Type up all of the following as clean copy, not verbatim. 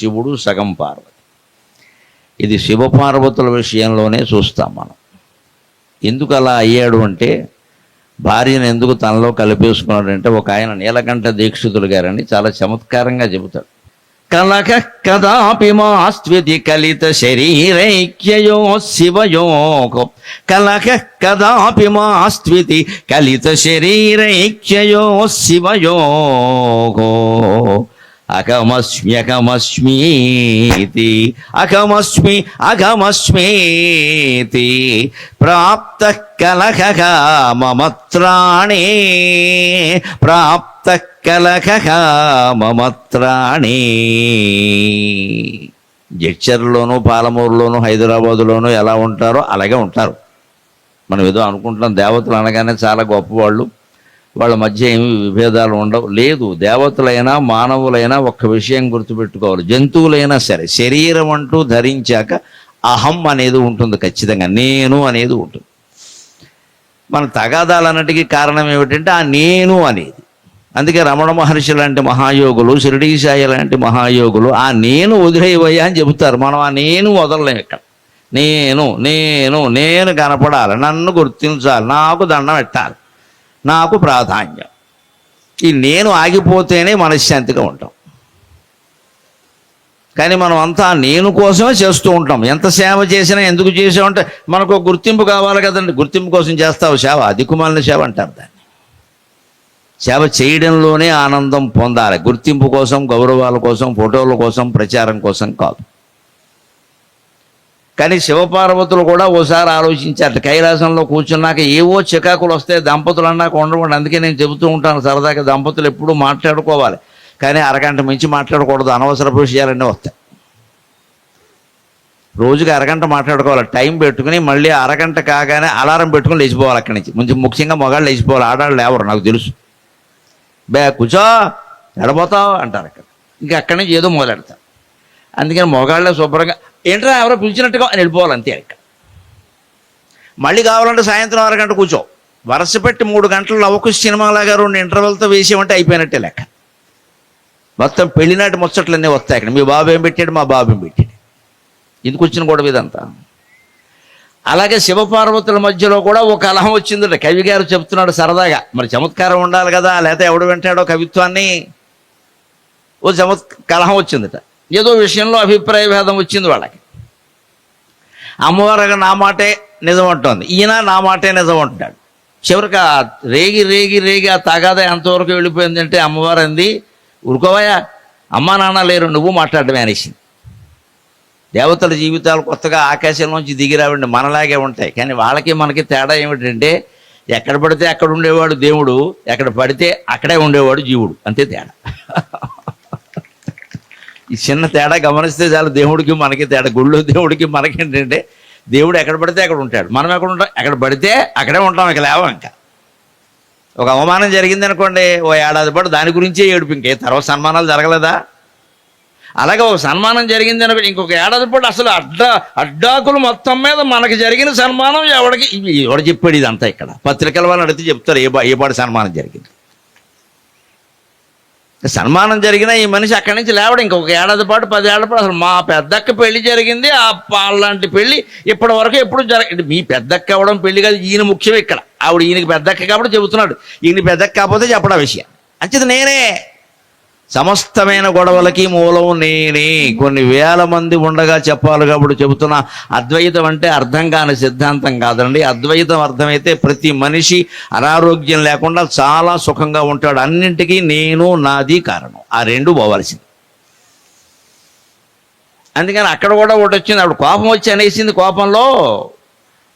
శివుడు, సగం పార్వతి. ఇది శివపార్వతుల విషయంలోనే చూస్తాం మనం. ఎందుకు అలా అయ్యాడు అంటే, భార్యను ఎందుకు తనలో కలిపేసుకున్నాడంటే, ఒక ఆయన నీలకంఠ దీక్షితులు గారని చాలా చమత్కారంగా చెబుతాడు. కలక కదాపి మాస్త్వితి కలిత శరీరైక్యయో శివయోగో, కలక కదాపి మాస్త్వితి కలిత శరీరైక్యయో శివయోగో, అకమస్మ్యకమస్మీతి అకమస్మి అకమస్మీతి ప్రాప్త కలహ మమత్రాణే ప్రాప్త కలహ మమత్రాణే. జడ్చర్లోను, పాలమూరులోను, హైదరాబాదులోను ఎలా ఉంటారో అలాగే ఉంటారు. మనం ఏదో అనుకుంటున్నాం దేవతలు అనగానే చాలా గొప్పవాళ్ళు, వాళ్ళ మధ్య ఏమి విభేదాలు ఉండవు. లేదు, దేవతలైనా మానవులైనా ఒక్క విషయం గుర్తుపెట్టుకోవాలి. జంతువులైనా సరే శరీరం అంటూ ధరించాక అహం అనేది ఉంటుంది, ఖచ్చితంగా నేను అనేది ఉంటుంది. మన తగాదాలన్నిటికీ కారణం ఏమిటంటే ఆ నేను అనేది. అందుకే రమణ మహర్షి లాంటి మహాయోగులు, షిరిడీ సాయి లాంటి మహాయోగులు ఆ నేను వదిలేవయ్యా అని చెబుతారు. మనం ఆ నేను వదలలేము. ఇక్కడ నేను నేను నేను కనపడాలి, నన్ను గుర్తించాలి, నాకు దండం పెట్టాలి, నాకు ప్రాధాన్యం. ఈ నేను ఆగిపోతేనే మనశ్శాంతిగా ఉంటాం. కానీ మనం అంతా నేను కోసమే చేస్తూ ఉంటాం. ఎంత సేవ చేసినా ఎందుకు చేసామంటే మనకు గుర్తింపు కావాలి కదండి. గుర్తింపు కోసం చేస్తావు సేవ, దిక్కుమాలిన సేవ అంటారు దాన్ని. సేవ చేయడంలోనే ఆనందం పొందాలి, గుర్తింపు కోసం, గౌరవాల కోసం, ఫోటోల కోసం, ప్రచారం కోసం కాదు. కానీ శివపార్వతులు కూడా ఓసారి ఆలోచించారు. కైలాసంలో కూర్చున్నాక ఏవో చికాకులు వస్తాయి, దంపతులు అన్నాక ఉండవండి. అందుకే నేను చెబుతూ ఉంటాను సరదాగా, దంపతులు ఎప్పుడూ మాట్లాడుకోవాలి, కానీ అరగంట మించి మాట్లాడకూడదు. అనవసరపు విషయాలన్నీ వస్తాయి. రోజుకి అరగంట మాట్లాడుకోవాలి, టైం పెట్టుకుని. మళ్ళీ అరగంట కాగానే అలారం పెట్టుకుని లేచిపోవాలి అక్కడి నుంచి. ముందు ముఖ్యంగా మగాళ్ళు లేచిపోవాలి, ఆడాళ్ళు లేవరు, నాకు తెలుసు. కూర్చో, ఎడబోతావు అంటారు అక్కడ. ఇంకా అక్కడి నుంచి ఏదో మొదలెడతారు. అందుకని మగాళ్ళే శుభ్రంగా ఏంట్రా ఎవరో పిలిచినట్టుగా అని వెళ్ళిపోవాలి, అంతే. ఇక్కడ మళ్ళీ కావాలంటే సాయంత్రం అరగంట కూర్చో. వరుస పెట్టి 3 గంటలు లవకుశ సినిమాలాగా 2 ఇంటర్వెల్తో వేసేమంటే అయిపోయినట్టే లెక్క. మొత్తం పెళ్లినాటి ముచ్చట్లన్నీ వస్తాయి అక్కడ. మీ బాబు ఏం పెట్టాడు, మా బాబు ఏం పెట్టాడు, ఎందుకు వచ్చిన గొడవ ఇదంతా. అలాగే శివపార్వతుల మధ్యలో కూడా ఒక కలహం వచ్చిందట. కవి గారు చెప్తున్నాడు సరదాగా. మరి చమత్కారం ఉండాలి కదా, లేకపోతే ఎవడు వింటాడో కవిత్వాన్ని. ఓ కలహం వచ్చిందట, ఏదో విషయంలో అభిప్రాయ భేదం వచ్చింది వాళ్ళకి. అమ్మవారు నా మాటే నిజం అంటోంది, ఈయన నా మాటే నిజం అంటున్నాడు. చివరికి రేగి రేగి రేగి ఆ తగాదా ఎంతవరకు వెళ్ళిపోయిందంటే అమ్మవారు అంది, ఊరుకోవయా, అమ్మా నాన్న లేరు, నువ్వు మాట్లాడమే అనేసింది. దేవతల జీవితాలు కొత్తగా ఆకాశంలోంచి దిగిరావండి, మనలాగే ఉంటాయి. కానీ వాళ్ళకి మనకి తేడా ఏమిటంటే, ఎక్కడ పడితే అక్కడ ఉండేవాడు దేవుడు, ఎక్కడ పడితే అక్కడే ఉండేవాడు జీవుడు, అంతే తేడా. ఈ చిన్న తేడా గమనిస్తే చాలు, దేవుడికి మనకి తేడా. గుళ్ళో దేవుడికి మనకి ఏంటంటే, దేవుడు ఎక్కడ పడితే అక్కడ ఉంటాడు, మనం ఎక్కడ ఉంటాం, ఎక్కడ పడితే అక్కడే ఉంటాం, ఇక లేవం. ఇంకా ఒక అవమానం జరిగింది అనుకోండి, ఓ ఏడాది పాటు దాని గురించే ఏడుపు, ఇంకే తర్వాత సన్మానాలు జరగలేదా. అలాగే ఒక సన్మానం జరిగింది అనుకోండి, ఇంకొక ఏడాది పాటు అసలు అడ్డాకులు మొత్తం మీద మనకి జరిగిన సన్మానం ఎవడు చెప్పాడు ఇదంతా. ఇక్కడ పత్రికల వాళ్ళని అడిగితే చెప్తారు ఏ పాటి సన్మానం జరిగింది. సన్మానం జరిగినా ఈ మనిషి అక్కడి నుంచి లేవడం. ఇంకొక ఏడాది పాటు 10 ఏళ్ల పాటు అసలు మా పెద్దక్క పెళ్లి జరిగింది, అలాంటి పెళ్లి ఇప్పటి వరకు ఎప్పుడు మీ పెద్దక్క అవ్వడం పెళ్లి కాదు, ఈయన ముఖ్యం ఇక్కడ. ఆవిడ ఈయనకి పెద్దక్క కాబట్టి చెబుతున్నాడు, ఈయన పెద్దక్క కాకపోతే చెప్పడం విషయం. అంచేది నేనే. సమస్తమైన గొడవలకి మూలం నేనే. కొన్ని వేల మంది ఉండగా చెప్పాలి కాబట్టి చెబుతున్నా. అద్వైతం అంటే అర్థం కాని సిద్ధాంతం కాదండి. అద్వైతం అర్థమైతే ప్రతి మనిషి అనారోగ్యం లేకుండా చాలా సుఖంగా ఉంటాడు. అన్నింటికీ నేను నాది కారణం, ఆ రెండు పోవాల్సింది. అందుకని అక్కడ కూడా ఒకటి వచ్చింది, ఆవిడ కోపం వచ్చి అనేసింది. కోపంలో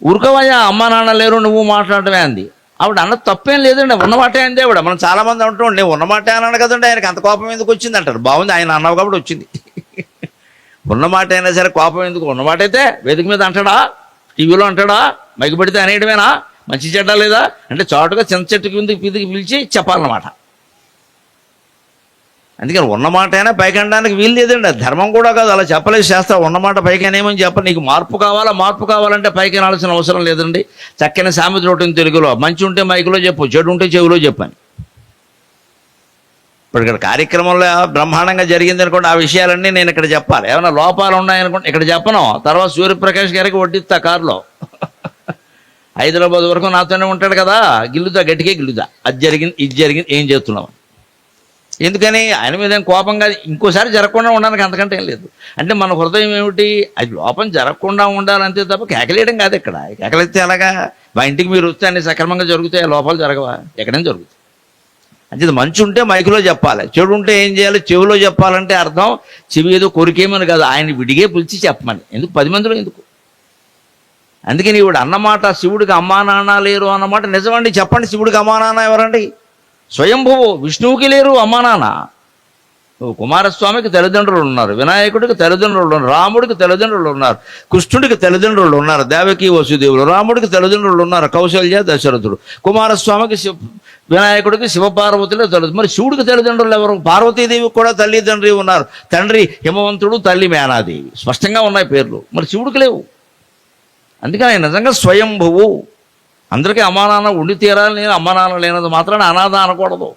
ఊరుకోవయ్యా, అమ్మ నాన్న లేరు, నువ్వు మాట్లాడటమే అంది. ఆవిడ అన్న తప్పేం లేదండి, ఉన్నమాటే అంది ఆవిడ. మనం చాలామంది అంటాం, నేను ఉన్నమాటే అన్నాను కదండి, ఆయనకి అంత కోపం ఎందుకు వచ్చింది అంటారు. బాగుంది, ఆయన అన్నావు కాబట్టి వచ్చింది. ఉన్నమాట అయినా సరే కోపం ఎందుకు? ఉన్నమాట అయితే వేదిక మీద అంటాడా, టీవీలో అంటాడా, మైకి పెడితే అనేయడమేనా? మంచి చెడ్డ లేదా అంటే చాటుగా చింత చెట్టుకి పిదికి పిలిచి చెప్పాలన్నమాట. అందుకని ఉన్నమాట అయినా పైకి అనడానికి వీలు లేదండి. ధర్మం కూడా కాదు, అలా చెప్పలేదు శాస్త్రం. ఉన్నమాట పైకి అనేమని చెప్ప. నీకు మార్పు కావాలంటే పైకి అనాల్సిన అవసరం లేదండి. చక్కని సామెత ఉంటుంది తెలుగులో, మంచి ఉంటే మైకులో చెప్పు, చెడు ఉంటే చెవిలో చెప్పని. ఇప్పుడు ఇక్కడ కార్యక్రమంలో బ్రహ్మాండంగా జరిగింది అనుకోండి, ఆ విషయాలన్నీ నేను ఇక్కడ చెప్పాలి. ఏమైనా లోపాలు ఉన్నాయనుకోండి ఇక్కడ చెప్పను, తర్వాత సూర్యప్రకాష్ గారికి వడ్డిస్తా కారులో. హైదరాబాద్ వరకు నాతోనే ఉంటాడు కదా, గిల్లుతా, గట్టిగా గిల్లుతా, అది జరిగింది ఇది జరిగింది ఏం చేస్తున్నావు. ఎందుకని ఆయన మీద ఏం కోపంగా ఇంకోసారి జరగకుండా ఉండడానికి అంతకంటే ఏం లేదు. అంటే మన హృదయం ఏమిటి, అది లోపం జరగకుండా ఉండాలంతే తప్ప కేకలేయడం కాదు. ఇక్కడ కేకలెత్తే అలాగా మా ఇంటికి మీరు వస్తే అన్ని సక్రమంగా జరుగుతాయి, లోపాలు జరగవా, ఎక్కడైనా జరుగుతాయి. అంటే మంచి ఉంటే మైకులో చెప్పాలి, చెడు ఉంటే ఏం చేయాలి, చెవిలో చెప్పాలంటే అర్థం చెవి ఏదో కొరికేమని కాదు, ఆయన విడిగే పిలిచి చెప్పమని. ఎందుకు 10 మందిలో ఎందుకు? అందుకని ఈవిడ అన్నమాట శివుడికి అమ్మా నాన్న లేరు అన్నమాట నిజమండి. చెప్పండి, శివుడికి అమ్మా నాన్న ఎవరండి? స్వయంభువు విష్ణువుకి లేరు అమ్మా నాన్న. కుమారస్వామికి తల్లిదండ్రులు ఉన్నారు, వినాయకుడికి తల్లిదండ్రులు ఉన్నారు, రాముడికి తల్లిదండ్రులు ఉన్నారు, కృష్ణుడికి తల్లిదండ్రులు ఉన్నారు, దేవకి వసుదేవులు, రాముడికి తల్లిదండ్రులు ఉన్నారు, కౌశల్య దశరథుడు, కుమారస్వామికి వినాయకుడికి శివపార్వతులు తల్లి. మరి శివుడికి తల్లిదండ్రులు ఎవరు? పార్వతీదేవికి కూడా తల్లిదండ్రి ఉన్నారు, తండ్రి హిమవంతుడు, తల్లి మేనాదేవి, స్పష్టంగా ఉన్నాయి పేర్లు. మరి శివుడికి లేవు. అందుకని ఆయన నిజంగా స్వయంభువు. అందరికీ అమ్మానాన్న ఉండి తీరాలి, నేను అమ్మానాన్న లేనది మాత్రాన అనాథ అనకూడదు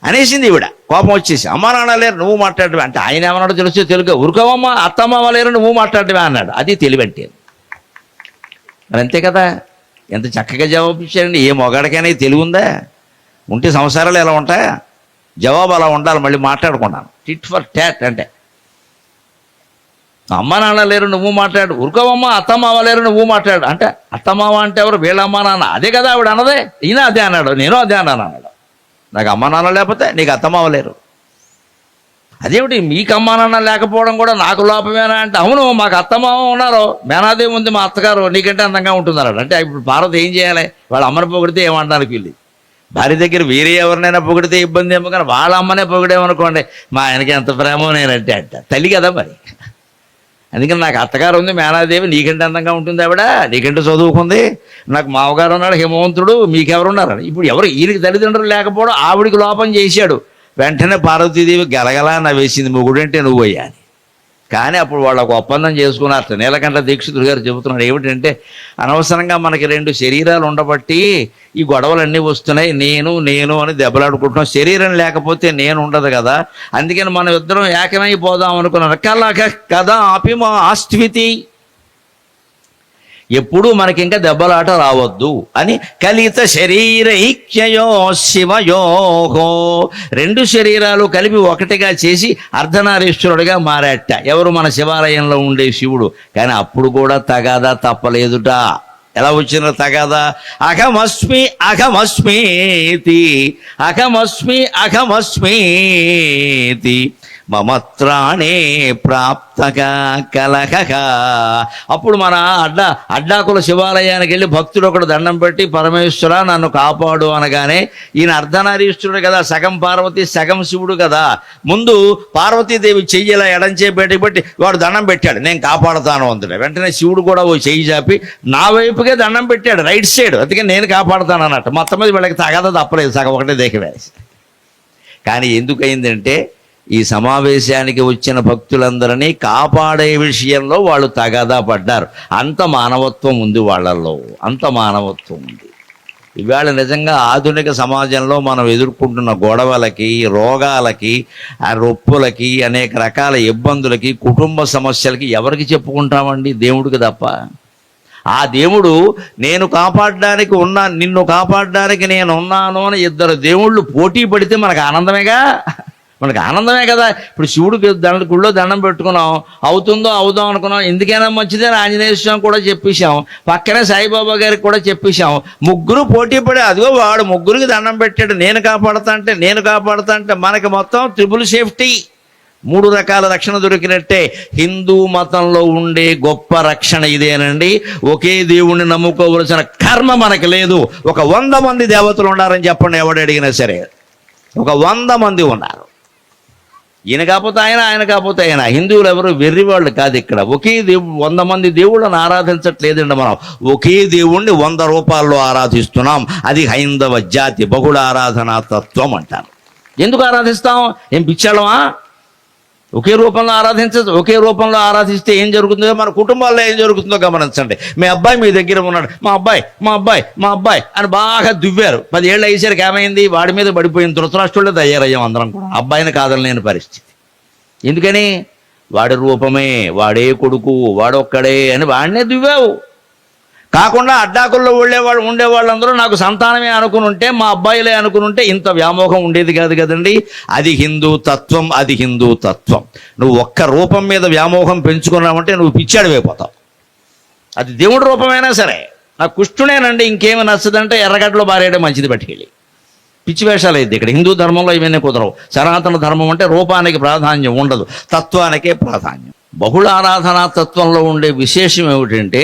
అనేసింది ఈవిడ. కోపం వచ్చేసి అమ్మా నాన్న లేరు నువ్వు మాట్లాడవే అంటే, ఆయన ఏమన్నాడో తెలిసే తెలుగు, ఉరుకోవమ్మ అత్తమ్మ లేరు నువ్వు మాట్లాడవే అన్నాడు. అది తెలివంటే. మరి అంతే కదా, ఎంత చక్కగా జవాబు ఇచ్చారండి. ఏ మొగాడికైనా తెలివి ఉందా? ఉంటే సంసారాలు ఎలా ఉంటాయా? జవాబు అలా ఉండాలి. మళ్ళీ మాట్లాడుకున్నాను, టిట్ ఫర్ టాట్. అంటే అమ్మ నాన్న లేరు నువ్వు మాట్లాడు, ఉరుకోవమ్మ అత్తమావ లేరు నువ్వు మాట్లాడు అంటే, అత్తమావ అంటే ఎవరు? వీళ్ళ అమ్మ నాన్న. అదే కదా ఆవిడ అన్నదే. ఈయన అదే అన్నాడు, నేను అదే అన్నాను అన్నాడు. నాకు అమ్మ నాన్న లేకపోతే నీకు అత్తమావ లేరు. అదేమిటి మీకు అమ్మ నాన్న లేకపోవడం కూడా నాకు లోపమేనా అంటే, అవును మాకు అత్తమావ ఉన్నారు, మేనాదేవి ఉంది మా అత్తగారు, నీకంటే అందంగా ఉంటున్నారు. అంటే ఇప్పుడు పార్వతి ఏం చేయాలి? వాళ్ళ అమ్మని పొగిడితే ఏమంటానికి వీళ్ళు? భార్య దగ్గర వేరే ఎవరినైనా పొగిడితే ఇబ్బంది ఏమో, కానీ వాళ్ళ అమ్మనే పొగిడేమనుకోండి, మా ఆయనకి ఎంత ప్రేమో నేనంటే అంట. తల్లి కదా మరి. అందుకని నాకు అత్తగారు ఉంది మేనాదేవి, నీకంటే అందంగా ఉంటుంది ఆవిడ, నీకంటే చదువుకుంది, నాకు మామగారు ఉన్నాడు హిమవంతుడు, మీకెవరున్నారు? ఇప్పుడు ఎవరు? ఈయనకి తల్లిదండ్రులు లేకపోవడం ఆవిడికి లోపం చేశాడు. వెంటనే పార్వతీదేవి గలగలా నవ్వేసింది, మొగుడంటే నువ్వయ్యా అని. కానీ అప్పుడు వాళ్ళు ఒక ఒప్పందం చేసుకున్నారు. నీలకంఠ దీక్షితుడు గారు చెబుతున్నాడు ఏమిటంటే, అనవసరంగా మనకి 2 శరీరాలు ఉండబట్టి ఈ గొడవలన్నీ వస్తున్నాయి, నేను నేను అని దెబ్బలాడుకుంటున్నాం. శరీరం లేకపోతే నేను ఉండదు కదా, అందుకని మనం ఇద్దరం ఏకమైపోదాం అనుకున్నారు. కలక కదా అపిమా ఆస్త్వితి, ఎప్పుడూ మనకి ఇంకా దెబ్బలాట రావద్దు అని కలిత శరీరైక్యయో శివయోహో, 2 శరీరాలు కలిపి ఒకటిగా చేసి అర్ధనారీశ్వరుడిగా మారాట. ఎవరు? మన శివాలయంలో ఉండే శివుడు. కానీ అప్పుడు కూడా తగాదా తప్పలేదుట. ఎలా వచ్చిన తగాదా? అఘమస్మి అఘమస్మీతి, అఘమస్మి అఘమస్మీతి మమత్రాణే ప్రాప్తగా కలహక. అప్పుడు మన అడ్డాకుల శివాలయానికి వెళ్ళి భక్తుడు ఒకడు దండం పెట్టి, పరమేశ్వర నన్ను కాపాడు అనగానే, ఈయన అర్ధనారీశ్వరుడు కదా, సగం పార్వతి సగం శివుడు కదా, ముందు పార్వతీదేవి చెయ్యిలా ఎడంచే బయటకు పెట్టి వాడు దండం పెట్టాడు, నేను కాపాడుతాను అందులో. వెంటనే శివుడు కూడా ఓ చెయ్యి చాపి నా వైపుకే దండం పెట్టాడు, రైట్ సైడ్. అందుకే నేను కాపాడుతాను అన్నట్టు. మొత్తం మీద వీళ్ళకి తగదా తప్పలేదు, సగం ఒకటే దేకవేసి. కానీ ఎందుకయిందంటే, ఈ సమావేశానికి వచ్చిన భక్తులందరినీ కాపాడే విషయంలో వాళ్ళు తగాదా పడ్డారు. అంత మానవత్వం ఉంది వాళ్ళల్లో, అంత మానవత్వం ఉంది. ఇవాళ నిజంగా ఆధునిక సమాజంలో మనం ఎదుర్కొంటున్న గొడవలకి, రోగాలకి, రొప్పులకి, అనేక రకాల ఇబ్బందులకి, కుటుంబ సమస్యలకి ఎవరికి చెప్పుకుంటామండి? దేవుడికి తప్ప. ఆ దేవుడు నేను కాపాడడానికి నిన్ను కాపాడడానికి నేను ఉన్నాను అని 2 దేవుళ్ళు పోటీ పడితే మనకు ఆనందమేగా, మనకు ఆనందమే కదా. ఇప్పుడు శివుడికి గుళ్ళో దండం పెట్టుకున్నాం, అవుతుందో అవుదాం అనుకున్నాం, ఎందుకైనా మంచిదని ఆంజనేయ స్వామి కూడా చెప్పేశాం, పక్కనే సాయిబాబా గారికి కూడా చెప్పేశాం. ముగ్గురు పోటీ పడి, అదిగో వాడు ముగ్గురికి దండం పెట్టాడు, నేను కాపాడుతా అంటే మనకి మొత్తం ట్రిపుల్ సేఫ్టీ, 3 రకాల రక్షణ దొరికినట్టే. హిందూ మతంలో ఉండే గొప్ప రక్షణ ఇదేనండి. ఒకే దేవుణ్ణి నమ్ముకోవలసిన కర్మ మనకు లేదు. ఒక 100 మంది దేవతలు ఉన్నారని చెప్పండి, ఎవడు అడిగినా సరే. ఒక 100 మంది ఉన్నారు. ఈయన కాకపోతే ఆయన, ఆయన కాకపోతే ఆయన. హిందువులు ఎవరు వెర్రివాళ్ళు కాదు. ఇక్కడ ఒకే దేవుడు, 100 మంది దేవుళ్ళని ఆరాధించట్లేదండి మనం. ఒకే దేవుణ్ణి 100 రూపాల్లో ఆరాధిస్తున్నాం. అది హైందవ జాతి బహుళ ఆరాధనా తత్వం అంటారు. ఎందుకు ఆరాధిస్తాం? ఏం పిచ్చాళ్ళమా? ఒకే రూపంలో ఆరాధించదు. ఒకే రూపంలో ఆరాధిస్తే ఏం జరుగుతుందో, మన కుటుంబాల్లో ఏం జరుగుతుందో గమనించండి. మీ అబ్బాయి మీ దగ్గర ఉన్నాడు, మా అబ్బాయి మా అబ్బాయి మా అబ్బాయి అని బాగా దువ్వారు. 10 ఏళ్ళు అయ్యేసరికి ఏమైంది, వాడి మీద పడిపోయిన ధృతరాష్ట్రులే తయారయ్యాం అందరం కూడా. అబ్బాయిని కాదనలేని పరిస్థితి. ఎందుకని? వాడి రూపమే, వాడే కొడుకు, వాడొక్కడే అని వాడినే దువ్వావు. కాకుండా అడ్డాకుల్లో ఉండేవాళ్ళందరూ నాకు సంతానమే అనుకుని ఉంటే, మా అబ్బాయిలే అనుకుని ఉంటే ఇంత వ్యామోహం ఉండేది కాదు కదండి. అది హిందూ తత్వం, అది హిందూ తత్వం. నువ్వు ఒక్క రూపం మీద వ్యామోహం పెంచుకున్నావంటే నువ్వు పిచ్చాడివైపోతావు. అది దేవుడి రూపమైనా సరే. నాకు కుష్ఠునేనండి, ఇంకేమి నచ్చదంటే ఎర్రగడ్డలో బారేయడం మంచిది పట్టుకెళ్ళి. పిచ్చి వేషాలు అయితే ఇక్కడ హిందూ ధర్మంలో ఇవన్నీ కుదరవు. సనాతన ధర్మం అంటే రూపానికి ప్రాధాన్యం ఉండదు, తత్వానికే ప్రాధాన్యం. బహుళ ఆరాధనా తత్వంలో ఉండే విశేషం ఏమిటంటే,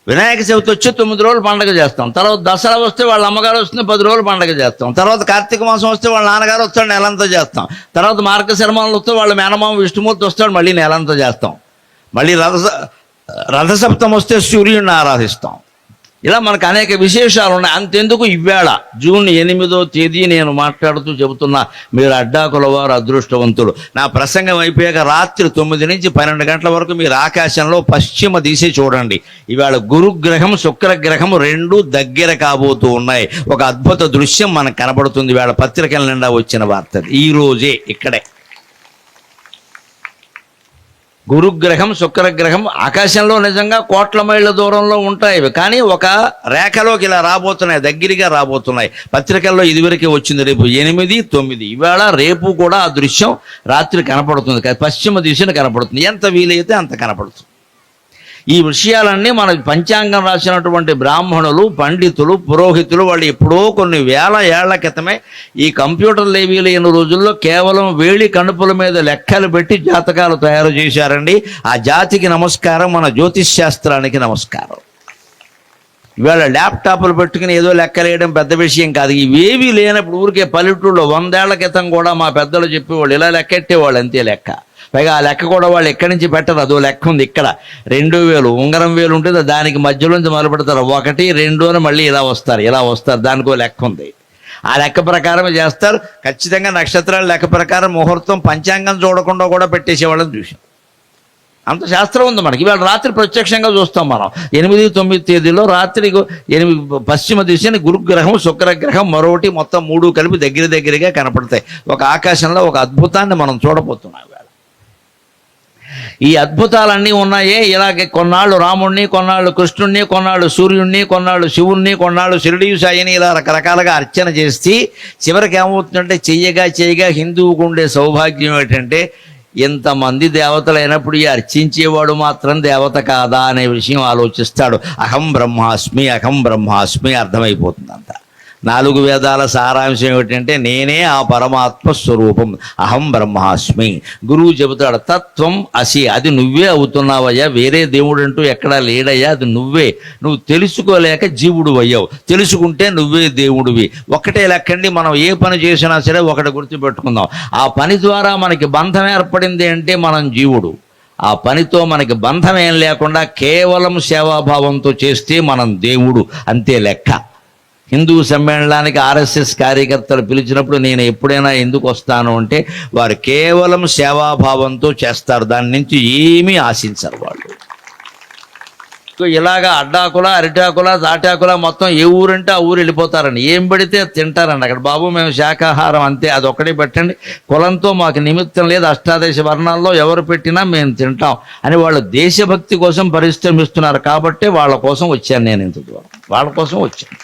వినాయక చవితి వచ్చి 9 రోజులు పండగ చేస్తాం. తర్వాత దసరా వస్తే వాళ్ళ అమ్మగారు వస్తుంది, 10 రోజులు పండగ చేస్తాం. తర్వాత కార్తీక మాసం వస్తే వాళ్ళ నాన్నగారు వస్తాడు, నెలంతా చేస్తాం. తర్వాత మార్గశిరమాలు వస్తే వాళ్ళ మేనమామ విష్ణుమూర్తి వస్తాడు, మళ్ళీ నెలంతా చేస్తాం. మళ్ళీ రథసప్తం వస్తే సూర్యుడిని ఆరాధిస్తాం. ఇలా మనకు అనేక విశేషాలు ఉన్నాయి. అంతెందుకు, ఇవాళ జూన్ 8వ తేదీ నేను మాట్లాడుతూ చెబుతున్నా, మీరు అడ్డాకుల వారు అదృష్టవంతులు. నా ప్రసంగం అయిపోయాక రాత్రి 9 నుంచి 12 గంటల వరకు మీరు ఆకాశంలో పశ్చిమ దిశ చూడండి. ఇవాళ గురుగ్రహం శుక్రగ్రహం 2 దగ్గర కాబోతూ ఉన్నాయి. ఒక అద్భుత దృశ్యం మనకు కనబడుతుంది. ఇవాళ పత్రికల నిండా వచ్చిన వార్త ఈ రోజే. ఇక్కడే గురుగ్రహం శుక్రగ్రహం ఆకాశంలో నిజంగా కోట్ల మైళ్ళ దూరంలో ఉంటాయి, కానీ ఒక రేఖలోకి ఇలా రాబోతున్నాయి, దగ్గరగా రాబోతున్నాయి. పత్రికల్లో ఇదివరకే వచ్చింది. రేపు 8, 9 ఇవాళ రేపు కూడా ఆ దృశ్యం రాత్రి కనపడుతుంది. పశ్చిమ దిశను కనపడుతుంది. ఎంత వీలైతే అంత కనపడుతుంది. ఈ విషయాలన్నీ మన పంచాంగం రాసినటువంటి బ్రాహ్మణులు, పండితులు, పురోహితులు వాళ్ళు ఎప్పుడో కొన్ని వేల ఏళ్ల క్రితమే ఈ కంప్యూటర్లు ఏవీ లేని రోజుల్లో కేవలం వేళి కణుపుల మీద లెక్కలు పెట్టి జాతకాలు తయారు చేశారండి. ఆ జాతికి నమస్కారం, మన జ్యోతిష్ శాస్త్రానికి నమస్కారం. ఇవాళ ల్యాప్టాప్లు పెట్టుకుని ఏదో లెక్కలేయడం పెద్ద విషయం కాదు. ఇవేవీ లేనప్పుడు ఊరికే పల్లెటూళ్ళలో 100 ఏళ్ల క్రితం కూడా మా పెద్దలు చెప్పేవాళ్ళు, ఇలా లెక్కెట్టేవాళ్ళు, అంతే లెక్క. పైగా ఆ లెక్క కూడా వాళ్ళు ఎక్కడి నుంచి పెట్టరు, అదో లెక్క ఉంది. ఇక్కడ 2000 ఉంగరం వేలు ఉంటుంది, దానికి మధ్యలోంచి మొదలు పెడతారు. 1, 2 అని మళ్ళీ ఇలా వస్తారు. దానికో లెక్క ఉంది. ఆ లెక్క ప్రకారమే చేస్తారు. ఖచ్చితంగా నక్షత్రాల లెక్క ప్రకారం ముహూర్తం పంచాంగం చూడకుండా కూడా పెట్టేసేవాళ్ళని చూసాం. అంత శాస్త్రం ఉంది మనకి. ఇవాళ రాత్రి ప్రత్యక్షంగా చూస్తాం మనం. 8, 9 తేదీలో రాత్రి 8 పశ్చిమ దిశని గురుగ్రహం శుక్రగ్రహం మరొకటి మొత్తం 3 కలిపి దగ్గరగా కనపడతాయి. ఒక ఆకాశంలో ఒక అద్భుతాన్ని మనం చూడబోతున్నాం. ఈ అద్భుతాలన్నీ ఉన్నాయే. ఇలాగే కొన్నాళ్ళు రాముణ్ణి, కొన్నాళ్ళు కృష్ణుణ్ణి, కొన్నాళ్ళు సూర్యుణ్ణి, కొన్నాళ్ళు శివుణ్ణి, కొన్నాళ్ళు షిరిడీ సాయిని ఇలా రకరకాలుగా అర్చన చేసి చివరికి ఏమవుతుందంటే, చెయ్యగా హిందువుకు ఉండే సౌభాగ్యం ఏంటంటే, ఇంతమంది దేవతలు అయినప్పుడు ఈ అర్చించేవాడు మాత్రం దేవత కాదా అనే విషయం ఆలోచిస్తాడు. అహం బ్రహ్మాస్మి అర్థమైపోతుంది అంతా. 4 వేదాల సారాంశం ఏమిటంటే, నేనే ఆ పరమాత్మ స్వరూపం, అహం బ్రహ్మాస్మి. గురువు చెబుతాడు, తత్వం అసి, అది నువ్వే అవుతున్నావయ్యా, వేరే దేవుడు అంటూ ఎక్కడా లేడయ్యా, అది నువ్వే. నువ్వు తెలుసుకోలేక జీవుడు అయ్యావు, తెలుసుకుంటే నువ్వే దేవుడివి. ఒకటే లెక్కండి, మనం ఏ పని చేసినా సరే ఒకటి గుర్తుపెట్టుకుందాం. ఆ పని ద్వారా మనకి బంధం ఏర్పడింది అంటే మనం జీవుడు. ఆ పనితో మనకి బంధం ఏం లేకుండా కేవలం సేవాభావంతో చేస్తే మనం దేవుడు, అంతే లెక్క. హిందూ సమ్మేళనానికి ఆర్ఎస్ఎస్ కార్యకర్తలు పిలిచినప్పుడు నేను ఎప్పుడైనా ఎందుకు వస్తాను అంటే, వారు కేవలం సేవాభావంతో చేస్తారు, దాని నుంచి ఏమీ ఆశించరు వాళ్ళు. ఇలాగా అడ్డాకుల, అరిటాకుల, తాటాకుల మొత్తం ఏ ఊరంటే ఆ ఊరు వెళ్ళిపోతారండి. ఏం పడితే తింటారండి అక్కడ. బాబు మేము శాకాహారం అంతే, అదొక్కడే పెట్టండి, కులంతో మాకు నిమిత్తం లేదు, అష్టాదశ వర్ణాల్లో ఎవరు పెట్టినా మేము తింటాం అని వాళ్ళు దేశభక్తి కోసం పరిశ్రమిస్తున్నారు. కాబట్టి వాళ్ళ కోసం వచ్చాను నేను, ఇంత దూరం వాళ్ళ కోసం వచ్చాను.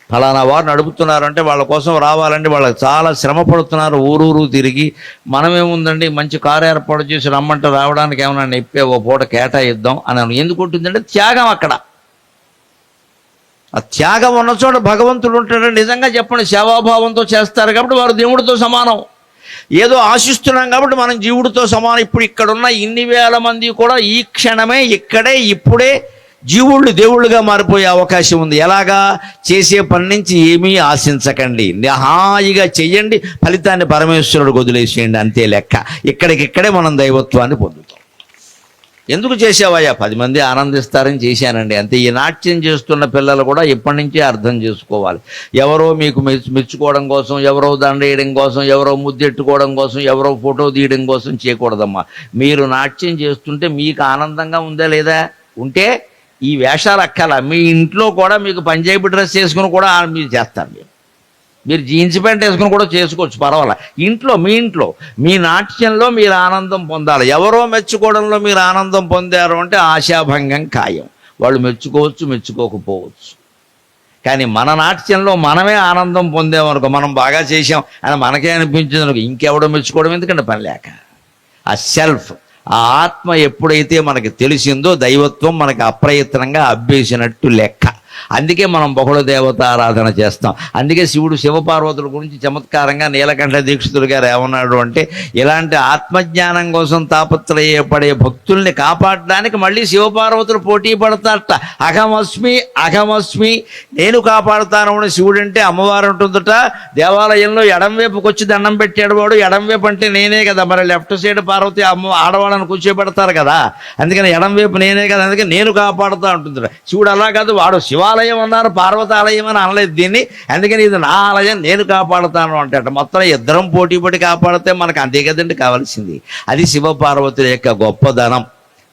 ఫలానా వారు నడుపుతున్నారంటే వాళ్ళ కోసం రావాలంటే వాళ్ళకి చాలా శ్రమ పడుతున్నారు, ఊరూరు తిరిగి. మనమేముందండి, మంచి కారు ఏర్పాటు చేసి రమ్మంటే రావడానికి ఏమన్నా ఇప్పే ఓ పూట కేటాయిద్దాం అని. ఎందుకు ఉంటుందంటే త్యాగం అక్కడ. ఆ త్యాగం ఉన్న చోట భగవంతుడు ఉంటాడు. నిజంగా చెప్పండి, సేవాభావంతో చేస్తారు కాబట్టి వారు దేవుడితో సమానం. ఏదో ఆశిస్తున్నాం కాబట్టి మనం జీవుడితో సమానం. ఇప్పుడు ఇక్కడున్న ఇన్ని వేల మంది కూడా ఈ క్షణమే, ఇక్కడే, ఇప్పుడే జీవుళ్ళు దేవుళ్ళుగా మారిపోయే అవకాశం ఉంది. ఎలాగా? చేసే పని నుంచి ఏమీ ఆశించకండి, హాయిగా చెయ్యండి, ఫలితాన్ని పరమేశ్వరుడు వదిలేసేయండి, అంతే లెక్క. ఇక్కడికిక్కడే మనం దైవత్వాన్ని పొందుతాం. ఎందుకు చేసావయ్యా? 10 మంది ఆనందిస్తారని చేశానండి అంతే. ఈ నాట్యం చేస్తున్న పిల్లలు కూడా ఇప్పటి నుంచే అర్థం చేసుకోవాలి. ఎవరో మీకు మెచ్చుకోవడం కోసం, ఎవరో దండ వేయడం కోసం, ఎవరో ముద్దెట్టుకోవడం కోసం, ఎవరో ఫోటో తీయడం కోసం చేయకూడదమ్మా. మీరు నాట్యం చేస్తుంటే మీకు ఆనందంగా ఉందా లేదా? ఉంటే ఈ వేషాలు అక్కల. మీ ఇంట్లో కూడా మీకు పంజాబీ డ్రెస్ వేసుకుని కూడా మీరు చేస్తారు. మీరు జీన్స్ ప్యాంట్ వేసుకుని కూడా చేసుకోవచ్చు, పర్వాలా. మీ ఇంట్లో మీ నాట్యంలో మీరు ఆనందం పొందాలి. ఎవరో మెచ్చుకోవడంలో మీరు ఆనందం పొందారు అంటే ఆశాభంగం ఖాయం. వాళ్ళు మెచ్చుకోవచ్చు, మెచ్చుకోకపోవచ్చు. కానీ మన నాట్యంలో మనమే ఆనందం పొందామనుకో, మనం బాగా చేసాం అని మనకే అనిపించింది అనుకో, ఇంకెవడో మెచ్చుకోవడం ఎందుకంటే పని లేక. ఆ సెల్ఫ్, ఆ ఆత్మ ఎప్పుడైతే మనకి తెలిసిందో దైవత్వం మనకి అప్రయత్నంగా అబ్బేసినట్టు లెక్క. అందుకే మనం బహుళ దేవతారాధన చేస్తాం. అందుకే శివుడు శివపార్వతుల గురించి చమత్కారంగా నీలకంఠ దీక్షితులు గారు ఏమన్నాడు అంటే, ఇలాంటి ఆత్మజ్ఞానం కోసం తాపత్రయపడే భక్తుల్ని కాపాడడానికి మళ్ళీ శివపార్వతులు పోటీ పడతారట. అహమస్మి నేను కాపాడుతాను అని శివుడు అంటే అమ్మవారు ఉంటుందట. దేవాలయంలో ఎడంవైపుకి వచ్చి దండం పెట్టాడు వాడు. ఎడంవైపు అంటే నేనే కదా, మరి లెఫ్ట్ సైడ్ పార్వతి ఆడవాళ్ళని కూర్చోబెడతారు కదా, అందుకని ఎడంవైపు నేనే కదా, అందుకని నేను కాపాడుతా ఉంటుందట. శివుడు అలా కాదు, వాడు శివాలయం అన్నారు, పార్వతాలయం అని అనలేదు దీన్ని, అందుకని ఇది నా ఆలయం, నేను కాపాడుతాను అంటే మొత్తం ఇద్దరం పోటీ పడి కాపాడితే మనకు అంతే కదండి కావాల్సింది. అది శివపార్వతుల యొక్క గొప్పదనం.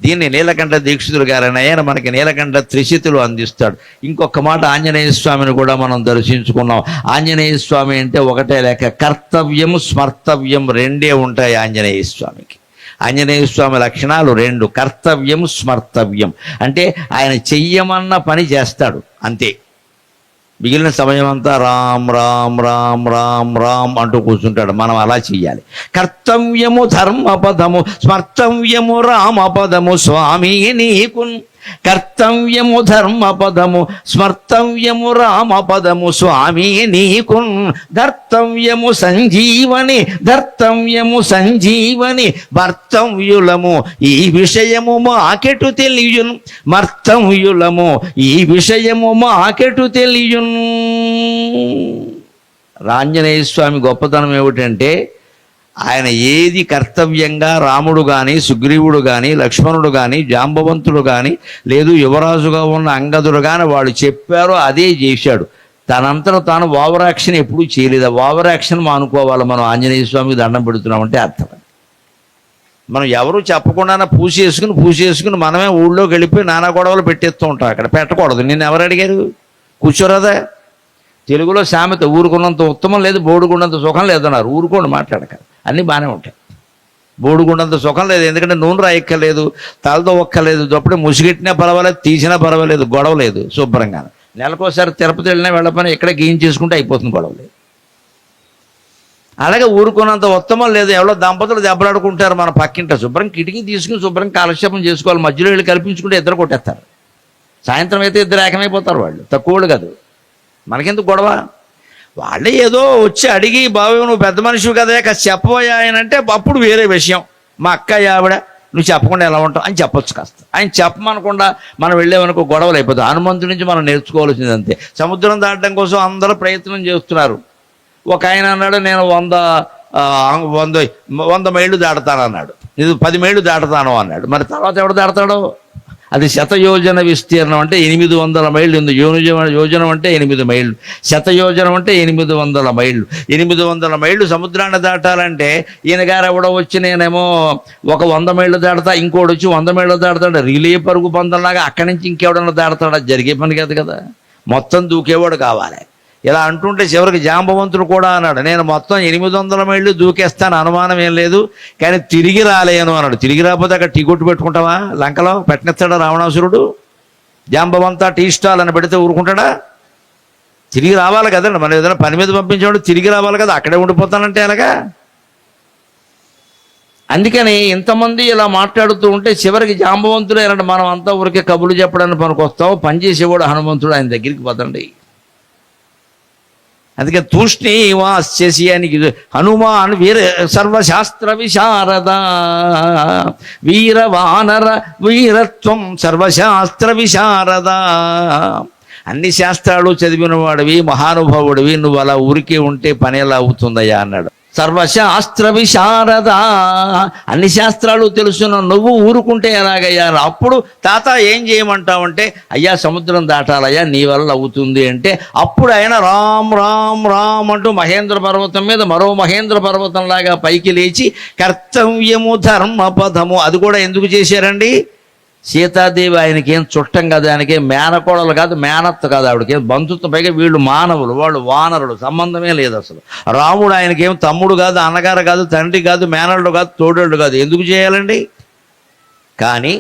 దీన్ని నీలకంఠ దీక్షితులు గారని ఆయన మనకి నీలకంఠ త్రిశితులు అందిస్తాడు. ఇంకొక మాట, ఆంజనేయ స్వామిని కూడా మనం దర్శించుకున్నాం. ఆంజనేయ స్వామి అంటే ఒకటే లేక కర్తవ్యం స్మర్తవ్యం రెండే ఉంటాయి ఆంజనేయ స్వామికి. ఆంజనేయ స్వామి లక్షణాలు 2, కర్తవ్యం స్మర్తవ్యం. అంటే ఆయన చెయ్యమన్న పని చేస్తాడు అంతే, మిగిలిన సమయం అంతా రామ్ రామ్ రామ్ రామ్ రామ్ అంటూ కూర్చుంటాడు. మనం అలా చెయ్యాలి. కర్తవ్యము ధర్మపదము, స్మర్తవ్యము రామపదము స్వామి నీకు. కర్తవ్యము ధర్మపదము, స్మర్తవ్యము రామపదము స్వామి నీకు. ధర్తవ్యము సంజీవని భర్తవ్యులము ఈ విషయము మాకెటు తెలియను. మర్తవ్యులము ఈ విషయము మాకెటు తెలియను. ఆంజనేయ స్వామి గొప్పతనం ఏమిటంటే, ఆయన ఏది కర్తవ్యంగా రాముడు కానీ, సుగ్రీవుడు కానీ, లక్ష్మణుడు కానీ, జాంబవంతుడు కానీ, లేదు యువరాజుగా ఉన్న అంగదుడు కానీ వాళ్ళు చెప్పారో అదే చేశాడు. తనంతట తాను ఓవర్ యాక్షన్ ఎప్పుడూ చేయలేదు. ఓవర్ యాక్షన్ మానుకోవాలి. మనం ఆంజనేయ స్వామికి దండం పెడుతున్నామంటే అర్థం. మనం ఎవరు చెప్పకుండానే పూజ చేసుకుని మనమే ఊళ్ళోకి వెళ్ళిపోయి నానా గొడవలు పెట్టేస్తూ ఉంటాం. అక్కడ పెట్టకూడదు. నిన్ను ఎవరు అడిగారు? కూర్చోరాదా? తెలుగులో సామెత, ఊరుకున్నంత ఉత్తమం లేదు, బోడుకున్నంత సుఖం లేదన్నారు. ఊరుకోండి, మాట్లాడక, అన్నీ బాగానే ఉంటాయి. బోడుకున్నంత సుఖం లేదు, ఎందుకంటే నూనె రాయక్కర్లేదు, తలతో ఒక్కలేదు, దొప్పటి ముసిగెట్టినా పర్వాలేదు, తీసినా పర్వాలేదు, గొడవ లేదు, శుభ్రంగా. నెలకోసారి తిరుపతి వెళ్ళినా వెళ్ళపని ఎక్కడ గీయించేసుకుంటే అయిపోతుంది, గొడవ లేదు. అలాగే ఊరుకున్నంత ఉత్తమం లేదు. ఎవరో దంపతులు దెబ్బలాడుకుంటారు మన పక్కింట, శుభ్రం కిటికీ తీసుకుని శుభ్రం కాలక్షేపం చేసుకోవాలి. మధ్యలో వెళ్ళి కల్పించుకుంటే ఇద్దరు కొట్టేస్తారు. సాయంత్రం అయితే ఇద్దరు ఏకమైపోతారు. వాళ్ళు తక్కువలు కాదు, మనకెందుకు గొడవ? వాళ్ళే ఏదో వచ్చి అడిగి, బాబు నువ్వు పెద్ద మనిషివి కదా కాస్త చెప్పబోయా ఆయన అంటే అప్పుడు వేరే విషయం. మా అక్కయ్య ఆవిడ నువ్వు చెప్పకుండా ఎలా ఉంటావు అని చెప్పొచ్చు. కాస్త ఆయన చెప్పమనకుండా మనం వెళ్ళేవనుకో గొడవలు అయిపోతాయి. హనుమంతుడి నుంచి మనం నేర్చుకోవాల్సింది అంతే. సముద్రం దాటడం కోసం అందరూ ప్రయత్నం చేస్తున్నారు. ఒక ఆయన అన్నాడు, నేను 100 మైళ్ళు దాటుతాను అన్నాడు. ఇది 10 మైళ్ళు దాటుతాను అన్నాడు. మరి తర్వాత ఎవడు దాడతాడో? అది శతయోజన విస్తీర్ణం అంటే 800 మైళ్ళు ఉంది. యోజనం అంటే 8 మైళ్ళు, శతయోజనం అంటే 800 మైళ్ళు. 800 మైళ్ళు సముద్రాన్ని దాటాలంటే ఈయన గారు ఎవడో వచ్చి నేనేమో ఒక 100 మైళ్ళు దాడతా, ఇంకోటి వచ్చి 100 మైళ్ళు దాడతాడు. రిలే పరుగు పందంలాగా అక్కడి నుంచి ఇంకెవడన్నా దాడతాడా? జరిగే పని కాదు కదా. మొత్తం దూకేవాడు కావాలి. ఇలా అంటుంటే చివరికి జాంబవంతుడు కూడా అన్నాడు, నేను మొత్తం 800 మైళ్ళు దూకేస్తాను, అనుమానం ఏం లేదు, కానీ తిరిగి రాలేను అన్నాడు. తిరిగి రాకపోతే అక్కడ టీ కొట్టు పెట్టుకుంటావా? లంకలో పెట్టనిస్తాడా రావణాసురుడు? జాంబవంతా టీ స్టాల్ అని పెడితే ఊరుకుంటాడా? తిరిగి రావాలి కదండి. మనం ఏదైనా పని మీద పంపించేవాడు తిరిగి రావాలి కదా. అక్కడే ఉండిపోతానంటే ఎలాగా? అందుకని ఇంతమంది ఇలా మాట్లాడుతూ ఉంటే చివరికి జాంబవంతుడు అన్నాడు, మనం అంతా ఊరికే కబుర్లు చెప్పడానికి పనికొస్తాం, పనిచేసేవాడు హనుమంతుడు, ఆయన దగ్గరికి పదండి. అందుకే తూష్ణీ వాస్యసియానికి హనుమాన్ వీర సర్వశాస్త్ర విశారద, వీరవానర వీరత్వం సర్వశాస్త్ర విశారద. అన్ని శాస్త్రాలు చదివిన వాడివి, మహానుభావుడివి, నువ్వు అలా ఊరికే ఉంటే పని ఎలా అవుతుందయ్యా అన్నాడు. సర్వశాస్త్ర విశారద, అన్ని శాస్త్రాలు తెలుసున్న నువ్వు ఊరుకుంటే ఎలాగయ్యా? అప్పుడు తాత ఏం చేయమంటావంటే, అయ్యా సముద్రం దాటాలయ్యా నీ వల్ల అవుతుంది అంటే, అప్పుడు ఆయన రామ్ రామ్ రామ్ అంటూ మహేంద్ర పర్వతం మీద మరో మహేంద్ర పర్వతంలాగా పైకి లేచి కర్తవ్యము ధర్మపదము, అది కూడా ఎందుకు చేశారండి? సీతాదేవి ఆయనకేం చుట్టం కాదు, ఆయనకేం మేనకోడలు కాదు, మేనత్త కాదు, ఆవిడకేం బంధుత్వం. పైగా వీళ్ళు మానవులు, వాళ్ళు వానరులు, సంబంధమే లేదు అసలు. రాముడు ఆయనకేం తమ్ముడు కాదు, అన్నగారు కాదు, తండ్రి కాదు, మేనల్డు కాదు, తోడేళ్ళు కాదు. ఎందుకు చేయాలండి? కానీ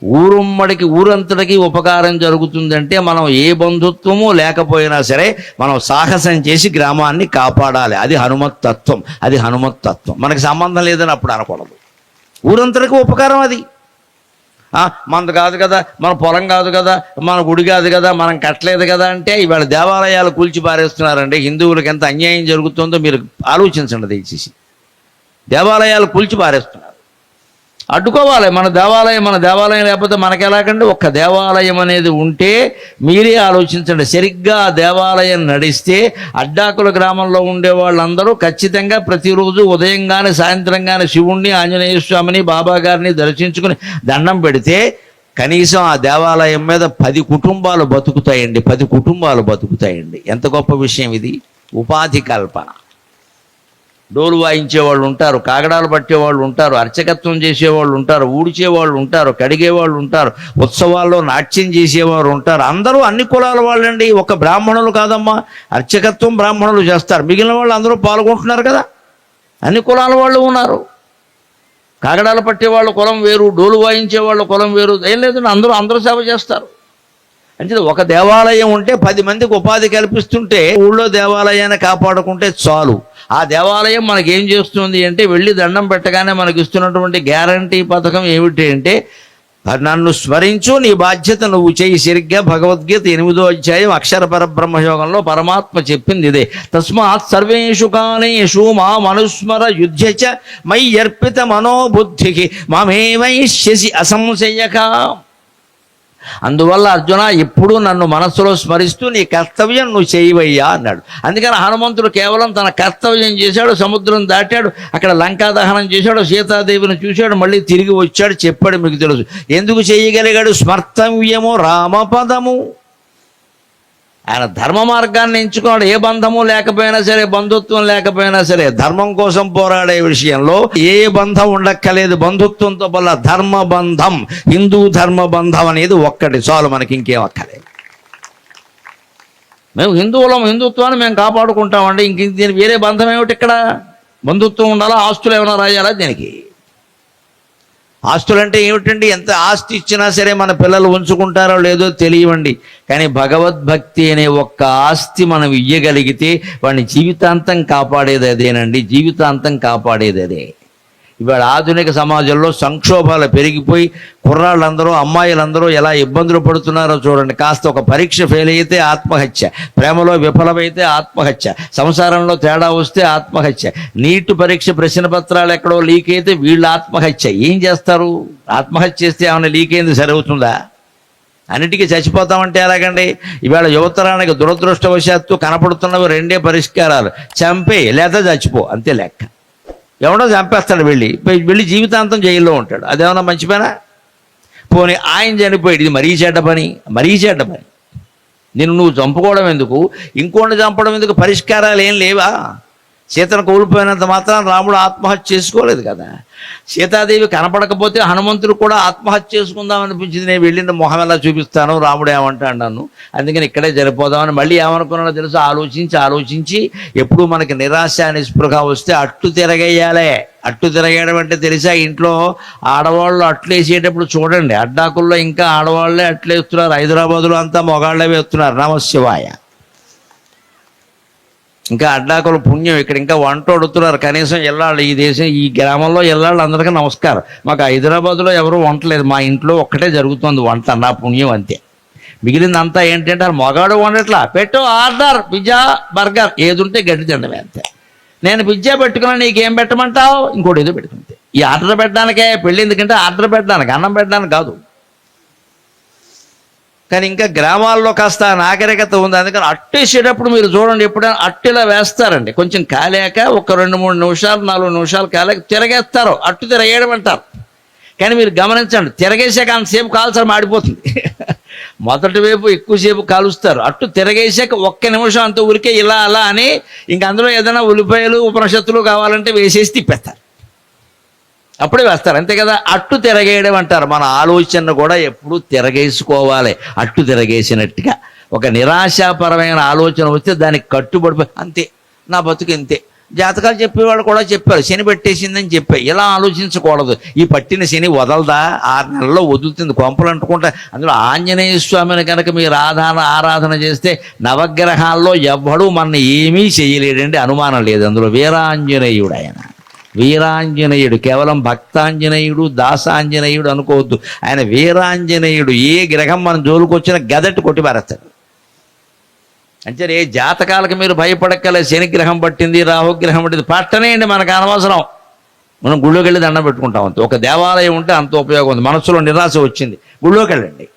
ఊరుమ్మడికి ఊరంతటికి ఉపకారం జరుగుతుందంటే మనం ఏ బంధుత్వము లేకపోయినా సరే మనం సాహసం చేసి గ్రామాన్ని కాపాడాలి. అది హనుమత్ తత్వం, అది హనుమత్ తత్వం. మనకి సంబంధం లేదని అప్పుడు అనకూడదు. ఊరంతటికి ఉపకారం అది. మనది కాదు కదా, మన పొలం కాదు కదా, మన గుడి కాదు కదా, మనం కట్టలేదు కదా అంటే ఇవాళ దేవాలయాలు కూల్చి పారేస్తున్నారండి. హిందువులకు ఎంత అన్యాయం జరుగుతుందో మీరు ఆలోచించండి దయచేసి. దేవాలయాలు కూల్చి పారేస్తున్నారు. అడ్డుకోవాలి మన దేవాలయం లేకపోతే మనకి ఎలాగండి? ఒక్క దేవాలయం అనేది ఉంటే మీరే ఆలోచించండి. సరిగ్గా ఆ దేవాలయం నడిస్తే అడ్డాకుల గ్రామంలో ఉండే వాళ్ళందరూ ఖచ్చితంగా ప్రతిరోజు ఉదయం కానీ సాయంత్రం కానీ శివుణ్ణి, ఆంజనేయ స్వామిని, బాబా గారిని దర్శించుకుని దండం పెడితే కనీసం ఆ దేవాలయం మీద 10 కుటుంబాలు బతుకుతాయండి. 10 కుటుంబాలు బతుకుతాయండి. ఎంత గొప్ప విషయం ఇది! ఉపాధి కల్పన. డోలు వాయించేవాళ్ళు ఉంటారు, కాగడాలు పట్టేవాళ్ళు ఉంటారు, అర్చకత్వం చేసేవాళ్ళు ఉంటారు, ఊడ్చేవాళ్ళు ఉంటారు, కడిగేవాళ్ళు ఉంటారు, ఉత్సవాల్లో నాట్యం చేసేవారు ఉంటారు. అందరూ అన్ని కులాల వాళ్ళండి, ఒక బ్రాహ్మణులు కాదమ్మా. అర్చకత్వం బ్రాహ్మణులు చేస్తారు, మిగిలిన వాళ్ళు అందరూ పాల్గొంటున్నారు కదా. అన్ని కులాల వాళ్ళు ఉన్నారు. కాగడాలు పట్టేవాళ్ళు కులం వేరు, డోలు వాయించేవాళ్ళు కులం వేరు, ఏం లేదండి, అందరూ సేవ చేస్తారు. అంటే ఒక దేవాలయం ఉంటే 10 మందికి ఉపాధి కల్పిస్తుంటే ఊళ్ళో దేవాలయాన్ని కాపాడుకుంటే చాలు. ఆ దేవాలయం మనకేం చేస్తుంది అంటే, వెళ్ళి దండం పెట్టగానే మనకి ఇస్తున్నటువంటి గ్యారంటీ పథకం ఏమిటి అంటే, నన్ను స్మరించు, నీ బాధ్యత నువ్వు చేయి. సరిగ్గా భగవద్గీత 8వ అధ్యాయం అక్షర పరబ్రహ్మయోగంలో పరమాత్మ చెప్పింది ఇదే. తస్మాత్ సర్వేషు కాలేషు మామనుస్మర యుధ్యచ మయి అర్పిత మనోబుద్ధికి మామేవైష్యసి అసంశయక. అందువల్ల అర్జున ఎప్పుడూ నన్ను మనస్సులో స్మరిస్తూ నీ కర్తవ్యం నువ్వు చేయవయ్యా అన్నాడు. అందుకని హనుమంతుడు కేవలం తన కర్తవ్యం చేశాడు, సముద్రం దాటాడు, అక్కడ లంకా దహనం చేశాడు, సీతాదేవిని చూశాడు, మళ్ళీ తిరిగి వచ్చాడు, చెప్పాడు. మీకు తెలుసు ఎందుకు చేయగలిగాడు? స్మర్తవ్యము రామపదము. ఆయన ధర్మ మార్గాన్ని ఎంచుకున్నాడు. ఏ బంధము లేకపోయినా సరే, బంధుత్వం లేకపోయినా సరే, ధర్మం కోసం పోరాడే విషయంలో ఏ బంధం ఉండక్కలేదు. బంధుత్వంతో వల్ల ధర్మబంధం, హిందూ ధర్మబంధం అనేది ఒక్కటి చాలు, మనకి ఇంకేం అక్కలేదు. మేము హిందువులం, హిందుత్వాన్ని మేము కాపాడుకుంటామండి. దీనికి వేరే బంధం ఏమిటి? ఇక్కడ బంధుత్వం ఉండాలా? ఆస్తులు ఏమైనా రాయాలా దీనికి? ఆస్తులు అంటే ఏమిటండి? ఎంత ఆస్తి ఇచ్చినా సరే మన పిల్లలు ఉంచుకుంటారో లేదో తెలియవండి. కానీ భగవద్భక్తి అనే ఒక్క ఆస్తి మనం ఇయ్యగలిగితే వాడిని జీవితాంతం కాపాడేది అదేనండి. జీవితాంతం కాపాడేది అదే. ఇవాళ ఆధునిక సమాజంలో సంక్షోభాలు పెరిగిపోయి కుర్రాళ్ళందరూ, అమ్మాయిలందరూ ఎలా ఇబ్బందులు పడుతున్నారో చూడండి. కాస్త ఒక పరీక్ష ఫెయిల్ అయితే ఆత్మహత్య, ప్రేమలో విఫలమైతే ఆత్మహత్య, సంసారంలో తేడా వస్తే ఆత్మహత్య, నీట్ పరీక్ష ప్రశ్న పత్రాలు ఎక్కడో లీక్ అయితే వీళ్ళు ఆత్మహత్య. ఏం చేస్తారు? ఆత్మహత్య చేస్తే ఏమైనా లీక్ అయింది సరవుతుందా? అన్నిటికీ చచ్చిపోతామంటే ఎలాగండి? ఇవాళ యువతరానికి దురదృష్టవశాత్తు కనపడుతున్నవి 2 పరిష్కారాలు: చంపే లేదా చచ్చిపో, అంతే లెక్క. ఎవడో చంపేస్తాడు, వెళ్ళి జీవితాంతం జైల్లో ఉంటాడు. అదేమన్నా మంచి పనా? పోనీ ఆయన చనిపోయాడు, ఇది మరీ చెడ్డ పని. నువ్వు చంపుకోవడం ఎందుకు? ఇంకోటి చంపడం ఎందుకు? పరిష్కారాలు ఏం లేవా? సీతను కోల్పోయినంత మాత్రం రాముడు ఆత్మహత్య చేసుకోలేదు కదా. సీతాదేవి కనపడకపోతే హనుమంతుడు కూడా ఆత్మహత్య చేసుకుందాం అనిపించింది. నేను వెళ్ళిన మొహం ఎలా చూపిస్తాను, రాముడు ఏమంటాడు నన్ను, అందుకని ఇక్కడే జరిపోదామని మళ్ళీ ఏమనుకున్నాడో తెలుసు, ఆలోచించి ఎప్పుడు మనకి నిరాశ నిస్పృహ వస్తే అట్టు తిరగేయాలే. అట్టు తిరగేయడం అంటే తెలుసా? ఇంట్లో ఆడవాళ్ళు అట్లు వేసేటప్పుడు చూడండి, అడ్డాకుల్లో ఇంకా ఆడవాళ్లే అట్లు వేస్తున్నారు. హైదరాబాదులో అంతా మొగాళ్లే వేస్తున్నారు. నమశివాయ. ఇంకా అడ్డాకుల పుణ్యం. ఇక్కడ ఇంకా వంట వండుతున్నారు. కనీసం ఎల్లాళ్ళు, ఈ దేశం, ఈ గ్రామంలో ఎల్లాళ్ళు అందరికీ నమస్కారం. మాకు హైదరాబాద్లో ఎవరు వంటలేదు, మా ఇంట్లో ఒక్కటే జరుగుతుంది వంట, నా పుణ్యం అంతే. మిగిలిందంతా ఏంటంటే మగాడు వండట్లా, పెట్టు ఆర్డర్, పిజ్జా, బర్గర్, ఏది ఉంటే గడ్డి తినడమే అంతే. నేను పిజ్జా పెట్టుకున్నా, నీకేం పెట్టమంటావు? ఇంకోటి ఏదో పెట్టుకుంటే. ఈ ఆర్డర్ పెట్టడానికే పెళ్ళి, ఎందుకంటే ఆర్డర్ పెట్టడానికి, అన్నం పెట్టడానికి కాదు. కానీ ఇంకా గ్రామాల్లో కాస్త నాగరికత ఉంది. అందుకని అట్టు వేసేటప్పుడు మీరు చూడండి, ఎప్పుడైనా అట్టు ఇలా వేస్తారండి, కొంచెం కాలేక ఒక 2-3 నిమిషాలు 4 నిమిషాలు కాలేక తిరగేస్తారు. అట్టు తిరగేయడం అంటారు. కానీ మీరు గమనించండి, తిరగేసాక అంతసేపు కాల్చడం మాడిపోతుంది. మొదటి వైపు ఎక్కువసేపు కాలుస్తారు. అట్టు తిరగేసాక 1 నిమిషం అంత ఊరికే ఇలా అలా అని ఇంక అందులో ఏదైనా ఉల్లిపాయలు ఉపనిషత్తులు కావాలంటే వేసేసి తిప్పేస్తారు, అప్పుడే వేస్తారు, అంతే కదా. అట్టు తిరగేయడం అంటారు. మన ఆలోచన కూడా ఎప్పుడూ తిరగేసుకోవాలి. అట్టు తిరగేసినట్టుగా ఒక నిరాశాపరమైన ఆలోచన వస్తే దానికి కట్టుబడిపోయి అంతే, నా బతుకు ఇంతే. జాతకాలు చెప్పేవాళ్ళు కూడా చెప్పారు, శని పెట్టేసిందని చెప్పారు. ఇలా ఆలోచించకూడదు. ఈ పట్టిన శని వదలదా, 6 నెలల్లో వదులుతుంది, కొంపలు అంటుకుంటా. అందులో ఆంజనేయ స్వామిని కనుక మీరు ఆరాధన చేస్తే నవగ్రహాల్లో ఎవ్వడూ మన ఏమీ చేయలేడండి, అనుమానం లేదు. అందులో వీరాంజనేయుడు, ఆయన వీరాంజనేయుడు, కేవలం భక్తాంజనేయుడు దాసాంజనేయుడు అనుకోవద్దు. ఆయన వీరాంజనేయుడు. ఏ గ్రహం మన జోలుకొచ్చినా గదట్టి కొట్టి పారేస్తాడు. అంటే ఏ జాతకాలకు మీరు భయపడక్కలే. శనిగ్రహం పట్టింది, రాహుగ్రహం పట్టింది, పట్టనేయండి, మనకు అనవసరం. మనం గుళ్ళోకి వెళ్ళి దండం పెట్టుకుంటాం అంతే. ఒక దేవాలయం ఉంటే అంత ఉపయోగం ఉంది. మనసులో నిరాశ వచ్చింది, గుళ్ళోకి వెళ్ళండి.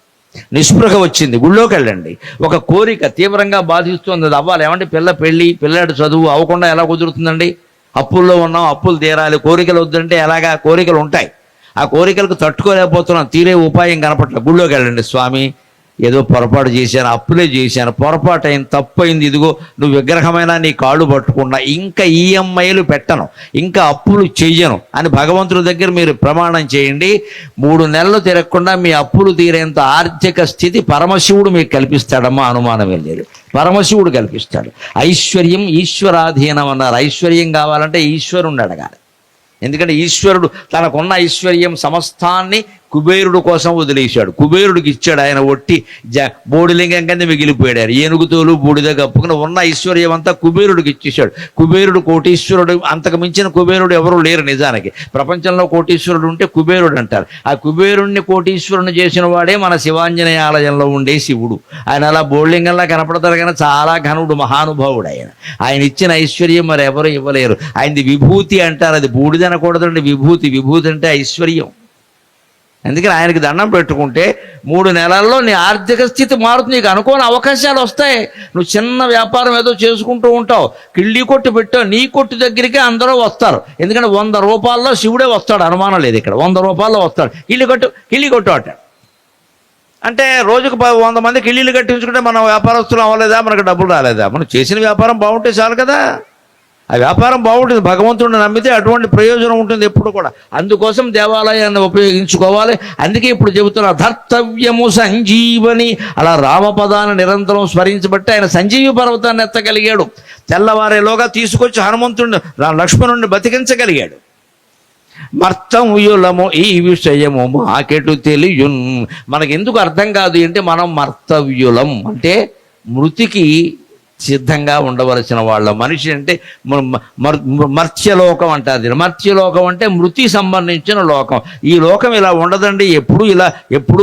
నిస్పృహ వచ్చింది, గుళ్ళోకి వెళ్ళండి. ఒక కోరిక తీవ్రంగా బాధిస్తుంది, అది అవ్వాలి. ఏమంటే పెళ్ళి, పిల్లాడి చదువు అవ్వకుండా ఎలా కుదురుతుందండి? అప్పుల్లో ఉన్నాం, అప్పులు తీరాలి, కోరికలు వద్దంటే ఎలాగా? కోరికలు ఉంటాయి. ఆ కోరికలకు తట్టుకోలేకపోతున్నాం, తీరే ఉపాయం కనపట్లేదు. గుళ్ళోకి వెళ్ళండి. స్వామి, ఏదో పొరపాటు చేశాను, అప్పులే చేశాను, పొరపాటు అయింది, తప్పు అయింది, ఇదిగో నువ్వు విగ్రహమైనా నీ కాళ్ళు పట్టుకున్నా, ఇంకా ఈఎంఐలు పెట్టను, ఇంకా అప్పులు చెయ్యను అని భగవంతుడి దగ్గర మీరు ప్రమాణం చేయండి. 3 నెలలు తిరగకుండా మీ అప్పులు తీరేంత ఆర్థిక స్థితి పరమశివుడు మీకు కల్పిస్తాడమ్మా, అనుమానమే లేదు. పరమశివుడు కల్పిస్తాడు. ఐశ్వర్యం ఈశ్వరాధీనం అన్నారు. ఐశ్వర్యం కావాలంటే ఈశ్వరుణ్ణి అడగాలి. ఎందుకంటే ఈశ్వరుడు తనకున్న ఐశ్వర్యం సమస్తాన్ని కుబేరుడు కోసం వదిలేశాడు. కుబేరుడికి ఇచ్చాడు. ఆయన ఒట్టి బోడిలింగం కింద మిగిలిపోయాడు. ఏనుగుతోలు బూడిద కప్పుకుని ఉన్న ఐశ్వర్యం అంతా కుబేరుడికి ఇచ్చేశాడు. కుబేరుడు కోటీశ్వరుడు, అంతకు మించిన కుబేరుడు ఎవరు లేరు నిజానికి. ప్రపంచంలో కోటీశ్వరుడు ఉంటే కుబేరుడు అంటారు. ఆ కుబేరుణ్ణి కోటీశ్వరుని చేసిన వాడే మన శివాంజనేయ ఆలయంలో ఉండే శివుడు. ఆయన అలా బోడిలింగంలా కనపడతారు కానీ చాలా ఘనుడు, మహానుభావుడు ఆయన. ఆయన ఇచ్చిన ఐశ్వర్యం మరి ఎవరు ఇవ్వలేరు. ఆయనది విభూతి అంటారు. అది బూడిద అనకూడదండి, విభూతి. విభూతి అంటే ఐశ్వర్యం. అందుకని ఆయనకి దండం పెట్టుకుంటే 3 నెలల్లో నీ ఆర్థిక స్థితి మారుతుంది. నీకు అనుకోని అవకాశాలు వస్తాయి. నువ్వు చిన్న వ్యాపారం ఏదో చేసుకుంటూ ఉంటావు, కిళ్ళి కొట్టు పెట్టావు, నీ కొట్టు దగ్గరికి అందరూ వస్తారు. ఎందుకంటే 100 రూపాయల్లో శివుడే వస్తాడు, అనుమానం లేదు. ఇక్కడ 100 రూపాయల్లో వస్తాడు. కిళ్ళి కొట్టు అంటాడు. అంటే రోజుకు 100 మంది కిళ్ళీలు కట్టించుకుంటే మనం వ్యాపారస్తులు అవ్వలేదా? మనకు డబ్బులు రాలేదా? మనం చేసిన వ్యాపారం బాగుంటే చాలు కదా. ఆ వ్యాపారం బాగుంటుంది. భగవంతుడిని నమ్మితే అటువంటి ప్రయోజనం ఉంటుంది ఎప్పుడు కూడా. అందుకోసం దేవాలయాన్ని ఉపయోగించుకోవాలి. అందుకే ఇప్పుడు చెబుతున్న ధర్తవ్యము సంజీవని, అలా రామపదాన్ని నిరంతరం స్మరించబట్టి ఆయన సంజీవి పర్వతాన్ని ఎత్తగలిగాడు. తెల్లవారేలోగా తీసుకొచ్చి హనుమంతుడిని, లక్ష్మణుడిని బతికించగలిగాడు. మర్తవ్యులము ఈ విషయము మాకెటు తెలియున్. మనకెందుకు అర్థం కాదు అంటే, మనం మర్తవ్యులం అంటే మృతికి సిద్ధంగా ఉండవలసిన వాళ్ళ. మనిషి అంటే మర్త్యలోకం అంటారు. మర్త్యలోకం అంటే మృతి సంబంధించిన లోకం. ఈ లోకం ఇలా ఉండదండి. ఎప్పుడు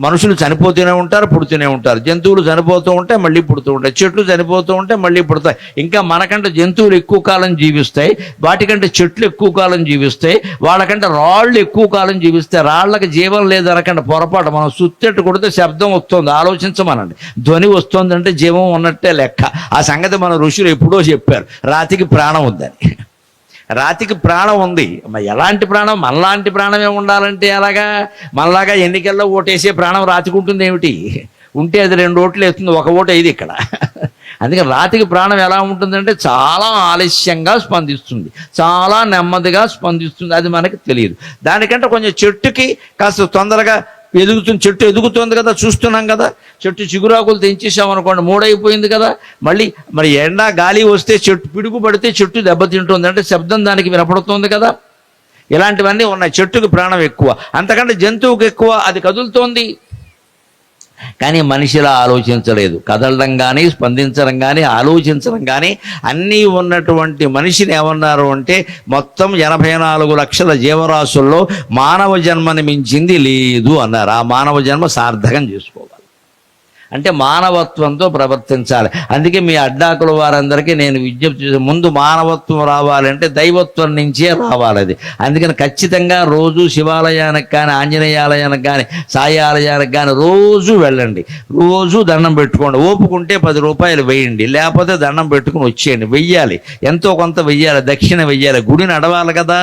మనుషులు చనిపోతూనే ఉంటారు, పుడుతూనే ఉంటారు. జంతువులు చనిపోతూ ఉంటాయి, మళ్ళీ పుడుతూ ఉంటాయి. చెట్లు చనిపోతూ ఉంటాయి, మళ్ళీ పుడతాయి. ఇంకా మనకంటే జంతువులు ఎక్కువ కాలం జీవిస్తాయి, వాటికంటే చెట్లు ఎక్కువ కాలం జీవిస్తాయి, వాళ్ళకంటే రాళ్ళు ఎక్కువ కాలం జీవిస్తాయి. రాళ్ళకి జీవం లేదనకంటే పొరపాటు. మనం సుత్తెట్టు కొడితే శబ్దం వస్తుంది, ఆలోచించమనండి. ధ్వని వస్తుందంటే జీవం ఉన్నట్టే లెక్క. ఆ సంగతి మన ఋషులు ఎప్పుడో చెప్పారు. రాతికి ప్రాణం ఉందని. రాతికి ప్రాణం ఉంది. ఎలాంటి ప్రాణం? మనలాంటి ప్రాణమే ఉండాలంటే ఎలాగా? మనలాగా ఎన్నికల్లో ఓటేసే ప్రాణం రాతికి ఉంటుంది ఏమిటి? ఉంటే అది 2 ఓట్లు వేస్తుంది, 1 ఓటు అయింది ఇక్కడ. అందుకని రాతికి ప్రాణం ఎలా ఉంటుందంటే చాలా ఆలస్యంగా స్పందిస్తుంది, చాలా నెమ్మదిగా స్పందిస్తుంది. అది మనకి తెలియదు. దానికంటే కొంచెం చెట్టుకి కాస్త తొందరగా ఎదుగుతుంది. చెట్టు ఎదుగుతుంది కదా, చూస్తున్నాం కదా. చెట్టు చిగురాకులు తెంచేసామనుకోండి, 3 అయిపోయింది కదా. మరి ఎండ గాలి వస్తే చెట్టు పిడుగు పడితే చెట్టు దెబ్బతింటుంది, అంటే శబ్దం దానికి వినపడుతుంది కదా. ఇలాంటివన్నీ ఉన్నాయి. చెట్టుకి ప్రాణం ఎక్కువ, అంతకంటే జంతువుకి ఎక్కువ. అది కదులుతోంది కానీ మనిషిలా ఆలోచించలేదు. కదలడం కానీ, స్పందించడం కానీ, ఆలోచించడం కానీ అన్నీ ఉన్నటువంటి మనిషిని ఏమన్నారు అంటే, మొత్తం 84 లక్షల జీవరాశుల్లో మానవ జన్మని మించింది లేదు అన్నారు. ఆ మానవ జన్మ సార్థకం చేసుకోవాలి. అంటే మానవత్వంతో ప్రవర్తించాలి. అందుకే మీ అడ్డాకుల వారందరికీ నేను విజ్ఞప్తి చేసే, ముందు మానవత్వం రావాలంటే దైవత్వం నుంచే రావాలి అది. అందుకని ఖచ్చితంగా రోజు శివాలయానికి కానీ, ఆంజనేయాలయానికి కానీ, సాయి ఆలయానికి కానీ రోజు వెళ్ళండి. రోజు దండం పెట్టుకోండి. ఓపుకుంటే 10 రూపాయలు వేయండి, లేకపోతే దండం పెట్టుకుని వచ్చేయండి. వెయ్యాలి, ఎంతో కొంత వెయ్యాలి, దక్షిణ వెయ్యాలి. గుడి నడవాలి కదా,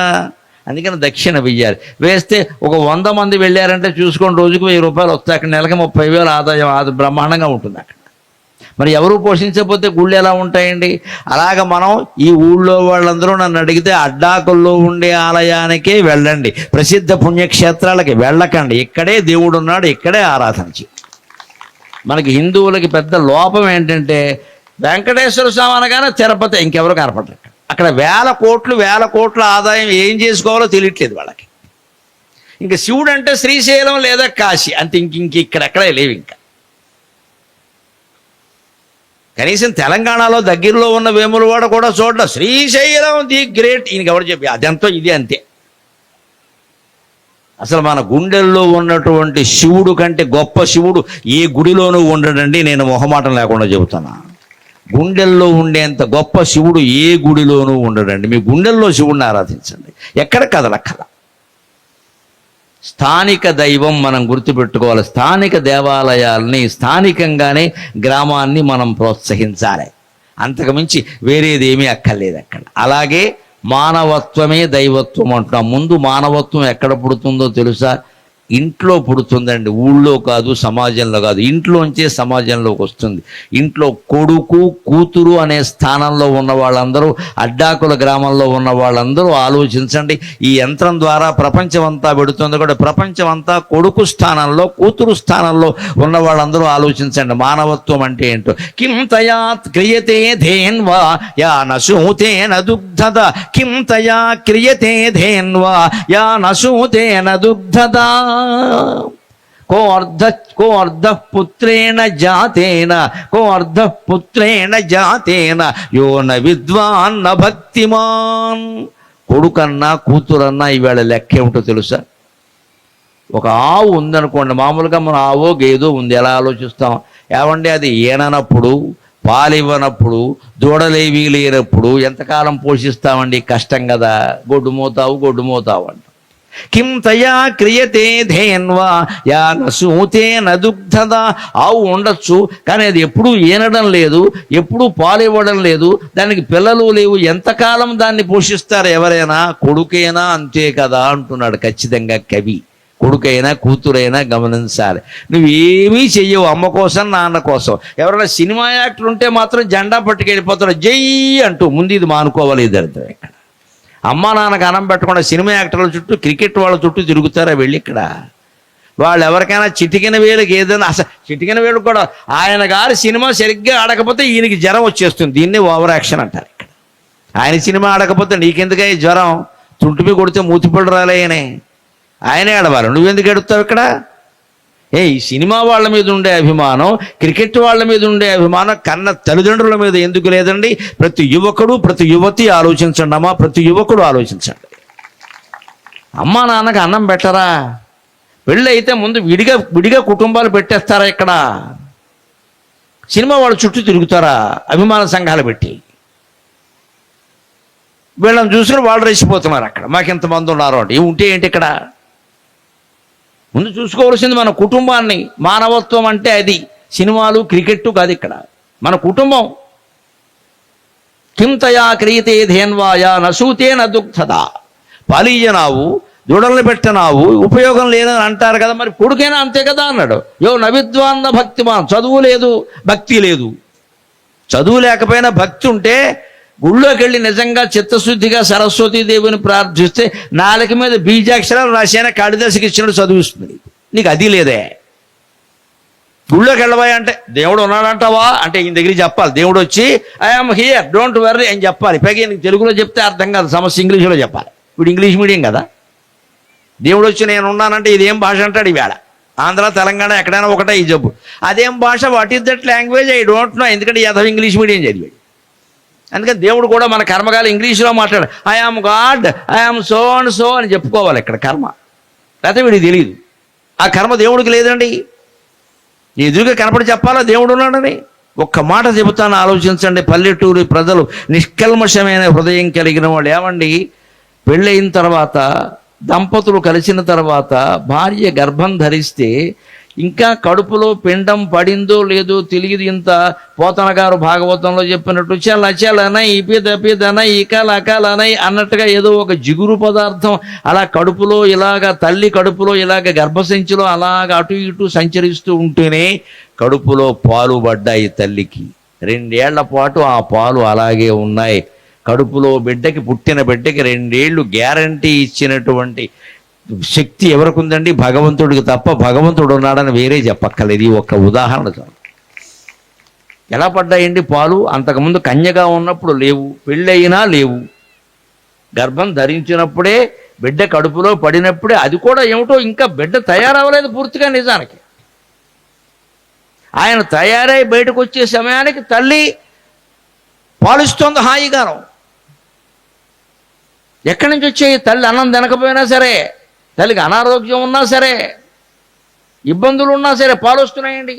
అందుకని దక్షిణ వెయ్యాలి. వేస్తే ఒక 100 మంది వెళ్ళారంటే చూసుకోండి, రోజుకు 1000 రూపాయలు వస్తాయి. అక్కడ నెలకి 30,000 ఆదాయం, అది బ్రహ్మాండంగా ఉంటుంది అక్కడ. మరి ఎవరు పోషించకపోతే గుళ్ళు ఎలా ఉంటాయండి? అలాగ మనం ఈ ఊళ్ళో వాళ్ళందరూ నన్ను అడిగితే అడ్డాకుల్లో ఉండే ఆలయానికే వెళ్ళండి, ప్రసిద్ధ పుణ్యక్షేత్రాలకి వెళ్ళకండి. ఇక్కడే దేవుడు ఉన్నాడు, ఇక్కడే ఆరాధన చేయండి. మనకి హిందువులకి పెద్ద లోపం ఏంటంటే, వెంకటేశ్వర స్వామి అనగానే తిరుపతి, ఇంకెవరు కనపడరు. అక్కడ వేల కోట్ల ఆదాయం ఏం చేసుకోవాలో తెలియట్లేదు వాళ్ళకి. ఇంకా శివుడు అంటే శ్రీశైలం లేదా కాశీ అంతే, ఇక్కడెక్కడే లేవు. ఇంకా కనీసం తెలంగాణలో దగ్గరలో ఉన్న వేములవాడ కూడా చూడడం. శ్రీశైలం ది గ్రేట్, ఈయనకి ఎవరు చెప్పి అదంతా ఇది అంతే. అసలు మన గుండెల్లో ఉన్నటువంటి శివుడు కంటే గొప్ప శివుడు ఏ గుడిలోనూ ఉండడండి. నేను మొహమాటం లేకుండా చెబుతున్నా, గుండెల్లో ఉండేంత గొప్ప శివుడు ఏ గుడిలోనూ ఉండడండి. మీ గుండెల్లో శివుడిని ఆరాధించండి, ఎక్కడ కదలక్కల. స్థానిక దైవం మనం గుర్తుపెట్టుకోవాలి. స్థానిక దేవాలయాల్ని, స్థానికంగానే గ్రామాన్ని మనం ప్రోత్సహించాలి. అంతకుమించి వేరేదేమీ అక్కర్లేదు అక్కడ. అలాగే మానవత్వమే దైవత్వం అంటున్నాం. ముందు మానవత్వం ఎక్కడ పుడుతుందో తెలుసా? ఇంట్లో పుడుతుందండి, ఊళ్ళో కాదు, సమాజంలో కాదు. ఇంట్లోంచే సమాజంలోకి వస్తుంది. ఇంట్లో కొడుకు కూతురు అనే స్థానంలో ఉన్న వాళ్ళందరూ, అడ్డాకుల గ్రామంలో ఉన్న వాళ్ళందరూ ఆలోచించండి. ఈ యంత్రం ద్వారా ప్రపంచం అంతా పెడుతుంది కూడా, ప్రపంచం అంతా కొడుకు స్థానంలో, కూతురు స్థానంలో ఉన్న వాళ్ళందరూ ఆలోచించండి. మానవత్వం అంటే ఏంటో. కిం తయా క్రియతే ధేన్వా యా నశూతేన దుగ్ధద, కిం తయా క్రియతే ధేన్వా యా నశూతేన దుగ్ధద. కో అర్ధ పుత్రేణ జాతేన యో న విద్వాన్ న భక్తిమాన్. కొడుకన్నా కూతురన్నా ఇవాళ లెక్క ఏమిటో తెలుసా? ఒక ఆవు ఉందనుకోండి, మామూలుగా మన ఆవో గేదో ఉంది, ఎలా ఆలోచిస్తాం? ఏమండి, అది ఏననప్పుడు, పాలివ్వనప్పుడు, దూడలేవి లేనప్పుడు ఎంతకాలం పోషిస్తామండి? కష్టం కదా. గొడ్డు మోతావు అంట. కిం తయా క్రియతే ధేన్వా యా నసూతేన దుగ్ధద. ఆవు ఉండొచ్చు, కానీ అది ఎప్పుడూ ఈనడం లేదు, ఎప్పుడూ పాలివ్వడం లేదు, దానికి పిల్లలు లేవు. ఎంతకాలం దాన్ని పోషిస్తారు ఎవరైనా? కొడుకైనా అంతే కదా అంటున్నాడు ఖచ్చితంగా కవి. కొడుకైనా కూతురైనా గమనించాలి. నువ్వేమీ చెయ్యవు అమ్మ కోసం, నాన్న కోసం. ఎవరైనా సినిమా యాక్టర్ ఉంటే మాత్రం జెండా పట్టుకెళ్ళిపోతారు జై అంటూ. ముందు ఇది మానుకోవాలి. ఇద్దరితో ఇక్కడ అమ్మా నాన్నకు అన్నం పెట్టకుండా సినిమా యాక్టర్ల చుట్టూ, క్రికెట్ వాళ్ళ చుట్టూ తిరుగుతారా వెళ్ళి? ఇక్కడ వాళ్ళు ఎవరికైనా చిటికిన వేలుకి ఏదైనా, అసలు చిటికిన వేలు కూడా ఆయన గారి సినిమా సరిగ్గా ఆడకపోతే ఈయనకి జ్వరం వచ్చేస్తుంది. దీన్ని ఓవర్ యాక్షన్ అంటారు. ఇక్కడ ఆయన సినిమా ఆడకపోతే నీకెందుకే జ్వరం? తుంటిపి కొడితే మూతిపళ్ళు రాలేయనే, ఆయనే ఆడవాలి, నువ్వెందుకు ఎడుతావు ఇక్కడ? ఈ సినిమా వాళ్ళ మీద ఉండే అభిమానం, క్రికెట్ వాళ్ళ మీద ఉండే అభిమానం కన్న తల్లిదండ్రుల మీద ఎందుకు లేదండి? ప్రతి యువకుడు, ప్రతి యువతి ఆలోచించండి అమ్మా, ప్రతి యువకుడు ఆలోచించండి. అమ్మా నాన్నకు అన్నం పెట్టరా? పెళ్ళి అయితే ముందు విడిగా కుటుంబాలు పెట్టేస్తారా? ఇక్కడ సినిమా వాళ్ళ చుట్టూ తిరుగుతారా అభిమాన సంఘాలు పెట్టి? వీళ్ళని చూసుకుని వాళ్ళు రెచ్చిపోతున్నారు. అక్కడ మాకెంతమంది ఉన్నారు అంటే ఉంటే ఏంటి? ఇక్కడ ముందు చూసుకోవాల్సింది మన కుటుంబాన్ని. మానవత్వం అంటే అది, సినిమాలు క్రికెట్ కాదు. ఇక్కడ మన కుటుంబం. కిం తయా క్రియతే ధేన్వాయా నసూతేన దుగ్ధద. పాలీయనావు, దూడల్ని పెట్టనావు, ఉపయోగం లేదని అంటారు కదా, మరి కొడుకైనా అంతే కదా అన్నాడు. యో నవిద్వాన్న భక్తిమాన్. చదువు లేదు, భక్తి లేదు. చదువు లేకపోయినా భక్తి ఉంటే గుళ్ళోకి వెళ్ళి నిజంగా చిత్తశుద్ధిగా సరస్వతీదేవిని ప్రార్థిస్తే నాలుక మీద బీజాక్షరాలు రాసిన కాళిదాసుకి ఇచ్చినట్టు చదివిస్తుంది. నీకు అది లేదే. గుళ్ళోకి వెళ్ళవా అంటే దేవుడు ఉన్నాడంటావా అంటే ఈయన దగ్గరికి చెప్పాలి. దేవుడు వచ్చి ఐఎమ్ హియర్ డోంట్ వర్రీ అని చెప్పాలి. పైగా నీకు తెలుగులో చెప్తే అర్థం కాదు, సమస్య ఇంగ్లీష్లో చెప్పాలి. ఇప్పుడు ఇంగ్లీష్ మీడియం కదా. దేవుడు వచ్చి నేను ఉన్నానంటే ఇదేం భాష అంటాడు. ఈవేళ ఆంధ్ర తెలంగాణ ఎక్కడైనా ఒకటే ఈ జబ్బు. అదేం భాష? What is that language? I don't know. ఎందుకంటే యాదవ్ ఇంగ్లీష్ మీడియం చదివాడు. అందుకని దేవుడు కూడా మన కర్మకాలం ఇంగ్లీష్లో మాట్లాడు. I am God, I am so and so అని చెప్పుకోవాలి ఇక్కడ కర్మ. లేకపోతే వీడికి తెలియదు. ఆ కర్మ దేవుడికి లేదండి. ఎదురుగా కనపడి చెప్పాలా దేవుడు ఉన్నాడని? ఒక్క మాట చెబుతాను, ఆలోచించండి. పల్లెటూరి ప్రజలు నిష్కల్మషమైన హృదయం కలిగిన వాళ్ళు. ఏమండి, పెళ్ళయిన తర్వాత దంపతులు కలిసిన తర్వాత భార్య గర్భం ధరిస్తే ఇంకా కడుపులో పిండం పడిందో లేదో తెలియదు. ఇంత పోతన గారు భాగవతంలో చెప్పినట్టు చలనై పిదనై ఇకలకలనై అన్నట్టుగా ఏదో ఒక జిగురు పదార్థం అలా కడుపులో ఇలాగ, తల్లి కడుపులో ఇలాగ గర్భసంచిలో అలాగ అటు ఇటు సంచరిస్తూ ఉంటేనే కడుపులో పాలు పడ్డాయి తల్లికి. 2 ఏళ్ల పాటు ఆ పాలు అలాగే ఉన్నాయి. కడుపులో బిడ్డకి, పుట్టిన బిడ్డకి 2 ఏళ్ళు గ్యారంటీ ఇచ్చినటువంటి శక్తి ఎవరికి ఉందండి? భగవంతుడికి తప్ప. భగవంతుడు ఉన్నాడని వేరే చెప్పక్కర్లేదు. ఈ ఒక్క ఉదాహరణ చాలు. ఎలా పడ్డాయండి పాలు? అంతకుముందు కన్యగా ఉన్నప్పుడు లేవు, పెళ్ళయినా లేవు. గర్భం ధరించినప్పుడే, బిడ్డ కడుపులో పడినప్పుడే, అది కూడా ఏమిటో ఇంకా బిడ్డ తయారవ్వలేదు పూర్తిగా. నిజానికి ఆయన తయారై బయటకు వచ్చే సమయానికి తల్లి పాలిస్తోంది హాయిగాను. ఎక్కడి నుంచి వచ్చాయి? తల్లి అన్నం తినకపోయినా సరే, తల్లికి అనారోగ్యం ఉన్నా సరే, ఇబ్బందులు ఉన్నా సరే పాలొస్తున్నాయండి.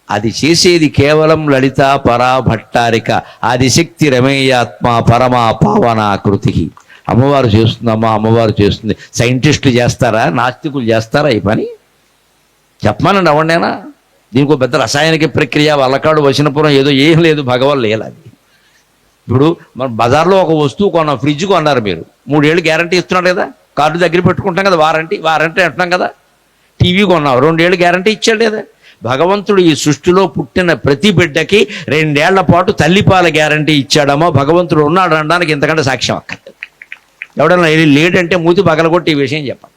అది చేసేది కేవలం లలిత పరాభట్టారిక ఆదిశక్తి రమేయాత్మ పరమా పావనాకృతి. అమ్మవారు చేస్తుందమ్మా, అమ్మవారు చేస్తుంది. సైంటిస్టులు చేస్తారా? నాస్తికులు చేస్తారా ఈ పని? చెప్పమనండి ఎవరినైనా. దీనికి పెద్ద రసాయనిక ప్రక్రియ, వల్లకాడు వచనపురం ఏదో ఏం లేదు, భగవన్ లేదు. ఇప్పుడు మన బజార్లో ఒక వస్తువు కొన్నాం, ఫ్రిడ్జ్ కొన్నారు మీరు, 3 ఏళ్ళు గ్యారంటీ ఇస్తున్నాడు కదా, కార్డు దగ్గర పెట్టుకుంటాం కదా, వారంటీ అంటున్నాం కదా. టీవీ కొన్నాం, 2 ఏళ్ళు గ్యారంటీ ఇచ్చాడు లేదా? భగవంతుడు ఈ సృష్టిలో పుట్టిన ప్రతి బిడ్డకి 2 ఏళ్ల పాటు తల్లిపాల గ్యారంటీ ఇచ్చాడమ్మా. భగవంతుడు ఉన్నాడు అనడానికి ఇంతకంటే సాక్ష్యం అక్కర్లేదు. ఎవడన్నా లేడంటే మూతి పగలగొట్టి ఈ విషయం చెప్పండి.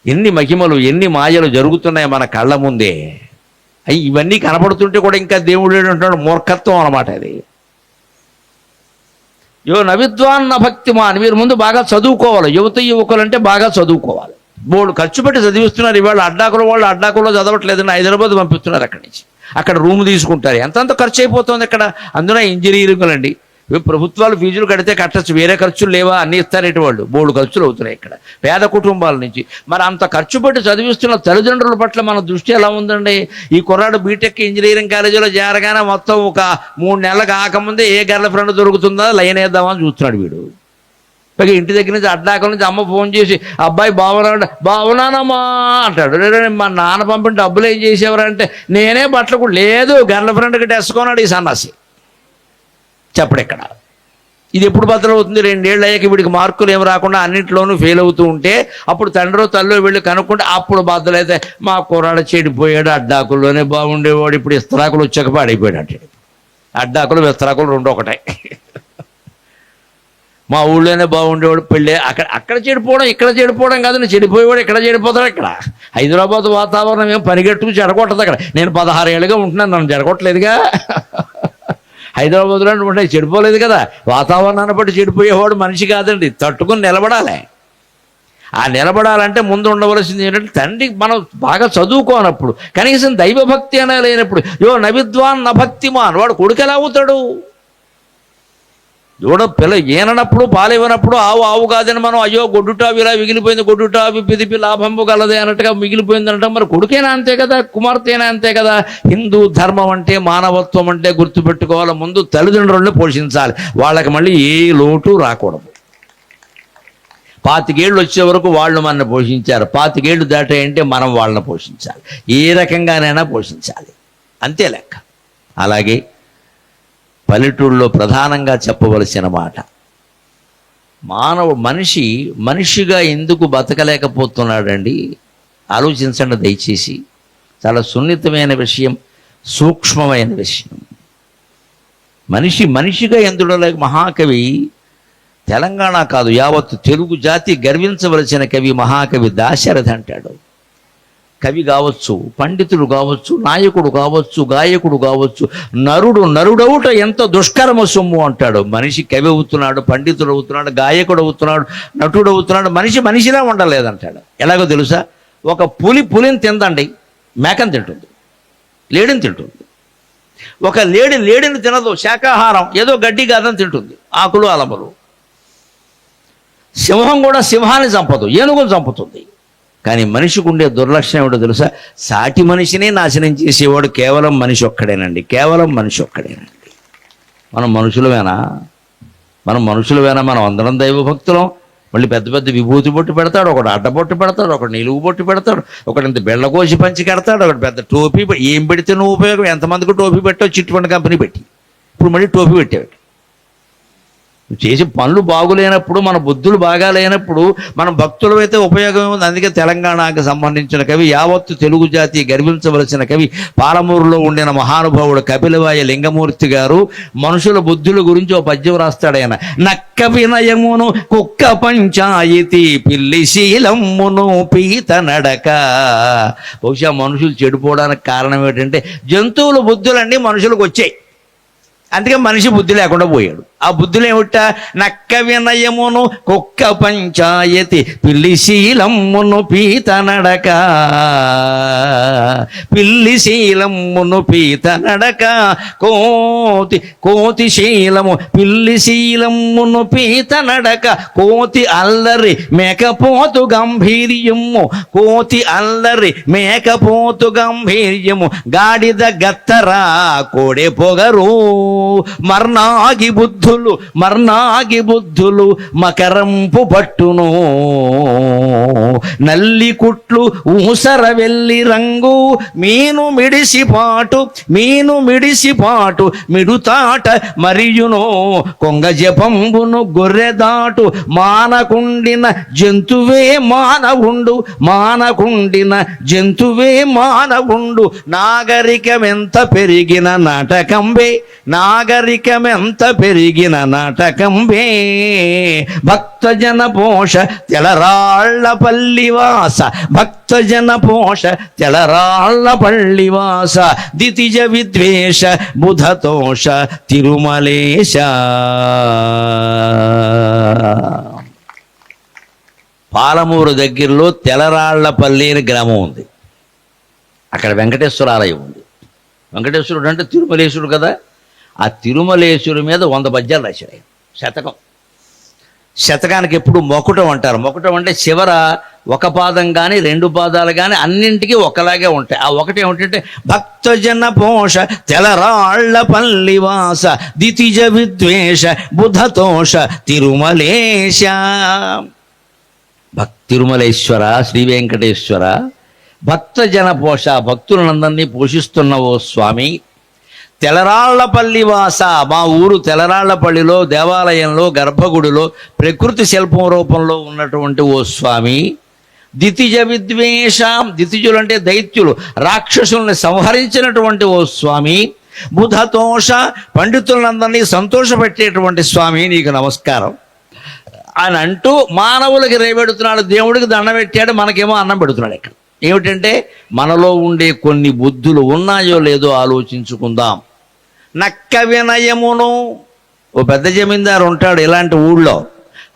ఎన్ని మహిమలు, ఎన్ని మాయలు జరుగుతున్నాయి మన కళ్ళ ముందే. ఇవన్నీ కనపడుతుంటే కూడా ఇంకా దేవుడు అంటున్నాడు. మూర్ఖత్వం అన్నమాట అది. నవిద్వాన్ భక్తిమాన్. మీరు ముందు బాగా చదువుకోవాలి. యువకులు అంటే బాగా చదువుకోవాలి. బోర్డు ఖర్చు పెట్టి చదివిస్తున్నారు. ఇవాళ అడ్డాకుల వాళ్ళు అడ్డాకుల్లో చదవట్లేదని హైదరాబాద్ పంపిస్తున్నారు. అక్కడి నుంచి అక్కడ రూమ్ తీసుకుంటారు. ఎంతంత ఖర్చు అయిపోతుంది అక్కడ. అందున ఇంజనీరింగ్లండి. ప్రభుత్వాలు ఫీజులు కడితే కట్టచ్చు, వేరే ఖర్చులు లేవా? అన్నీ ఇస్తారేటి వాళ్ళు. బోర్డు ఖర్చులు అవుతున్నాయి ఇక్కడ పేద కుటుంబాల నుంచి. మరి అంత ఖర్చు పెట్టి చదివిస్తున్న తల్లిదండ్రుల పట్ల మన దృష్టి ఎలా ఉందండి? ఈ కుర్రాడు బీటెక్ ఇంజనీరింగ్ కాలేజీలో చేరగానే మొత్తం ఒక 3 నెలలు కాకముందే ఏ గర్ల్ ఫ్రెండ్ దొరుకుతుందా లైన్ వేద్దామని చూస్తున్నాడు వీడు. పైగా ఇంటి దగ్గర నుంచి అడ్డాకల నుంచి అమ్మ ఫోన్ చేసి, అబ్బాయి బాగున్నానమ్మా అంటాడు. మా నాన్న పంపిన డబ్బులు ఏం చేసేవారంటే, నేనే బట్టలు కూడా లేదు, గర్ల్ ఫ్రెండ్కి డెస్కోనాడు ఈ సన్నాసి. చెప్పడు ఇక్కడ. ఇది ఎప్పుడు బద్దలవుతుంది? 2 ఏళ్ళు అయ్యాక వీడికి మార్కులు ఏమి రాకుండా అన్నింటిలోనూ ఫెయిల్ అవుతూ ఉంటే అప్పుడు తండ్రో తల్లో వెళ్ళి కనుక్కుంటే అప్పుడు బద్దలైతే, మా కుర్రాడు చెడిపోయాడు, అడ్డాకుల్లోనే బాగుండేవాడు, ఇప్పుడు ఇస్తరాకులు వచ్చాక పాడైపోయాడు అంటే. అడ్డాకులు విస్తరాకులు 2 ఒకటే. మా ఊళ్ళోనే బాగుండేవాడు, పెళ్ళి అక్కడ చెడిపోవడం ఇక్కడ చెడిపోవడం కాదు. నేను చెడిపోయేవాడు ఇక్కడ చెడిపోతాడు. ఇక్కడ హైదరాబాద్ వాతావరణం ఏం పనిగట్టుకు చెడగొట్టదు. అక్కడ నేను 16 ఏళ్ళుగా ఉంటున్నాను, నన్ను చెడగొట్టలేదుగా. హైదరాబాద్లో ఉంటే చెడిపోలేదు కదా. వాతావరణాన్ని బట్టి చెడిపోయేవాడు మనిషి కాదండి, తట్టుకుని నిలబడాలి. ఆ నిలబడాలంటే ముందు ఉండవలసింది ఏంటంటే, తండ్రి మనం బాగా చదువుకోనప్పుడు, కనీసం దైవభక్తి అనే లేనప్పుడు, నవిద్వాన్ భక్తిమాన్, వాడు కొడుకు ఎలా అవుతాడు? పిల్ల ఏనప్పుడు పాలివ్వనప్పుడు ఆవు కాదని మనం అయ్యో గొడ్డుటావి ఇలా మిగిలిపోయింది, గొడ్డుటావి పిదిపి లాభంబు గలదే అన్నట్టుగా మిగిలిపోయింది అనటం. మరి కొడుకేనా అంతే కదా, కుమార్తెనా అంతే కదా. హిందూ ధర్మం అంటే, మానవత్వం అంటే గుర్తుపెట్టుకోవాలి. ముందు తల్లిదండ్రులను పోషించాలి. వాళ్ళకి మళ్ళీ ఏ లోటు రాకూడదు. 25 ఏళ్ళు వచ్చే వరకు వాళ్ళు మనల్ని పోషించారు. 25 ఏళ్ళు దాటాయంటే మనం వాళ్ళని పోషించాలి. ఏ రకంగానైనా పోషించాలి, అంతే లెక్క. అలాగే పల్లెటూళ్ళలో ప్రధానంగా చెప్పవలసిన మాట, మనిషిగా ఎందుకు బతకలేకపోతున్నాడండి? ఆలోచించండి దయచేసి. చాలా సున్నితమైన విషయం, సూక్ష్మమైన విషయం. మనిషిగా ఎందుడలేక మహాకవి, తెలంగాణ కాదు యావత్తు తెలుగు జాతి గర్వించవలసిన కవి మహాకవి దాశరథి అంటాడు. కవి కావచ్చు, పండితుడు కావచ్చు, నాయకుడు కావచ్చు, గాయకుడు కావచ్చు, నరుడవుట ఎంత దుష్కరమ సొమ్ము అంటాడు. మనిషి కవి అవుతున్నాడు, పండితుడు అవుతున్నాడు, గాయకుడు అవుతున్నాడు, నటుడు అవుతున్నాడు, మనిషిలా ఉండలేదంటాడు. ఎలాగో తెలుసా? ఒక పులిని తిందండి, మేకని తింటుంది, లేడిని తింటుంది. ఒక లేడిని తినదు, శాకాహారం, ఏదో గడ్డి గాదని తింటుంది, ఆకులు అలమలు. సింహం కూడా సింహాన్ని చంపదు, ఏనుగును చంపుతుంది. కానీ మనిషికి ఉండే దుర్లక్షణం ఏమిటో తెలుసా? సాటి మనిషిని నాశనం చేసేవాడు కేవలం మనిషి ఒక్కడేనండి, కేవలం మనిషి ఒక్కడేనండి. మనం మనుషులమేనా? మనం అందరం దైవభక్తులం. మళ్ళీ పెద్ద పెద్ద విభూతి బొట్టు పెడతాడు, ఒకడు అడ్డబొట్టు పెడతాడు, ఒకడు నిలువు బొట్టు పెడతాడు, ఒకటి ఇంత బెళ్ళకోసి పంచి కడతాడు, ఒకటి పెద్ద టోపీ. ఏం పెడితే నువ్వు ఉపయోగం? ఎంతమందికి టోపీ పెట్టావు? చిట్ ఫండ్ కంపెనీ పెట్టి ఇప్పుడు మళ్ళీ టోపీ పెట్టావు. నువ్వు చేసే పనులు బాగులేనప్పుడు, మన బుద్ధులు బాగా లేనప్పుడు మనం భక్తులమైతే ఉపయోగం ఉంది. అందుకే తెలంగాణకు సంబంధించిన కవి, యావత్తు తెలుగు జాతి గర్వించవలసిన కవి, పాలమూరులో ఉండిన మహానుభావుడు కపిలవాయ లింగమూర్తి గారు మనుషుల బుద్ధుల గురించి ఒక పద్యం రాస్తాడు ఆయన. నక్క వినయమును కుక్క పంచాయితీ పిల్లి శీలమ్మును పీత నడక. బహుశా మనుషులు చెడిపోవడానికి కారణం ఏంటంటే జంతువుల బుద్ధులన్నీ మనుషులకు వచ్చాయి, అందుకే మనిషి బుద్ధి లేకుండా పోయాడు. ఆ బుద్ధులు ఏమిట? నక్క వినయమును కుక్క పంచాయతి పిల్లి శీలమ్మును పీత నడక, పిల్లి శీలమ్మును పీత నడక, కోతి శీలము పిల్లి శీలమ్మును పీత నడక, కోతి అల్లరి మేకపోతు గంభీర్యము, కోతి అల్లరి మేకపోతు గంభీర్యము, గాడిద గత్తరా కోడె పొగరు, మర్నాగి బుద్ధులు మకరంపు పట్టును, నల్లి కుట్లు ఊసర వెల్లి రంగు, మీను మిడిసిపాటు మిడుతాట మరియును, కొంగ జపంబును గొర్రెదాటు, మానకుండిన జంతువే మానవుండు, నాగరికమెంత పెరిగిన నాటకంబే, భక్తజన పోష తెలరాళ్ళ పల్లివాస, దితిజ విద్వేష బుధతోష తిరుమలేశ. పాలమూరు దగ్గరలో తెలరాళ్లపల్లి అని గ్రామం ఉంది. అక్కడ వెంకటేశ్వర ఆలయం ఉంది. వెంకటేశ్వరుడు అంటే తిరుమలేశుడు కదా. ఆ తిరుమలేశుడి మీద 100 పద్యాలు రాశాడు. శతకానికి ఎప్పుడు మొకుటం అంటారు. మొకుటం అంటే చివర ఒక పాదం కానీ 2 పాదాలు కానీ అన్నింటికీ ఒకలాగే ఉంటాయి. ఆ ఒకటి ఏమిటంటే భక్తజన పోష తెలరాళ్ల పల్లివాస, దితిజ విద్వేష బుధతోష తిరుమలేశ. తిరుమలేశ్వర, శ్రీ వెంకటేశ్వర, భక్తజన పోష, భక్తులందరినీ పోషిస్తున్నవో స్వామి. తెలరాళ్లపల్లి వాస, మా ఊరు తెలరాళ్లపల్లిలో దేవాలయంలో గర్భగుడిలో ప్రకృతి శిల్పం రూపంలో ఉన్నటువంటి ఓ స్వామి. దితిజ విద్వేష, దితిజులు అంటే దైత్యులు, రాక్షసుల్ని సంహరించినటువంటి ఓ స్వామి. బుధతోష, పండితులందరినీ సంతోషపెట్టేటువంటి స్వామి, నీకు నమస్కారం అని అంటూ మానవులకి రేపెడుతున్నాడు. దేవుడికి దండం పెట్టాడు, మనకేమో అన్నం పెడుతున్నాడు. ఇక్కడ ఏమిటంటే మనలో ఉండే కొన్ని బుద్ధులు ఉన్నాయో లేదో ఆలోచించుకుందాం. నక్క వినయమును, ఓ పెద్ద జమీందారు ఉంటాడు ఇలాంటి ఊళ్ళో.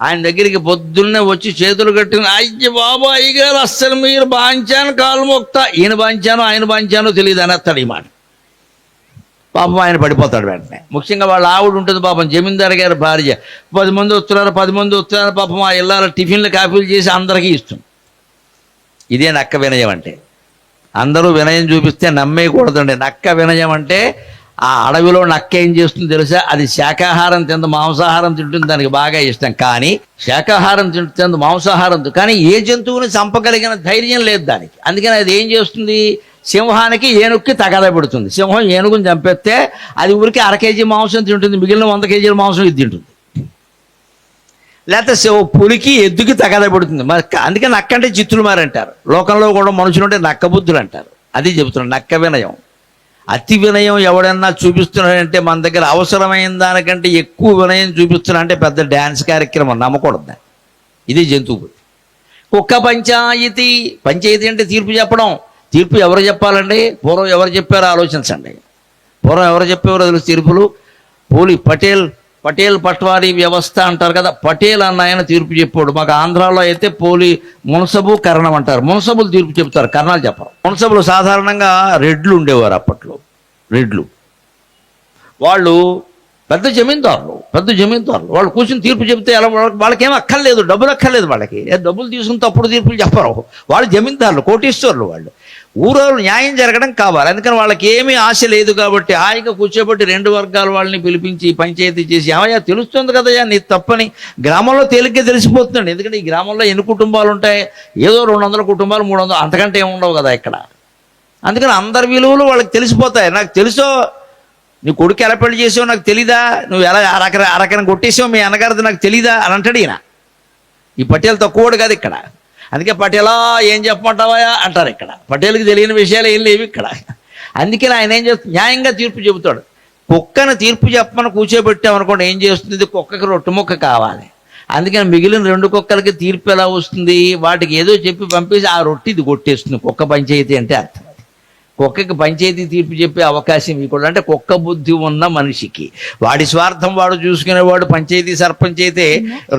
ఆయన దగ్గరికి పొద్దున్నే వచ్చి చేతులు కట్టుకుని, అయ్య బాబు అయ్యగారు అస్సలు మీరు బాంచాను కాలు మొక్తా, ఈయన బాంచాను ఆయన బాంచానో తెలియదు అనేస్తాడు ఈ మాట. పాపం ఆయన పడిపోతాడు వెంటనే. ముఖ్యంగా వాళ్ళ ఆవిడ ఉంటుంది పాపం, జమీందారు గారి భార్య. 10 మంది వస్తున్నారు పాపం ఆ ఇళ్ళ టిఫిన్లు కాఫీలు చేసి అందరికీ ఇస్తుంది. ఇదే నక్క వినయం అంటే. అందరూ వినయం చూపిస్తే నమ్మేయకూడదండి. నక్క వినయం అంటే ఆ అడవిలో నక్క ఏం చేస్తుంది తెలుసా? అది శాకాహారం తిందు, మాంసాహారం తింటుంది, దానికి బాగా ఇష్టం. కానీ శాకాహారం తిందు, మాంసాహారం కానీ ఏ జంతువుని చంపగలిగిన ధైర్యం లేదు దానికి. అందుకని అది ఏం చేస్తుంది? సింహానికి ఏనుగుకి తగాదా పెడుతుంది. సింహం ఏనుగుని చంపేస్తే అది ఊరికి 1/2 కేజీ మాంసం తింటుంది, మిగిలిన 100 కేజీల మాంసం ఇది తింటుంది. లేకపోతే పులికి ఎద్దుకి తగాదా పెడుతుంది. మరి అందుకే నక్క అంటే చిత్తులు మారంటారు. లోకంలో కూడా మనుషులు అంటే నక్క బుద్ధులు అంటారు. అది చెబుతున్నాడు నక్క వినయం. అతి వినయం ఎవడన్నా చూపిస్తున్నాడంటే మన దగ్గర అవసరమైన దానికంటే ఎక్కువ వినయం చూపిస్తున్నా అంటే పెద్ద డ్యాన్స్ కార్యక్రమం, నమ్మకూడదు. ఇది జంతువు. కుక్క పంచాయతీ అంటే తీర్పు చెప్పడం. తీర్పు ఎవరు చెప్పాలండి? పూర్వం ఎవరు చెప్పారో ఆలోచించండి. పూర్వం ఎవరు చెప్పేవారో తెలుసు తీర్పులు? పటేల్ పట్వారీ వ్యవస్థ అంటారు కదా. పటేల్ అన్న ఆయన తీర్పు చెప్పాడు. మాకు ఆంధ్రాలో అయితే మున్సబు కరణం అంటారు. మున్సబులు తీర్పు చెప్తారు, కరణాలు చెప్పరు. మున్సబులు సాధారణంగా రెడ్లు ఉండేవారు అప్పట్లో. రెడ్లు వాళ్ళు పెద్ద జమీందారులు వాళ్ళు కూర్చుని తీర్పు చెబితే ఎలా వాళ్ళకేం అక్కర్లేదు, డబ్బులు అక్కర్లేదు, వాళ్ళకి డబ్బులు తీసుకుని తప్పుడు తీర్పులు చెప్పరు. వాళ్ళు జమీందారులు, కోటీశ్వరులు. వాళ్ళు ఊరో న్యాయం జరగడం కావాలి. అందుకని వాళ్ళకి ఏమీ ఆశ లేదు కాబట్టి హాయిగా కూర్చోబెట్టి రెండు వర్గాల వాళ్ళని పిలిపించి పంచాయతీ చేసి, ఏమయ్యా తెలుస్తుంది కదయ్యా నీ తప్పని గ్రామంలో తేలిగ్గా తెలిసిపోతుందండి. ఎందుకంటే ఈ గ్రామంలో ఎన్ని కుటుంబాలు ఉంటాయి? ఏదో 200 కుటుంబాలు, 300, అంతకంటే ఏముండవు కదా ఇక్కడ. అందుకని అందరి విలువలు వాళ్ళకి తెలిసిపోతాయి. నాకు తెలుసో నీ కొడుకు ఎలా పెళ్లి చేసావు నాకు తెలీదా, నువ్వు ఎలా అరకరం కొట్టేసావు మీ అన్నగారిది నాకు తెలీదా అని అంటాడు ఈయన. ఈ పటేల్ తక్కువడు కాదు ఇక్కడ. అందుకే పటేలా ఏం చెప్పమంటావా అంటారు ఇక్కడ. పటేల్కి తెలియని విషయాలు ఏం లేవు ఇక్కడ. అందుకే ఆయన ఏం చేస్తుంది, న్యాయంగా తీర్పు చెబుతాడు. కుక్కను తీర్పు చెప్పమని కూర్చోబెట్టామనుకోండి, ఏం చేస్తుంది, కుక్కకి రొట్టె ముక్క కావాలి. అందుకని మిగిలిన 2 కుక్కలకి తీర్పు ఎలా వస్తుంది, వాటికి ఏదో చెప్పి పంపేసి ఆ రొట్టె ఇది కొట్టేస్తుంది. కుక్క పంచాయతీ అంటే అర్థం. కుక్కకి పంచాయతీ తీర్పు చెప్పే అవకాశం ఇవ్వకూడదు. అంటే కుక్క బుద్ధి ఉన్న మనిషికి వాడి స్వార్థం వాడు చూసుకునేవాడు. పంచాయతీ సర్పంచ్ అయితే,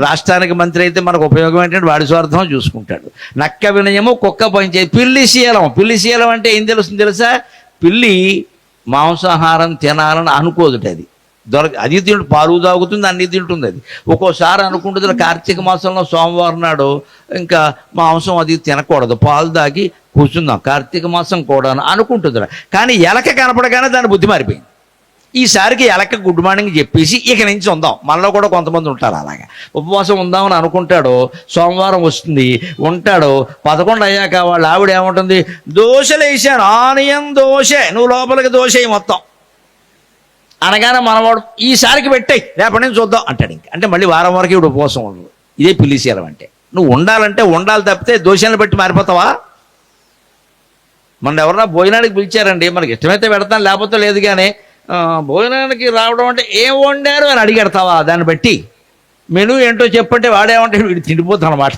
రాష్ట్రానికి మంత్రి అయితే మనకు ఉపయోగం ఏంటంటే వాడి స్వార్థం చూసుకుంటాడు. నక్క వినయము, కుక్క పంచాయతీ. పిల్లి శీలం అంటే ఏం తెలుస్తుంది తెలుసా? పిల్లి మాంసాహారం తినాలని అనుకోదుట. అది తింటు పాలు తాగుతుంది, అన్ని తింటుంది. అది ఒక్కోసారి అనుకుంటుంది కార్తీక మాసంలో సోమవారం నాడు ఇంకా మాంసం అది తినకూడదు, పాలు తాగి కూర్చుందాం కార్తీక మాసం కూడా అనుకుంటుంది. కానీ ఎలక కనపడగానే దాని బుద్ధి మారిపోయింది. ఈసారికి ఎలక గుడ్ మార్నింగ్ చెప్పేసి ఇక నుంచి ఉందాం. మనలో కూడా కొంతమంది ఉంటారు అలాగా. ఉపవాసం ఉందామని అనుకుంటాడు, సోమవారం వస్తుంది, ఉంటాడు. 11 అయ్యాక వాళ్ళ ఆవిడ ఏముంటుంది, దోశలు వేసాను, ఆనియన్ దోశ, నువ్వు లోపలికి దోశ మొత్తం అనగానే మనవాడు ఈసారికి పెట్టాయి, రేపటి నుంచి చూద్దాం అంటాడు. ఇంక అంటే మళ్ళీ వారం వరకు ఇప్పుడు ఉపవాసం ఉండదు. ఇదే పిల్లిశీలం అంటే. నువ్వు ఉండాలంటే ఉండాలి తప్పితే దోషాలను బట్టి మారిపోతావా? మన ఎవరన్నా భోజనానికి పిలిచారండి, మనకి ఇష్టమైతే పెడతాను లేకపోతే లేదు. కానీ భోజనానికి రావడం అంటే ఏం వండారు అని అడిగెడతావా? దాన్ని బట్టి మెనూ ఏంటో చెప్పంటే వాడేమంటే వీడు తిండిపోతాడు అనమాట.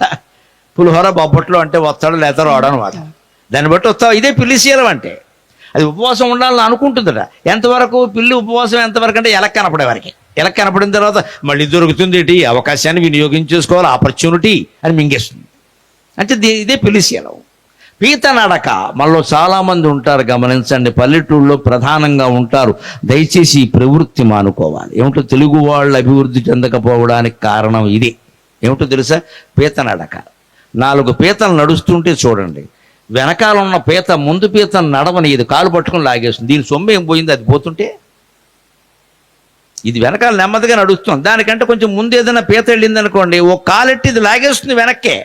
పులిహోర బొబ్బట్లో అంటే వస్తాడు, లేత రావడం అనమాట. దాన్ని బట్టి వస్తావు. ఇదే పిల్లిశీలం అంటే. అది ఉపవాసం ఉండాలని అనుకుంటుందట. ఎంతవరకు పిల్లి ఉపవాసం ఎంతవరకు అంటే ఎలక్ కనపడే వరకు. ఎలక్ కనపడిన తర్వాత మళ్ళీ దొరుకుతుంది ఏంటి, అవకాశాన్ని వినియోగించేసుకోవాలి, ఆపర్చునిటీ అని మింగేస్తుంది. అంటే ఇదే పిల్లిశీలం. పీత నడక మనలో చాలామంది ఉంటారు, గమనించండి. పల్లెటూళ్ళలో ప్రధానంగా ఉంటారు. దయచేసి ఈ ప్రవృత్తి మానుకోవాలి. ఏమిటో తెలుగు వాళ్ళు అభివృద్ధి చెందకపోవడానికి కారణం ఇదే. ఏమిటో తెలుసా? పీత నడక. 4 పీతలు నడుస్తుంటే చూడండి, వెనకాల ఉన్న పీత ముందు పీత నడవని ఇది కాలు పట్టుకుని లాగేస్తుంది. దీని సొమ్ము ఏం పోయింది అది పోతుంటే? ఇది వెనకాల నెమ్మదిగా నడుస్తుంది. దానికంటే కొంచెం ముందు ఏదైనా పీత వెళ్ళింది అనుకోండి, ఓ కాలెట్టి ఇది లాగేస్తుంది వెనక్కే.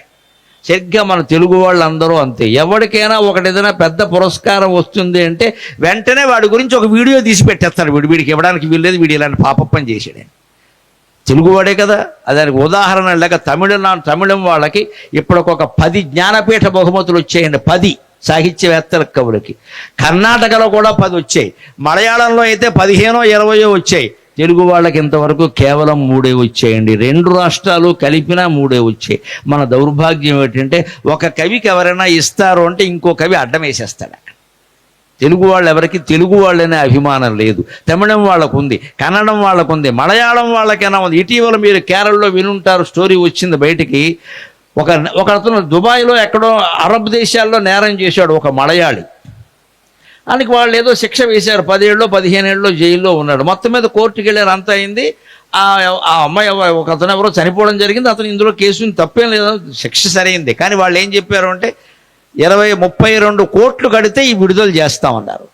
సరిగ్గా మన తెలుగు వాళ్ళందరూ అంతే. ఎవరికైనా ఏదైనా పెద్ద పురస్కారం వస్తుంది అంటే వెంటనే వాడి గురించి ఒక వీడియో తీసి పెట్టేస్తాడు. వీడికి ఇవ్వడానికి వీల్లేదు, వీడు ఇలాంటి పాపప్పని చేసాడని. తెలుగువాడే కదా. దానికి ఉదాహరణ లేక తమిళం వాళ్ళకి ఇప్పటికొక 10 జ్ఞానపీఠ బహుమతులు వచ్చాయండి. 10 సాహిత్యవేత్తల కవులకి. కర్ణాటకలో కూడా 10 వచ్చాయి. మలయాళంలో అయితే 15, 20 వచ్చాయి. తెలుగు వాళ్ళకి ఇంతవరకు కేవలం 3 వచ్చాయండి. 2 రాష్ట్రాలు కలిపినా 3 వచ్చాయి. మన దౌర్భాగ్యం ఏంటంటే ఒక కవికి ఎవరైనా ఇస్తారు అంటే ఇంకో కవి అడ్డం వేసేస్తాడు. తెలుగు వాళ్ళు ఎవరికి తెలుగు వాళ్ళనే అభిమానం లేదు. తమిళం వాళ్ళకు ఉంది, కన్నడం వాళ్ళకు ఉంది, మలయాళం వాళ్ళకైనా ఉంది. ఇటీవల మీరు కేరళలో వినుంటారు, స్టోరీ వచ్చింది బయటికి. ఒకతను దుబాయ్లో ఎక్కడో అరబ్ దేశాల్లో నేరం చేశాడు, ఒక మలయాళి. ఆయనకి వాళ్ళు ఏదో శిక్ష వేశారు, 10 ఏళ్ళో 15 ఏళ్ళలో జైల్లో ఉన్నాడు. మొత్తం మీద కోర్టుకి వెళ్ళారు, అంతా అయింది. ఆ అమ్మాయి ఒకతను ఎవరో చనిపోవడం జరిగింది. అతను ఇందులో కేసు తప్పేం లేదు, శిక్ష సరైంది. కానీ వాళ్ళు ఏం చెప్పారు అంటే 32 కోట్లు కడితే ఈ విడుదల చేస్తామన్నారు.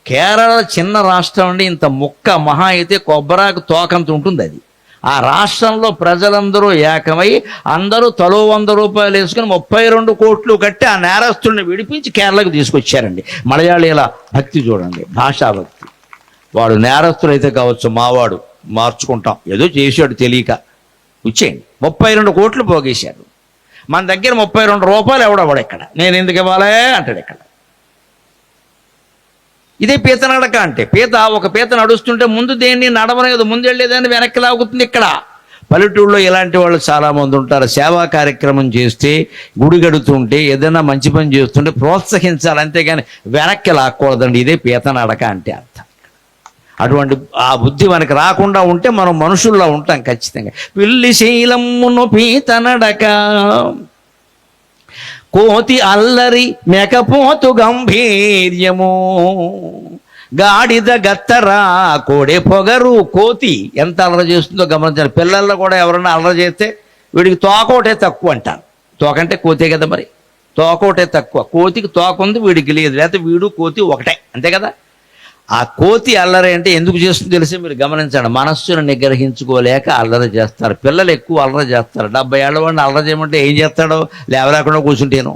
కేరళ చిన్న రాష్ట్రం అండి, ఇంత ముక్క మహా అయితే కొబ్బరాకు తోకంత ఉంటుంది అది. ఆ రాష్ట్రంలో ప్రజలందరూ ఏకమై అందరూ తలో 100 రూపాయలు వేసుకుని 32 కోట్లు కట్టి ఆ నేరస్తుల్ని విడిపించి కేరళకు తీసుకొచ్చారండి. మలయాళీల భక్తి చూడండి, భాషాభక్తి. వాడు నేరస్తులు అయితే కావచ్చు, మావాడు మార్చుకుంటాం, ఏదో చేశాడు తెలియక, వచ్చేయండి. 32 కోట్లు పోగేశాడు. మన దగ్గర 32 రూపాయలు ఎవడవాడు ఇక్కడ, నేను ఎందుకు ఇవ్వాలే అంటాడు ఇక్కడ. ఇదే పీత నడక అంటే. ఒక పీత నడుస్తుంటే ముందు దేన్ని నడవలేదు, ముందు వెళ్ళేదాన్ని వెనక్కి లాగుతుంది. ఇక్కడ పల్లెటూళ్ళలో ఇలాంటి వాళ్ళు చాలామంది ఉంటారు. సేవా కార్యక్రమం చేస్తే, గుడి గడుతుంటే, ఏదైనా మంచి పని చేస్తుంటే ప్రోత్సహించాలి, అంతేగాని వెనక్కి లాక్కూడదండి. ఇదే పీత నడక అంటే అర్థం. అటువంటి ఆ బుద్ధి మనకి రాకుండా ఉంటే మనం మనుషుల్లో ఉంటాం ఖచ్చితంగా. పిల్లి శీలమును పీత నడక, కోతి అల్లరి మెకపోతు గంభీర్యము, గాడిద గత్తరా కోడే పొగరు కోతి ఎంత అల్లరి చేస్తుందో గమనించాలి. పిల్లల్లో కూడా ఎవరన్నా అల్లరి చేస్తే వీడికి తోకోటే తక్కువ అంటారు. తోకంటే కోతే కదా, మరి తోకోటే తక్కువ. కోతికి తోక ఉంది, వీడికి లేదు. లేకపోతే వీడు కోతి ఒకటే, అంతే కదా. ఆ కోతి అల్లరి అంటే ఎందుకు చేస్తుందో తెలిసి మీరు గమనించండి. మనస్సును నిగ్రహించుకోలేక అల్లరి చేస్తారు. పిల్లలు ఎక్కువ అల్లరి చేస్తారు. 70 ఏళ్ళ వాడిని అల్లరి చేయమంటే ఏం చేస్తాడో, లేవలేకుండా కూర్చుంటేను.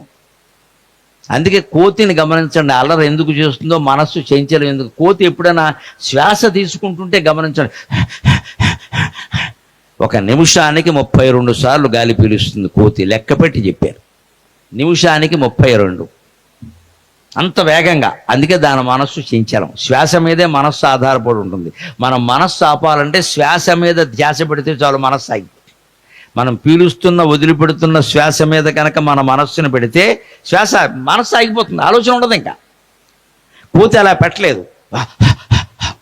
అందుకే కోతిని గమనించండి. అల్లరి ఎందుకు చేస్తుందో, మనస్సు చెంచలం ఎందుకు. కోతి ఎప్పుడైనా శ్వాస తీసుకుంటుంటే గమనించండి. ఒక నిమిషానికి 32 సార్లు గాలి పీలుస్తుంది కోతి. లెక్క పెట్టి చెప్పారు, నిమిషానికి 32, అంత వేగంగా. అందుకే దాని మనస్సు చెంచలం. శ్వాస మీదే మనస్సు ఆధారపడి ఉంటుంది. మనం మనస్సు ఆపాలంటే శ్వాస మీద ధ్యాస పెడితే చాలు, మనస్సు ఆగిపోతుంది. మనం పీలుస్తున్న వదిలిపెడుతున్న శ్వాస మీద కనుక మన మనస్సును పెడితే మనస్సు ఆగిపోతుంది, ఆలోచన ఉండదు. ఇంకా కోతి అలా పెట్టలేదు,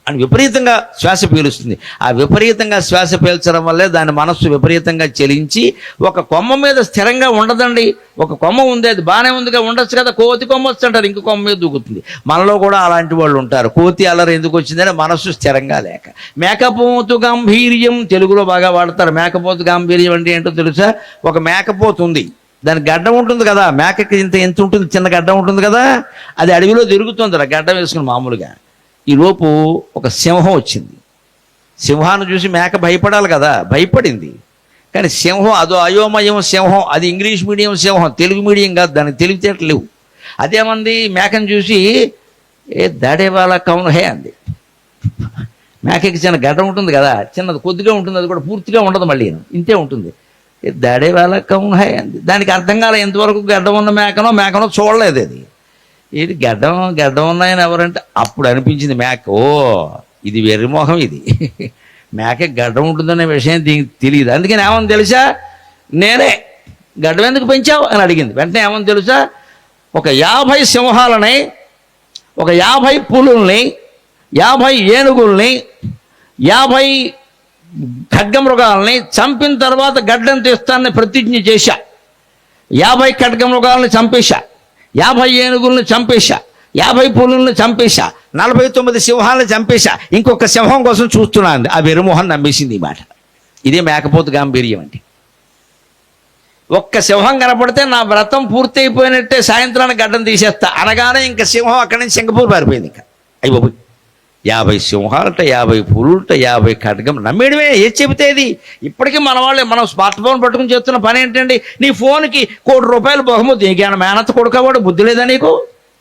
అని విపరీతంగా శ్వాస పీలుస్తుంది. ఆ విపరీతంగా శ్వాస పీల్చడం వల్లే దాని మనస్సు విపరీతంగా చెలించి ఒక కొమ్మ మీద స్థిరంగా ఉండదండి. ఒక కొమ్మ ఉంది, అది బాగానే ఉందిగా, ఉండొచ్చు కదా, కోతి కొమ్మ వచ్చి అంటారు, ఇంకో కొమ్మ మీద దూకుతుంది. మనలో కూడా అలాంటి వాళ్ళు ఉంటారు. కోతి అల్లరి ఎందుకు వచ్చిందంటే మనస్సు స్థిరంగా లేక. మేకపోతు గాంభీర్యం తెలుగులో బాగా వాడతారు. మేకపోతు గాంభీర్యం అంటే ఏంటో తెలుసా? ఒక మేకపోతు ఉంది, దాని గడ్డం ఉంటుంది కదా, మేకకి ఎంత ఉంటుంది, చిన్న గడ్డం ఉంటుంది కదా, అది అడవిలో తిరుగుతుంది గడ్డం వేసుకుని మామూలుగా. ఈలోపు ఒక సింహం వచ్చింది. సింహాన్ని చూసి మేక భయపడాలి కదా, భయపడింది. కానీ సింహం అదో అయోమయం సింహం, అది ఇంగ్లీష్ మీడియం సింహం, తెలుగు మీడియం కాదు, దానికి తెలివితేటలు లేవు. అదేమంది మేకను చూసి, ఏ దాడే వాళ్ళ కౌన్ హే అంది. మేకకి చిన్న గడ్డ ఉంటుంది కదా, చిన్నది కొద్దిగా ఉంటుంది, అది కూడా పూర్తిగా ఉండదు, మళ్ళీ ఇంతే ఉంటుంది. ఏ దాడే వాళ్ళ కౌన్ హే అంది. దానికి అర్థం కాలే, ఎంతవరకు గడ్డ ఉన్న మేకనో చూడలేదు. అది ఇది గడ్డం ఉన్నాయని ఎవరంటే అప్పుడు అనిపించింది మేక, ఓ ఇది వెర్రిమోహం, ఇది మేక గడ్డం ఉంటుందనే విషయం దీనికి తెలియదు. అందుకని ఏమని తెలుసా, నేనే గడ్డం ఎందుకు పెంచావు అని అడిగింది. వెంటనే ఏమని తెలుసా, ఒక 50 సింహాలని, ఒక 50 పులుల్ని, 50 ఏనుగుల్ని, 50 ఖడ్గమృగాల్ని చంపిన తర్వాత గడ్డం తీస్తానని ప్రతిజ్ఞ చేశా. 50 ఖడ్గమృగాల్ని చంపేశా, 50 ఏనుగుల్ని చంపేశా, 50 పులుల్ని చంపేశా, 49 సింహాలను చంపేశా, ఇంకొక సింహం కోసం చూస్తున్నాను. ఆ వెరుమోహన్ నమ్మేసింది ఈ మాట. ఇదే మేకపోతు గాంభీర్యం అంటే. ఒక్క సింహం కనపడితే నా వ్రతం పూర్తి అయిపోయినట్టే, సాయంత్రానికి గడ్డం తీసేస్తా అనగానే ఇంకా సింహం అక్కడి నుంచి సింగపూర్ పారిపోయింది. ఇంకా అయ్యి 50 సింహాలట, 50 పులులట, 50 ఖడ్గం. నమ్మేయడమే, ఏది చెబితే ఇది. ఇప్పటికీ మన వాళ్ళే, మనం స్మార్ట్ ఫోన్ పట్టుకుని చేస్తున్న పని ఏంటండి, నీ ఫోన్కి ₹1 కోటి బహుమతి. నీకేమైనా మేనత్త కొడుకోవాడు, బుద్ధి లేదా నీకు?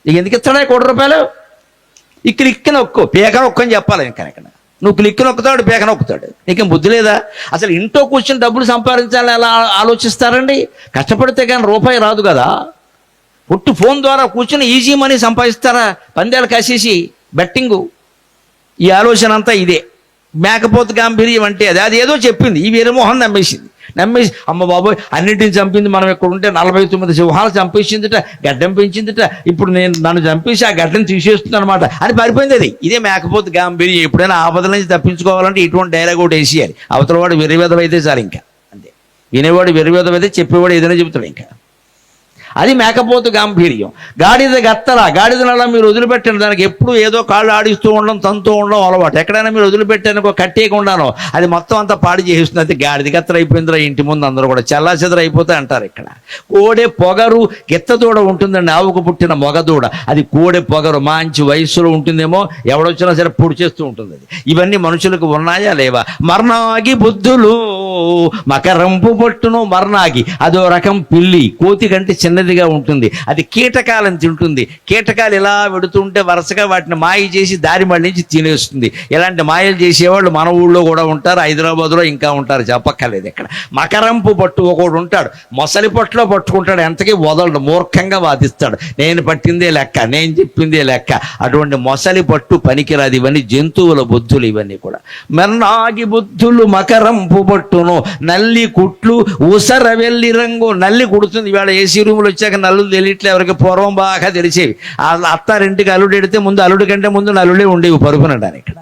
నీకు ఎందుకు ఇస్తాడా ₹1 కోటి? ఈ క్లిక్ నొక్కు, పీక నొక్కు అని చెప్పాలి. ఇంకా ఇక్కడ నువ్వు క్లిక్ నొక్కుతాడు, పీక నొక్కుతాడు. నీకేం బుద్ధి లేదా? అసలు ఇంట్లో కూర్చొని డబ్బులు సంపాదించాలని ఎలా ఆలోచిస్తారండి? కష్టపడితే కానీ రూపాయి రాదు కదా. పుట్టు ఫోన్ ద్వారా కూర్చొని ఈజీ మనీ సంపాదిస్తారా? పందేలు కాసేసి బెట్టింగు. ఈ ఆలోచన అంతా ఇదే. మేకపోతు గాంభీర్యం అంటే అది ఏదో చెప్పింది, ఈ వీరమోహన్ నమ్మేసి అమ్మ బాబోయ్ అన్నింటిని చంపింది, మనం ఇక్కడ ఉంటే 49 సింహాలు చంపేసిందిట, గడ్డం పెంచిందిట, ఇప్పుడు నన్ను చంపేసి ఆ గడ్డం తీసేస్తుంది అనమాట అని పారిపోయింది. అది ఇదే మేకపోతు గాంభీర్యం. ఎప్పుడైనా ఆపదల నుంచి తప్పించుకోవాలంటే ఇటువంటి డైలాగ్ ఒకటి వేసేయాలి. అవతల వాడు వెర్రివేదమైతే చాలు, ఇంకా అంతే. వినేవాడు వెర్రివేదమైతే చెప్పేవాడు ఏదైనా చెబుతాడు. ఇంకా అది మేకపోతు గాంభీర్యం. గాడిద గత్తర, గాడిదనలా మీరు వదిలిపెట్టిన దానికి ఎప్పుడు ఏదో కాళ్ళు ఆడిస్తూ ఉండడం, తంతూ ఉండడం అలవాటు. ఎక్కడైనా మీరు వదిలిపెట్టానుకో, కట్టేయకుండానో అది మొత్తం అంతా పాడు చేసేస్తుంది. అది గాడిద గత్తర అయిపోయిందిరా ఇంటి ముందు, అందరూ కూడా చెల్లాచెదర అయిపోతే అంటారు. ఇక్కడ కోడె పొగరు, గిత్తదూడ ఉంటుందండి, ఆవుకు పుట్టిన మొగదూడ. అది కోడె పొగరు, మంచి వయస్సులో ఉంటుందేమో, ఎవడొచ్చినా సరే పొడి చేస్తూ ఉంటుంది. అది ఇవన్నీ మనుషులకు ఉన్నాయా లేవా? మర్నాగి బుద్ధులు మకరంపు పట్టును. మర్నాగి అదో రకం పిల్లి, కోతి కంటే చిన్నదిగా ఉంటుంది. అది కీటకాలను తింటుంది. కీటకాలు ఇలా వెడుతుంటే వరుసగా వాటిని మాయ చేసి దారి మళ్ళించి తినేస్తుంది. ఇలాంటి మాయలు చేసేవాళ్ళు మన ఊళ్ళో కూడా ఉంటారు, హైదరాబాద్లో ఇంకా ఉంటారు, చెప్పక్కర్లేదు. ఇక్కడ మకరంపు పట్టు ఒకడు ఉంటాడు, మొసలి పట్టులో పట్టుకుంటాడు, ఎంతకీ వదలడు, మూర్ఖంగా వాదిస్తాడు. నేను పట్టిందే లెక్క, నేను చెప్పిందే లెక్క. అటువంటి మొసలి పట్టు పనికిరాదు. ఇవన్నీ జంతువుల బుద్ధులు, ఇవన్నీ కూడా. మెర్నాగి బుద్ధులు మకరంపు పట్టును. నల్లి కుట్లు ఉసర వెళ్ళి రంగు. నల్లి కుడుతుంది. ఇవాళ ఏసీ రూములు వచ్చాక నల్లులు తెలియట్లే ఎవరికి. పూర్వం బాగా తెలిసేవి. అత్తారింటికి అల్లుడు ఎడితే ముందు అల్లుడి కంటే ముందు నల్లులే ఉండేవి పరుపునడానికి. ఇక్కడ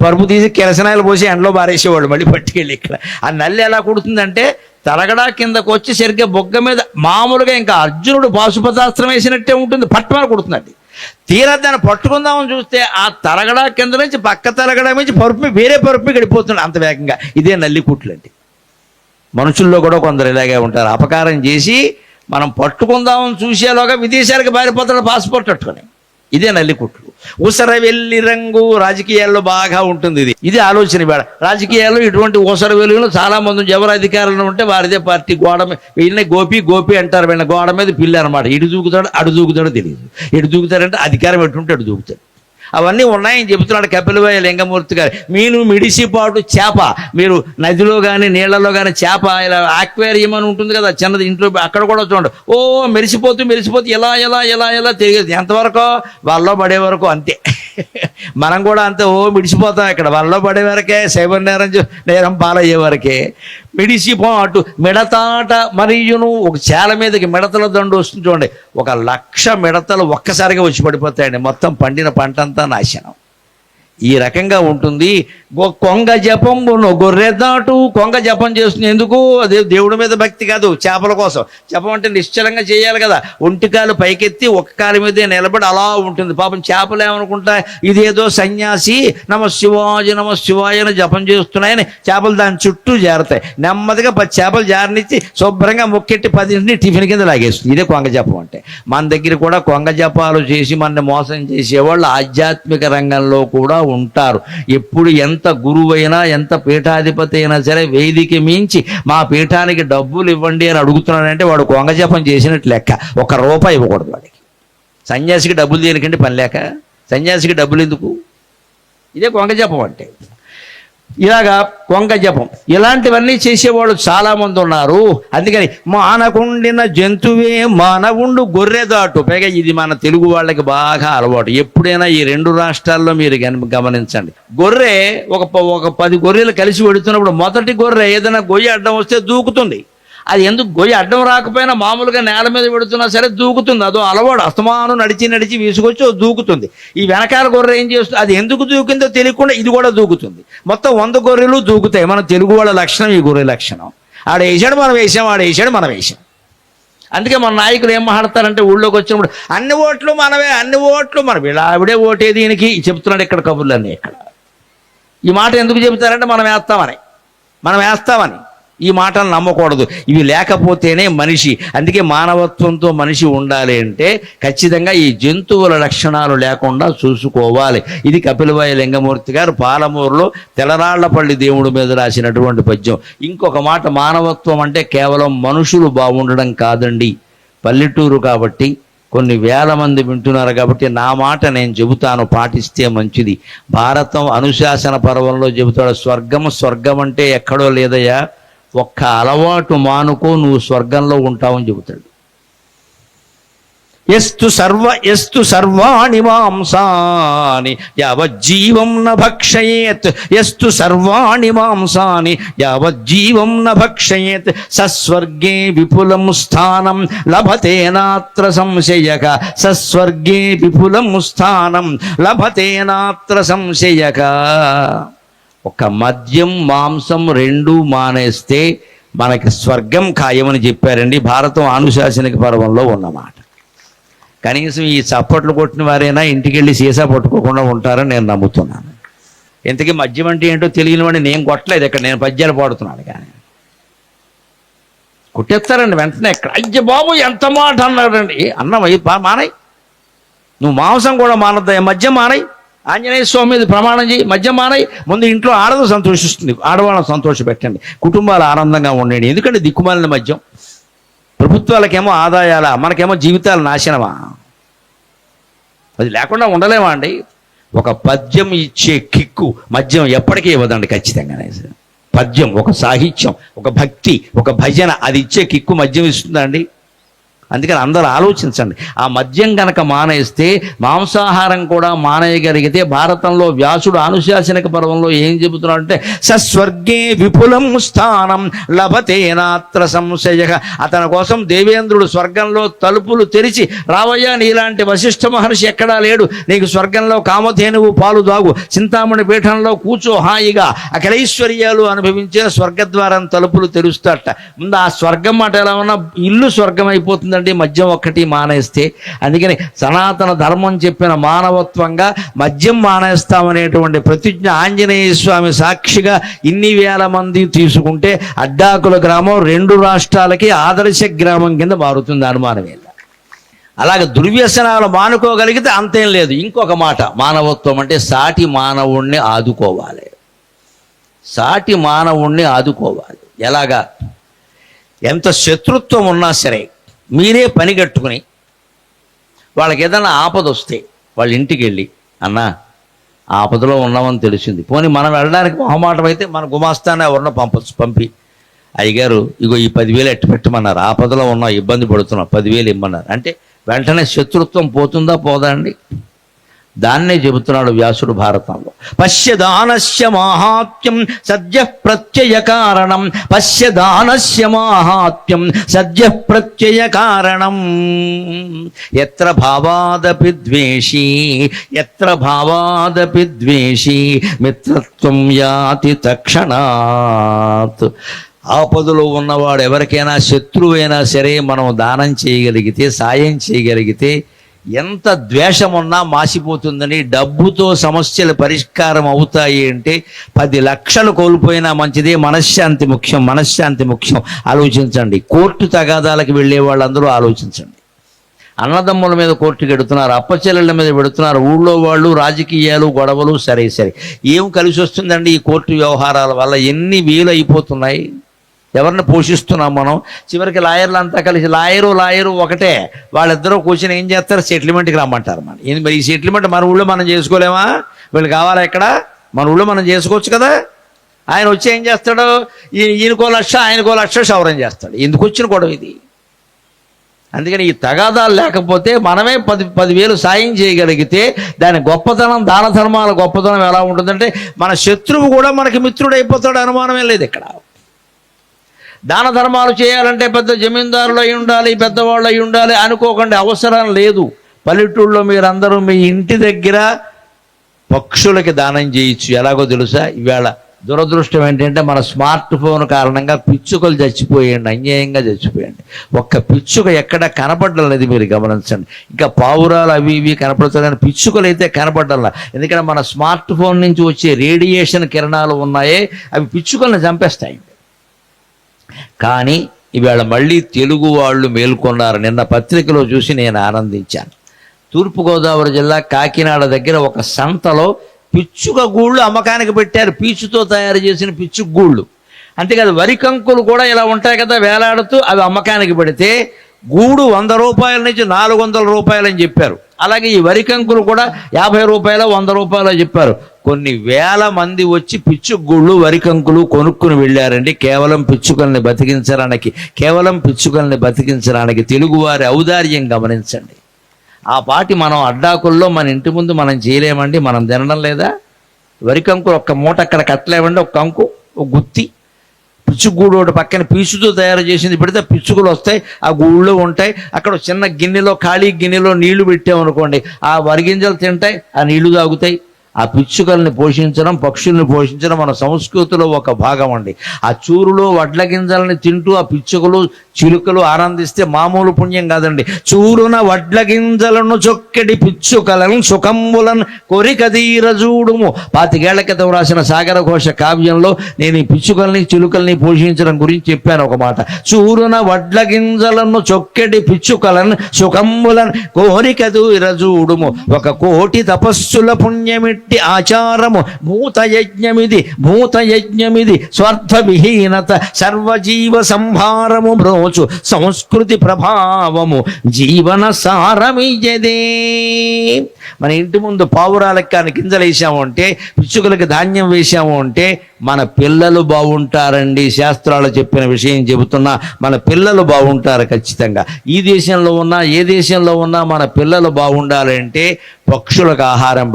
పరుపు తీసి కిరసనాయలు పోసి ఎండలో బారేసేవాళ్ళు మళ్ళీ పట్టుకెళ్ళి. ఇక్కడ ఆ నల్లి ఎలా కుడుతుందంటే తరగడా కిందకు వచ్చి సరిగ్గా బొగ్గ మీద మామూలుగా ఇంకా అర్జునుడు పాశుపతాస్త్రం వేసినట్టే ఉంటుంది, పట్టుమని కుడుతుందండి. తీరా దాన్ని పట్టుకుందామని చూస్తే ఆ తరగడా కింద నుంచి పక్క తరగడా నుంచి పరుపు వేరే పరుపు గడిపోతుంది అంత వేగంగా. ఇదే నల్లికుట్లు అంటే. మనుషుల్లో కూడా కొందరు ఇలాగే ఉంటారు. అపకారం చేసి మనం పట్టుకుందామని చూసేలోగా విదేశాలకు పారిపోతాడు పాస్పోర్ట్ పట్టుకొని. ఇదే నల్లికుట్లు. ఊసర వెల్లి రంగు రాజకీయాల్లో బాగా ఉంటుంది. ఇది ఆలోచన. వేళ రాజకీయాల్లో ఇటువంటి ఊసర వెలుగులు చాలా మంది ఎవరు అధికారంలో ఉంటే వారిదే పార్టీ గోడ మీద వీళ్ళని గోపి అంటారు. వీళ్ళ గోడ మీద పిల్లి అనమాట. ఇటు దూకుతాడు అటు దూకుతాడో తెలియదు. ఎటు దూకుతాడంటే అధికారం ఎటుంటే అటు దూకుతాడు. అవన్నీ ఉన్నాయని చెబుతున్నాడు కపిలవయ్య లింగమూర్తి గారు. మీను మిడిసిపాటు చేప, మీరు నదిలో కానీ నీళ్లలో కానీ చేప ఇలా ఆక్వేరియం అని ఉంటుంది కదా చిన్నది ఇంట్లో, అక్కడ కూడా చూడండి ఓ మెరిసిపోతూ ఎలా తిరిగేది. ఎంతవరకు వాళ్ళలో పడే వరకు అంతే. మనం కూడా అంతే ఓ మిడిసిపోతాం. ఇక్కడ వాళ్ళలో పడే వరకే, సైబర్ నేరం పాలయ్యే వరకే మిడిసిపోటు. మిడతాట మరియును ఒక చేల మీదకి మిడతల దండు వస్తుంది చూడండి. 1,00,000 మిడతలు ఒక్కసారిగా వచ్చి పడిపోతాయండి. మొత్తం పండిన పంట అంతా నాశనం. ఈ రకంగా ఉంటుంది. కొంగ జపంబును గొర్రె దాటు. కొంగ జపం చేస్తుంది ఎందుకు? అదే దేవుడి మీద భక్తి కాదు, చేపల కోసం. జపం అంటే నిశ్చలంగా చేయాలి కదా. ఒంటికాలు పైకెత్తి ఒక్క కాలు మీదే నిలబడి అలా ఉంటుంది. పాపం చేపలు ఏమనుకుంటా ఇదేదో సన్యాసి నమ శివాయ అని జపం చేస్తున్నాయని చేపలు దాని చుట్టూ చేరతాయి. నెమ్మదిగా 10 చేపలు జారనిచ్చి శుభ్రంగా మొక్కెట్టి 10 టిఫిన్ కింద లాగేస్తుంది. ఇదే కొంగ జపం అంటే. మన దగ్గర కూడా కొంగ జపాలు చేసి మన మోసం చేసేవాళ్ళు ఆధ్యాత్మిక రంగంలో కూడా ఉంటారు. ఎప్పుడు ఎంత గురువైనా ఎంత పీఠాధిపతి అయినా సరే వేదిక మించి మా పీఠానికి డబ్బులు ఇవ్వండి అని అడుగుతున్నాడంటే వాడు కొంగ జపం చేసినట్టు లెక్క. ₹1 ఇవ్వకూడదు వాడికి. సన్యాసికి డబ్బులు దేనికంటే పని లేక, సన్యాసికి డబ్బులు ఎందుకు? ఇదే కొంగ జపం అంటే. ఇలాగా కొంగ జపం ఇలాంటివన్నీ చేసేవాళ్ళు చాలా మంది ఉన్నారు. అందుకని మానకుండిన జంతువే మానవుండు గొర్రెదాటు. పైగా ఇది మన తెలుగు వాళ్ళకి బాగా అలవాటు. ఎప్పుడైనా ఈ 2 రాష్ట్రాల్లో మీరు గమనించండి. గొర్రె ఒక 10 గొర్రెలు కలిసి వెడుతున్నప్పుడు మొదటి గొర్రె ఏదైనా గొయ్యి అడ్డం వస్తే దూకుతుంది. అది ఎందుకు గొయ్యి అడ్డం రాకపోయినా మామూలుగా నేల మీద పెడుతున్నా సరే దూకుతుంది. అదో అలవాడు. అస్తమానం నడిచి వీసుకొచ్చి దూకుతుంది. ఈ వెనకాల గొర్రె ఏం చేస్తుంది? అది ఎందుకు దూకిందో తెలియకుండా ఇది కూడా దూకుతుంది. మొత్తం 100 గొర్రెలు దూకుతాయి. మన తెలుగు వాళ్ళ లక్షణం ఈ గొర్రె లక్షణం. ఆడ వేసాడు మనం వేసాం, ఆడ వేసాడు మనం వేసాం. అందుకే మన నాయకులు ఏం మాట్లాడతారంటే ఊళ్ళోకి వచ్చినప్పుడు అన్ని ఓట్లు మనవే ఇలా ఆవిడే ఓటే దీనికి చెప్తున్నాడు ఇక్కడ కబుర్లన్నీ. ఇక్కడ ఈ మాట ఎందుకు చెబుతారంటే మనం వేస్తామని. ఈ మాటలు నమ్మకూడదు. ఇవి లేకపోతేనే మనిషి. అందుకే మానవత్వంతో మనిషి ఉండాలి అంటే ఖచ్చితంగా ఈ జంతువుల లక్షణాలు లేకుండా చూసుకోవాలి. ఇది కపిలవయ్య లింగమూర్తి గారు పాలమూరులో తెలరాళ్లపల్లి దేవుడి మీద రాసినటువంటి పద్యం. ఇంకొక మాట, మానవత్వం అంటే కేవలం మనుషులు బాగుండడం కాదండి. పల్లెటూరు కాబట్టి కొన్ని వేల మంది వింటున్నారు కాబట్టి నా మాట నేను చెబుతాను, పాటిస్తే మంచిది. భారతం అనుశాసన పర్వంలో చెబుతాడు, స్వర్గం అంటే ఎక్కడో లేదయ్యా, ఒక్క అలవాటు మానుకో నువ్వు స్వర్గంలో ఉంటావని చెబుతాడు. ఎస్తు సర్వాణి మాంసాని యావజ్జీవం న భక్షయేత్. ఎస్తు సర్వాణి మాంసాని యావజ్జీవం న భక్షయేత్. సస్వర్గే విపులం స్థానం లభతేనాత్ర సంశయక. సస్వర్గే విపులం స్థానం లభతేనాత్ర సంశయక. ఒక మద్యం మాంసం 2 మానేస్తే మనకి స్వర్గం ఖాయమని చెప్పారండి. భారతం అనుశాసనిక పర్వంలో ఉన్నమాట. కనీసం ఈ చప్పట్లు కొట్టిన వారైనా ఇంటికి వెళ్ళి సీసా పట్టుకోకుండా ఉంటారని నేను నమ్ముతున్నాను. ఇంతకీ మద్యం అంటే ఏంటో తెలియని వాడిని నేను కొట్టలేదు. ఇక్కడ నేను పద్యాలు పాడుతున్నాను కానీ కొట్టేస్తారండి వెంటనే. ఎక్కడ అయ్య బాబు ఎంత మాట అన్నాడండి. అన్నమయ్యి మానయ్, నువ్వు మాంసం కూడా మానద్దా, మద్యం మానయ్. ఆంజనేయ స్వామి మీద ప్రమాణం చేయి, మద్యం మానయ్. ముందు ఇంట్లో ఆడదు సంతోషిస్తుంది, ఆడవాళ్ళని సంతోష పెట్టండి, కుటుంబాలు ఆనందంగా ఉండండి. ఎందుకంటే దిక్కుమాలిన మద్యం. ప్రభుత్వాలకేమో ఆదాయాల, మనకేమో జీవితాల నాశనమా? అది లేకుండా ఉండలేమా అండి? ఒక పద్యం ఇచ్చే కిక్కు మద్యం ఎప్పటికీ ఇవ్వదండి ఖచ్చితంగానే. పద్యం ఒక సాహిత్యం, ఒక భక్తి, ఒక భజన, అది ఇచ్చే కిక్కు మద్యం ఇస్తుందండి. అందుకని అందరూ ఆలోచించండి. ఆ మద్యం గనక మానేస్తే, మాంసాహారం కూడా మానేయగలిగితే, భారతంలో వ్యాసుడు అనుశాసనిక పర్వంలో ఏం చెబుతున్నాడంటే సస్వర్గే విపులం స్థానం లభతేనాత్ర సంశయ. అతని కోసం దేవేంద్రుడు స్వర్గంలో తలుపులు తెరిచి, రావయ్యా నీలాంటి వశిష్ఠ మహర్షి ఎక్కడా లేడు, నీకు స్వర్గంలో కామధేనువు పాలు దాగు, చింతామణి పీఠంలో కూర్చో హాయిగా అఖిలైశ్వర్యాలు అనుభవించే స్వర్గద్వారం తలుపులు తెరుస్తాట. ముందు ఆ స్వర్గం మాట ఎలా ఉన్నా ఇల్లు స్వర్గం అయిపోతుందండి కదండి మద్యం ఒక్కటి మానేస్తే. అందుకని సనాతన ధర్మం చెప్పిన మానవత్వంగా మద్యం మానేస్తామనేటువంటి ప్రతిజ్ఞ ఆంజనేయ స్వామి సాక్షిగా ఇన్ని వేల మంది తీసుకుంటే అడ్డాకుల గ్రామం 2 రాష్ట్రాలకి ఆదర్శ గ్రామం కింద మారుతుంది, అనుమానమే. అలాగే దుర్వ్యసనాలు మానుకోగలిగితే అంతేం లేదు. ఇంకొక మాట, మానవత్వం అంటే సాటి మానవుణ్ణి ఆదుకోవాలి. సాటి మానవుణ్ణి ఆదుకోవాలి. ఎలాగా? ఎంత శత్రుత్వం ఉన్నా సరే మీరే పని కట్టుకుని వాళ్ళకి ఏదైనా ఆపద వస్తే వాళ్ళ ఇంటికి వెళ్ళి, అన్నా ఆపదలో ఉన్నామని తెలిసింది, పోనీ మనం వెళ్ళడానికి మొహమాటం అయితే మన గుమాస్తానే ఎవరినో పంపి, అయ్యగారు ఇగో ఈ 10,000 ఎట్టు పెట్టమన్నారు, ఆపదలో ఉన్నా ఇబ్బంది పడుతున్నాం 10,000 ఇమ్మన్నారు అంటే వెంటనే శత్రుత్వం పోతుందా పోదా అండి? దాన్నే చెబుతున్నాడు వ్యాసుడు భారతంలో. పశ్యదానస్య మాహాత్మ్యం సద్య ప్రత్యయ కారణం, పశ్యదానస్య మాహాత్మ్యం సద్య ప్రత్యయ కారణం. ఎత్ర భావాదపి ద్వేషీ, ఎత్ర భావాదపి ద్వేషీ మిత్రత్వం యాతి తక్షణాత్. ఆపదలో ఉన్నవాడు ఎవరికైనా శత్రువైనా సరే మనం దానం చేయగలిగితే, సాయం చేయగలిగితే ఎంత ద్వేషమున్నా మాసిపోతుందని, డబ్బుతో సమస్యలు పరిష్కారం అవుతాయి అంటే 10 లక్షలు కోల్పోయినా మంచిదే. మనశ్శాంతి ముఖ్యం, మనశ్శాంతి ముఖ్యం. ఆలోచించండి. కోర్టు తగాదాలకు వెళ్ళే వాళ్ళందరూ ఆలోచించండి. అన్నదమ్ముల మీద కోర్టుకి పెడుతున్నారు, అప్పచెల్లెళ్ళ మీద పెడుతున్నారు, ఊళ్ళో వాళ్ళు రాజకీయాలు గొడవలు. సరే ఏం కలిసి వస్తుందండి ఈ కోర్టు వ్యవహారాల వల్ల? ఎన్ని వేలు అయిపోతున్నాయి. ఎవరిని పోషిస్తున్నాం మనం? చివరికి లాయర్లు అంతా కలిసి, లాయరు ఒకటే, వాళ్ళిద్దరూ కూర్చొని ఏం చేస్తారు? సెటిల్మెంట్కి రమ్మంటారు. మరి ఈ సెటిల్మెంట్ మన ఊళ్ళో మనం చేసుకోలేమా? వీళ్ళు కావాలా? ఎక్కడ మన ఊళ్ళో మనం చేసుకోవచ్చు కదా. ఆయన వచ్చి ఏం చేస్తాడు? ఈయనకో 1,00,000 ఆయనకో 1,00,000 క్షౌరం చేస్తాడు. ఎందుకు వచ్చిన గొడవ ఇది? అందుకని ఈ తగాదాలు లేకపోతే మనమే 10,000 సాయం చేయగలిగితే దాని గొప్పతనం, దాన ధర్మాల గొప్పతనం ఎలా ఉంటుందంటే మన శత్రువు కూడా మనకి మిత్రుడు అయిపోతాడు, అనుమానమే లేదు ఇక్కడ. దాన ధర్మాలు చేయాలంటే పెద్ద జమీందారులు అయి ఉండాలి, పెద్దవాళ్ళు అయి ఉండాలి అనుకోకండి, అవసరం లేదు. పల్లెటూళ్ళలో మీరందరూ మీ ఇంటి దగ్గర పక్షులకి దానం చేయొచ్చు. ఎలాగో తెలుసా? ఇవాళ దురదృష్టం ఏంటంటే మన స్మార్ట్ ఫోన్ కారణంగా పిచ్చుకలు చచ్చిపోయండి, అన్యాయంగా చచ్చిపోయండి. ఒక్క పిచ్చుక ఎక్కడ కనపడడం లేదు, మీరు గమనించండి. ఇంకా పావురాలు అవి ఇవి కనపడుతుంది కానీ పిచ్చుకలు అయితే కనపడడం. ఎందుకంటే మన స్మార్ట్ ఫోన్ నుంచి వచ్చే రేడియేషన్ కిరణాలు ఉన్నాయే, అవి పిచ్చుకల్ని చంపేస్తాయి. కానీ ఇవాళ మళ్ళీ తెలుగు వాళ్ళు మేల్కొన్నారు. నిన్న పత్రికలో చూసి నేను ఆనందించాను. తూర్పుగోదావరి జిల్లా కాకినాడ దగ్గర ఒక సంతలో పిచ్చుక గూళ్ళు అమ్మకానికి పెట్టారు. పీచుతో తయారు చేసిన పిచ్చుక గూళ్ళు. అంతేకాదు, వరి కంకులు కూడా ఇలా ఉంటాయి కదా వేలాడుతూ, అవి అమ్మకానికి పెడితే గూడు 100 రూపాయల నుంచి 400 రూపాయలు అని చెప్పారు. అలాగే ఈ వరి కంకులు కూడా 50 రూపాయలు 100 రూపాయలు చెప్పారు. కొన్ని వేల మంది వచ్చి పిచ్చుగూళ్ళు వరి కంకులు కొనుక్కుని వెళ్ళారండి. కేవలం పిచ్చుకల్ని బతికించడానికి తెలుగువారి ఔదార్యం గమనించండి. ఆ పాటి మనం అడ్డాకుల్లో మన ఇంటి ముందు మనం చేయలేమండి? మనం తినడం లేదా? వరి కంకులు ఒక్క మూట అక్కడ కట్టలేమండి? ఒక కంకు, ఒక గుత్తి పిచ్చుగూడు ఒకటి పక్కన పీచుతో తయారు చేసింది పెడితే పిచ్చుకలు వస్తాయి, ఆ గూళ్ళో ఉంటాయి. అక్కడ చిన్న గిన్నెలో, ఖాళీ గిన్నెలో నీళ్లు పెట్టామనుకోండి, ఆ వరిగింజలు తింటాయి, ఆ నీళ్లు తాగుతాయి. ఆ పిచ్చుకల్ని పోషించడం, పక్షుల్ని పోషించడం మన సంస్కృతిలో ఒక భాగం అండి. ఆ చూరులో వడ్ల గింజల్ని తింటూ ఆ పిచ్చుకలు, చిలుకలు ఆనందిస్తే మామూలు పుణ్యం కాదండి. చూరున వడ్ల గింజలను చొక్కటి పిచ్చుకలను సుఖంబులను కొరికదీర చూడుము. 25 ఏళ్ల క్రితం రాసిన సాగర ఘోష కావ్యంలో నేను ఈ పిచ్చుకల్ని, చిలుకల్ని పోషించడం గురించి చెప్పాను ఒక మాట. చూరున వడ్ల గింజలను చొక్కటి పిచ్చుకలను సుఖంబులను కోరికదీర చూడుము. 1 కోటి తపస్సుల పుణ్యమిట్టి ఆచారము భూతయజ్ఞమిది స్వార్థ విహీనత సర్వజీవ సంభారము బ్రోచు సంస్కృతి ప్రభావము జీవన సారమియదే. మన ఇంటి ముందు పావురాలకు కానీ గింజలు వేసాము అంటే, పిచ్చుకలకు ధాన్యం వేసాము అంటే మన పిల్లలు బాగుంటారండి. శాస్త్రాలు చెప్పిన విషయం చెబుతున్నా, మన పిల్లలు బాగుంటారు ఖచ్చితంగా. ఈ దేశంలో ఉన్నా ఏ దేశంలో ఉన్నా మన పిల్లలు బాగుండాలంటే పక్షులకు ఆహారం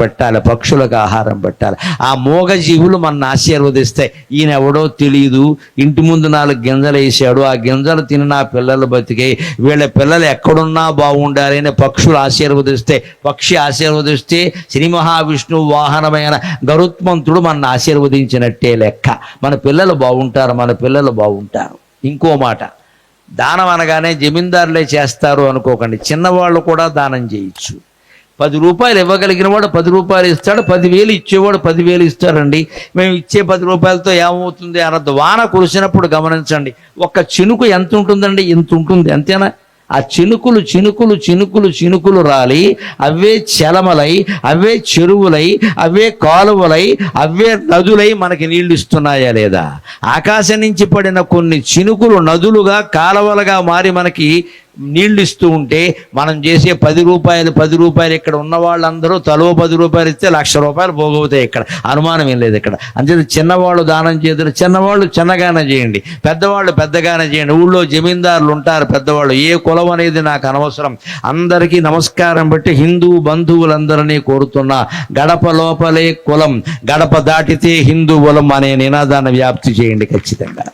పెట్టాలి. ఆ మూగజీవులు మన ఆశీర్వదిస్తాయి. ఈయన ఎవడో తెలియదు, ఇంటి ముందు 4 గింజలు వేసాడు, ఆ గింజలు తిని నా పిల్లలు బతికాయి, వీళ్ళ పిల్లలు ఎక్కడున్నా బాగుండాలి అని పక్షులు ఆశీర్వదిస్తే, పక్షి ఆశీర్వదిస్తే శ్రీ మహావిష్ణువు వాహనమైన గరుత్మంతుడు మన ఆశీర్వదించినట్టే లెక్క. మన పిల్లలు బాగుంటారు. ఇంకో మాట, దానం అనగానే జమీందారులే చేస్తారు అనుకోకండి, చిన్నవాళ్ళు కూడా దానం చేయొచ్చు. 10 రూపాయలు ఇవ్వగలిగిన వాడు 10 రూపాయలు ఇస్తాడు, 10,000 ఇచ్చేవాడు 10,000 ఇస్తాడండి. మేము ఇచ్చే 10 రూపాయలతో ఏమవుతుంది అన్నది వాన కురిసినప్పుడు గమనించండి. ఒక్క చినుకు ఎంత ఉంటుందండి? ఇంత ఉంటుంది, అంతేనా? ఆ చినుకులు చినుకులు చినుకులు చినుకులు రాలి అవే చలమలై, అవే చెరువులై, అవే కాలువలై, అవే నదులై మనకి నీళ్లు ఇస్తున్నాయా లేదా? ఆకాశం నుంచి పడిన కొన్ని చినుకులు నదులుగా కాలువలుగా మారి మనకి నీళ్లు ఇస్తూ ఉంటే మనం చేసే 10 రూపాయలు ఇక్కడ ఉన్న వాళ్ళందరూ తలో 10 రూపాయలు ఇస్తే 1,00,000 రూపాయలు పోగవుతాయి. ఇక్కడ అనుమానం ఏం లేదు. ఇక్కడ అంతే. చిన్నవాళ్ళు దానం చేద్దరు, చిన్నవాళ్ళు చిన్నగానే చేయండి, పెద్దవాళ్ళు పెద్దగానే చేయండి. ఊళ్ళో జమీందారులు ఉంటారు పెద్దవాళ్ళు. ఏ కులం అనేది నాకు అనవసరం. అందరికీ నమస్కారం పెట్టి హిందూ బంధువులందరినీ కోరుతున్నా, గడప లోపలే కులం, గడప దాటితే హిందువులం అనే నినాదాన్ని వ్యాప్తి చేయండి ఖచ్చితంగా.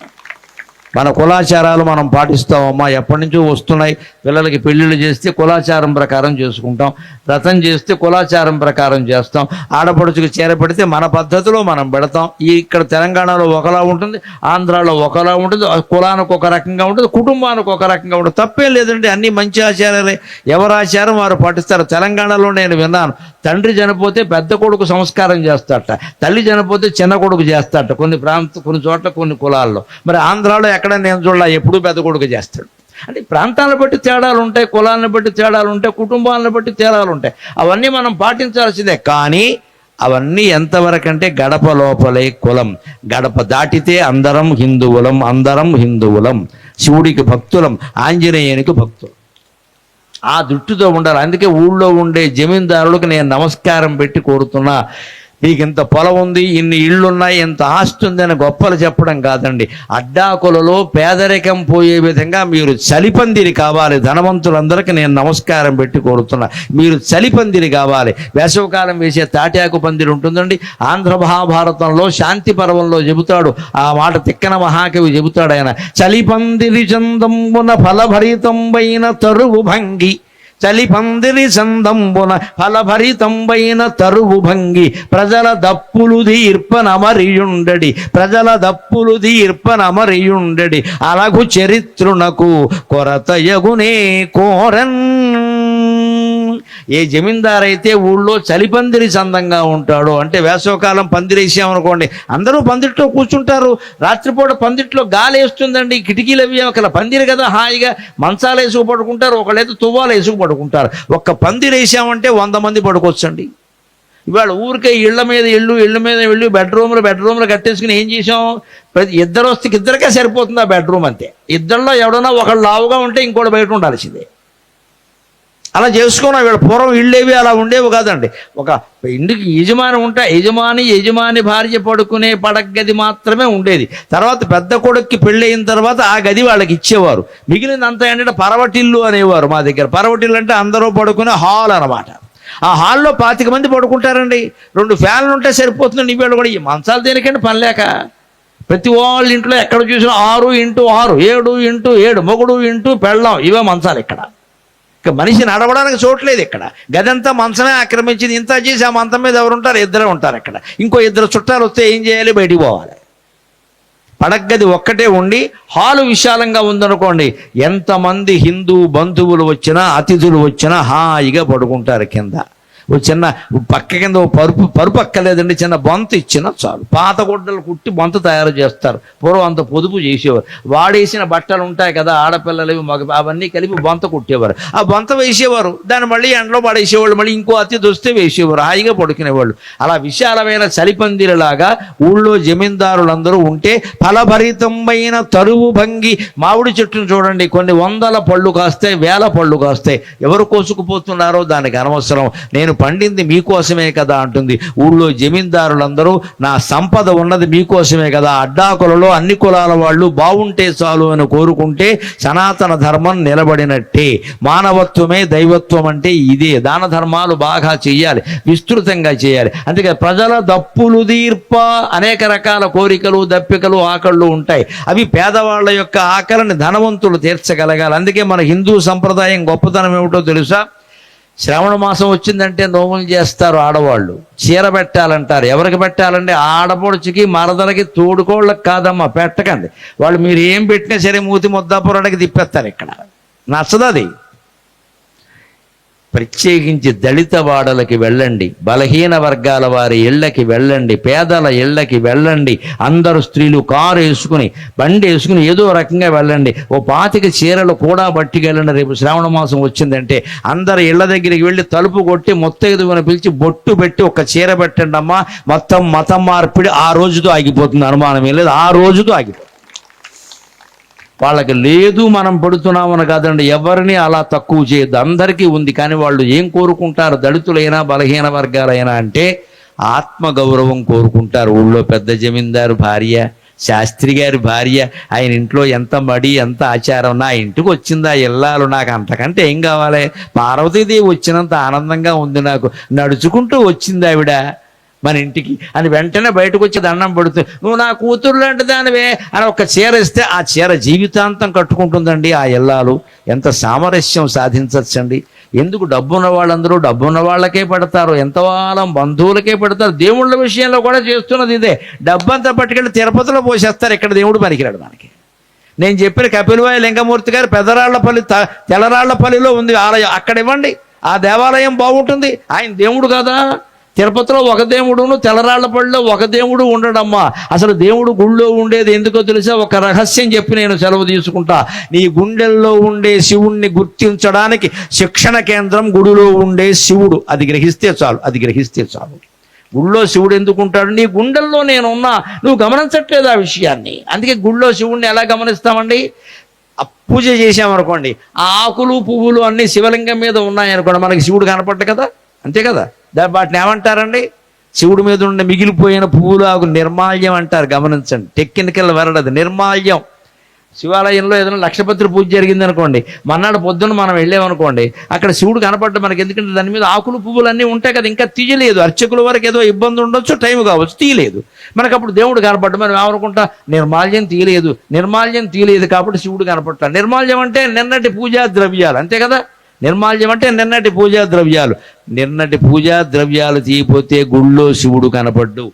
మన కులాచారాలు మనం పాటిస్తామమ్మా, ఎప్పటి నుంచో వస్తున్నాయి. పిల్లలకి పెళ్ళిళ్ళు చేస్తే కులాచారం ప్రకారం చేసుకుంటాం, వ్రతం చేస్తే కులాచారం ప్రకారం చేస్తాం, ఆడపడుచుకు చేరపెడితే మన పద్ధతిలో మనం పెడతాం. ఇక్కడ తెలంగాణలో ఒకలా ఉంటుంది, ఆంధ్రాలో ఒకలా ఉంటుంది, కులానికి ఒక రకంగా ఉంటుంది, కుటుంబానికి ఒక రకంగా ఉంటుంది. తప్పేం లేదండి, అన్ని మంచి ఆచారాలే. ఎవరి ఆచారం వారు పాటిస్తారు. తెలంగాణలో నేను విన్నాను, తండ్రి చనిపోతే పెద్ద కొడుకు సంస్కారం చేస్తాడట, తల్లి చనిపోతే చిన్న కొడుకు చేస్తాడట కొన్ని చోట్ల కొన్ని కులాల్లో. మరి ఆంధ్రాలో ఎక్కడ నేను చూడాల, ఎప్పుడూ పెద్ద కొడుకు చేస్తాడు. అంటే ప్రాంతాలను బట్టి తేడాలు ఉంటాయి, కులాలను బట్టి తేడాలు ఉంటాయి, కుటుంబాలను బట్టి తేడాలు ఉంటాయి. అవన్నీ మనం పాటించాల్సిందే. కానీ అవన్నీ ఎంతవరకంటే గడప లోపలే కులం, గడప దాటితే అందరం హిందువులం, అందరం హిందువులం. శివుడికి భక్తులం, ఆంజనేయునికి భక్తులం. ఆ దృష్టితో ఉండాలి. అందుకే ఊళ్ళో ఉండే జమీందారులకు నేను నమస్కారం పెట్టి కోరుతున్నా, మీకు ఇంత పొలం ఉంది, ఇన్ని ఇళ్ళున్నాయి, ఇంత ఆస్తి ఉందని గొప్పలు చెప్పడం కాదండి. అడ్డాకులలో పేదరికం పోయే విధంగా మీరు చలిపందిరి కావాలి. ధనవంతులందరికీ నేను నమస్కారం పెట్టి కోరుతున్నా, మీరు చలిపందిరి కావాలి. వేసవకాలం వేసే తాటాకు పందిరి ఉంటుందండి. ఆంధ్ర మహాభారతంలో శాంతి పర్వంలో చెబుతాడు, ఆ మాట తిక్కన మహాకవి చెబుతాడు ఆయన. చలిపందిరి చందంబున ఫలభరితంబైన తరువు భంగి, చలిపందిరి చందంబున ఫలభరితంబైన తరువు భంగి, ప్రజల దప్పులు దీర్పనమరియుండడి, ప్రజల దప్పులు దీర్పనమరియుండడి, అలగు చరిత్రునకు కొరతయగునే కోరన్. ఏ జమీందారైతే ఊళ్ళో చలిపందిరి చందంగా ఉంటాడో, అంటే వేసవకాలం పందిరేసామనుకోండి, అందరూ పందిట్లో కూర్చుంటారు. రాత్రిపూట పందిట్లో గాలి వేస్తుందండి, కిటికీలు అవి ఒకళ్ళ పందిరి కదా, హాయిగా మంచాలు వేసుకు పడుకుంటారు, ఒకళ్ళైతే తువ్వాలు వేసుకు పడుకుంటారు. ఒక్క పందిరేసామంటే 100 మంది పడుకోవచ్చండి. ఇవాళ ఊరికే ఇళ్ళ మీద ఇళ్ళు బెడ్రూమ్లు కట్టేసుకుని ఏం చేసాం, ఇద్దరు వస్తే ఇద్దరికే సరిపోతుంది ఆ బెడ్రూమ్ అంతే. ఇద్దరిలో ఎవడన్నా ఒకళ్ళు లావుగా ఉంటే ఇంకోటి బయట ఉండాల్సిందే. అలా చేసుకున్నాం. వీళ్ళ పూర్వం ఇళ్ళేవి అలా ఉండేవి కాదండి. ఒక ఇంటికి యజమాని భార్య పడుకునే పడగది మాత్రమే ఉండేది. తర్వాత పెద్ద కొడుక్కి పెళ్ళయిన తర్వాత ఆ గది వాళ్ళకి ఇచ్చేవారు. మిగిలినంతా ఏంటంటే పరవటిల్లు అనేవారు మా దగ్గర. పరవటిల్లు అంటే అందరూ పడుకునే హాల్ అనమాట. ఆ హాల్లో 25 మంది పడుకుంటారండి. 2 ఫ్యాన్లు ఉంటే సరిపోతుంది. ఇవాళ కూడా ఈ మంచాలు దేనికంటే పని లేక ప్రతి వాళ్ళ ఇంట్లో ఎక్కడ చూసినా 6x6, 7x7, మొగుడు ఇంటూ పెళ్ళాం, ఇవే మంచాలు. ఇక్కడ మనిషి నడవడానికి చోట్లేదు. ఇక్కడ గదంతా మంచమే ఆక్రమించింది. ఇంత చేసి ఆ మంచం మీద ఎవరుంటారు? ఇద్దరే ఉంటారు. అక్కడ ఇంకో 2 చుట్టాలు వస్తే ఏం చేయాలి? బయటికి పోవాలి. పడగది ఒక్కటే ఉండి హాలు విశాలంగా ఉందనుకోండి, ఎంతమంది హిందూ బంధువులు వచ్చినా అతిథులు వచ్చినా హాయిగా పడుకుంటారు. కింద ఓ చిన్న పక్క కింద ఓ పరుపు అక్కర్లేదండి, చిన్న బొంత ఇచ్చినా చాలు. పాత గుడ్డలు కుట్టి బొంత తయారు చేస్తారు. పూర్వం అంత పొదుపు చేసేవారు. వాడేసిన బట్టలు ఉంటాయి కదా, ఆడపిల్లలు అవన్నీ కలిపి బొంత కుట్టేవారు. ఆ బొంత వేసేవారు, దాన్ని మళ్ళీ ఎండలో పడేసేవాళ్ళు, మళ్ళీ ఇంకో అతిథి వస్తే వేసేవారు, హాయిగా పడుకునేవాళ్ళు. అలా విశాలమైన చలిపందిరిలాగా ఊళ్ళో జమీందారులందరూ ఉంటే ఫలభరితమైన తరువు భంగి. మామిడి చెట్టును చూడండి, కొన్ని 100 పళ్ళు కాస్తాయి, 1000 పళ్ళు కాస్తాయి. ఎవరు కోసుకుపోతున్నారో దానికి అనవసరం. నేను పండింది మీకోసమే కదా అంటుంది. ఊళ్ళో జమీందారులందరూ నా సంపద ఉన్నది మీకోసమే కదా. అడ్డాకులలో అన్ని కులాల వాళ్ళు బాగుంటే చాలు అని కోరుకుంటే సనాతన ధర్మం నిలబడినట్టే. మానవత్వమే దైవత్వం అంటే ఇదే. దాన ధర్మాలు బాగా చేయాలి, విస్తృతంగా చేయాలి. అందుకే ప్రజల దప్పులు దీర్ప, అనేక రకాల కోరికలు, దప్పికలు, ఆకళ్ళు ఉంటాయి. అవి పేదవాళ్ళ యొక్క ఆకలిని ధనవంతులు తీర్చగలగాలి. అందుకే మన హిందూ సంప్రదాయం గొప్పతనం ఏమిటో తెలుసా? శ్రావణ మాసం వచ్చిందంటే నోములు చేస్తారు ఆడవాళ్ళు. చీర పెట్టాలంటారు. ఎవరికి పెట్టాలంటే ఆడపడుచుకి మరదలకి తోడుకోళ్ళకి కాదమ్మా, పెట్టకండి. వాళ్ళు మీరు ఏం పెట్టినా సరే మూతి ముద్దాపురానికి తిప్పేస్తారు. ఇక్కడ నచ్చదు అది. ప్రత్యేకించి దళిత వాడలకి వెళ్ళండి, బలహీన వర్గాల వారి ఇళ్ళకి వెళ్ళండి, పేదల ఇళ్ళకి వెళ్ళండి. అందరూ స్త్రీలు కారు వేసుకుని బండి వేసుకుని ఏదో రకంగా వెళ్ళండి. ఓ 25 చీరలు కూడా పట్టుకెళ్ళండి. రేపు శ్రావణ మాసం వచ్చిందంటే అందరు ఇళ్ళ దగ్గరికి వెళ్ళి తలుపు కొట్టి ముత్తైదువుని పిలిచి బొట్టు పెట్టి ఒక చీర పెట్టండి అమ్మా. మొత్తం మతం మార్పిడి ఆ రోజుతో ఆగిపోతుంది, అనుమానం ఏం లేదు, ఆ రోజుతో ఆగిపోతుంది. వాళ్ళకి లేదు మనం పడుతున్నామని కాదండి, ఎవరిని అలా తక్కువ చేయొద్దు, అందరికీ ఉంది. కానీ వాళ్ళు ఏం కోరుకుంటారు, దళితులైనా బలహీన వర్గాలైనా అంటే ఆత్మగౌరవం కోరుకుంటారు. ఊళ్ళో పెద్ద జమీందారు భార్య, శాస్త్రి గారి భార్య, ఆయన ఇంట్లో ఎంత మడి ఎంత ఆచారం, నా ఇంటికి వచ్చిందా ఇల్లాలు, నాకు అంతకంటే ఏం కావాలి, పార్వతీదేవి వచ్చినంత ఆనందంగా ఉంది నాకు, నడుచుకుంటూ వచ్చింది ఆవిడ మన ఇంటికి అని వెంటనే బయటకు వచ్చి దండం పడుతుంది. నువ్వు నా కూతురు లాంటి దానివే అని ఒక చీర ఇస్తే ఆ చీర జీవితాంతం కట్టుకుంటుందండి. ఆ ఇల్లాలు ఎంత సామరస్యం సాధించచ్చండి. ఎందుకు డబ్బున్న వాళ్ళందరూ డబ్బున్న వాళ్ళకే పెడతారు, ఎంతవాళ్ళం బంధువులకే పెడతారు. దేవుళ్ళ విషయంలో కూడా చేస్తున్నది ఇదే. డబ్బంతా పట్టుకెళ్ళి తిరుపతిలో పోసేస్తారు, ఇక్కడ దేవుడు పనికిరాడు మనకి. నేను చెప్పిన కపిలవాయి లింగమూర్తి గారు పెదరాళ్లపల్లి తెల్లరాళ్లపల్లిలో ఉంది ఆలయం, అక్కడ ఇవ్వండి. ఆ దేవాలయం బాగుంటుంది. ఆయన దేవుడు కదా. తిరుపతిలో ఒక దేవుడును తెల్లరాళ్లపల్లిలో ఒక దేవుడు ఉండడమ్మా. అసలు దేవుడు గుళ్ళో ఉండేది ఎందుకో తెలుసా? ఒక రహస్యం చెప్పి నేను సెలవు తీసుకుంటా. నీ గుండెల్లో ఉండే శివుణ్ణి గుర్తించడానికి శిక్షణ కేంద్రం గుడిలో ఉండే శివుడు. అది గ్రహిస్తే చాలు, అది గ్రహిస్తే చాలు. గుళ్ళో శివుడు ఎందుకుంటాడు? నీ గుండెల్లో నేనున్నా, నువ్వు గమనించట్లేదు ఆ విషయాన్ని. అందుకే గుళ్ళో శివుణ్ణి ఎలా గమనిస్తామండి? పూజ చేసామనుకోండి, ఆ ఆకులు పువ్వులు అన్నీ శివలింగం మీద ఉన్నాయనుకోండి, మనకి శివుడు కనపడ్డు కదా, అంతే కదా. వాటిని ఏమంటారండి? శివుడి మీద ఉండే మిగిలిపోయిన పువ్వులు ఆకు నిర్మాల్యం అంటారు. గమనించండి, టెక్నికల్ వర్డ్ అది, నిర్మాల్యం. శివాలయంలో ఏదైనా లక్షపత్రి పూజ జరిగింది అనుకోండి, మన్నాడు పొద్దున్న మనం వెళ్ళామనుకోండి, అక్కడ శివుడు కనపడ్డ మనకి. ఎందుకంటే దాని మీద ఆకులు పువ్వులు అన్నీ ఉంటాయి కదా, ఇంకా తీయలేదు. అర్చకుల వరకు ఏదో ఇబ్బంది ఉండొచ్చు, టైం కావచ్చు, తీయలేదు. మనకు అప్పుడు దేవుడు కనపడ్డ మనం ఏమనుకుంటా, నిర్మాల్యం తీయలేదు, నిర్మాల్యం తీయలేదు కాబట్టి శివుడు కనపడతాడు. నిర్మాల్యం అంటే నిన్నటి పూజా ద్రవ్యాలు, అంతే కదా. నిర్మాల్యం అంటే నిన్నటి పూజా ద్రవ్యాలు. నిన్నటి పూజా ద్రవ్యాలు తీయపోతే గుళ్ళో శివుడు కనపడ్డు.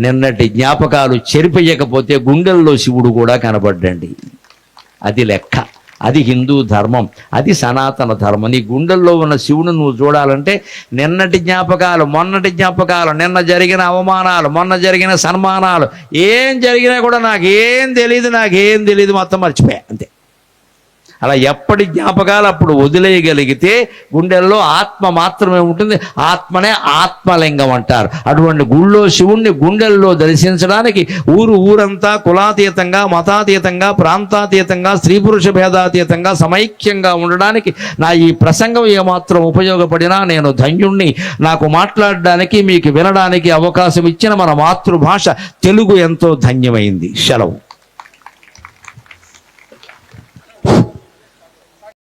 నిన్నటి జ్ఞాపకాలు చెరిపెయ్యకపోతే గుండెల్లో శివుడు కూడా కనపడ్డండి. అది లెక్క. అది హిందూ ధర్మం, అది సనాతన ధర్మం. నీ గుండెల్లో ఉన్న శివుని నువ్వు చూడాలంటే నిన్నటి జ్ఞాపకాలు, మొన్నటి జ్ఞాపకాలు, నిన్న జరిగిన అవమానాలు, మొన్న జరిగిన సన్మానాలు, ఏం జరిగినా కూడా నాకేం తెలియదు మొత్తం మర్చిపోయా, అంతే. అలా ఎప్పటి జ్ఞాపకాలు అప్పుడు వదిలేయగలిగితే గుండెల్లో ఆత్మ మాత్రమే ఉంటుంది. ఆత్మనే ఆత్మలింగం అంటారు. అటువంటి గుళ్ళో శివుణ్ణి గుండెల్లో దర్శించడానికి ఊరంతా కులాతీతంగా, మతాతీతంగా, ప్రాంతాతీతంగా, స్త్రీ పురుష భేదాతీతంగా సమైక్యంగా ఉండడానికి నా ఈ ప్రసంగం ఏమాత్రం ఉపయోగపడినా నేను ధన్యుణ్ణి. నాకు మాట్లాడడానికి, మీకు వినడానికి అవకాశం ఇచ్చిన మన మాతృభాష తెలుగు ఎంతో ధన్యమైంది. సెలవు.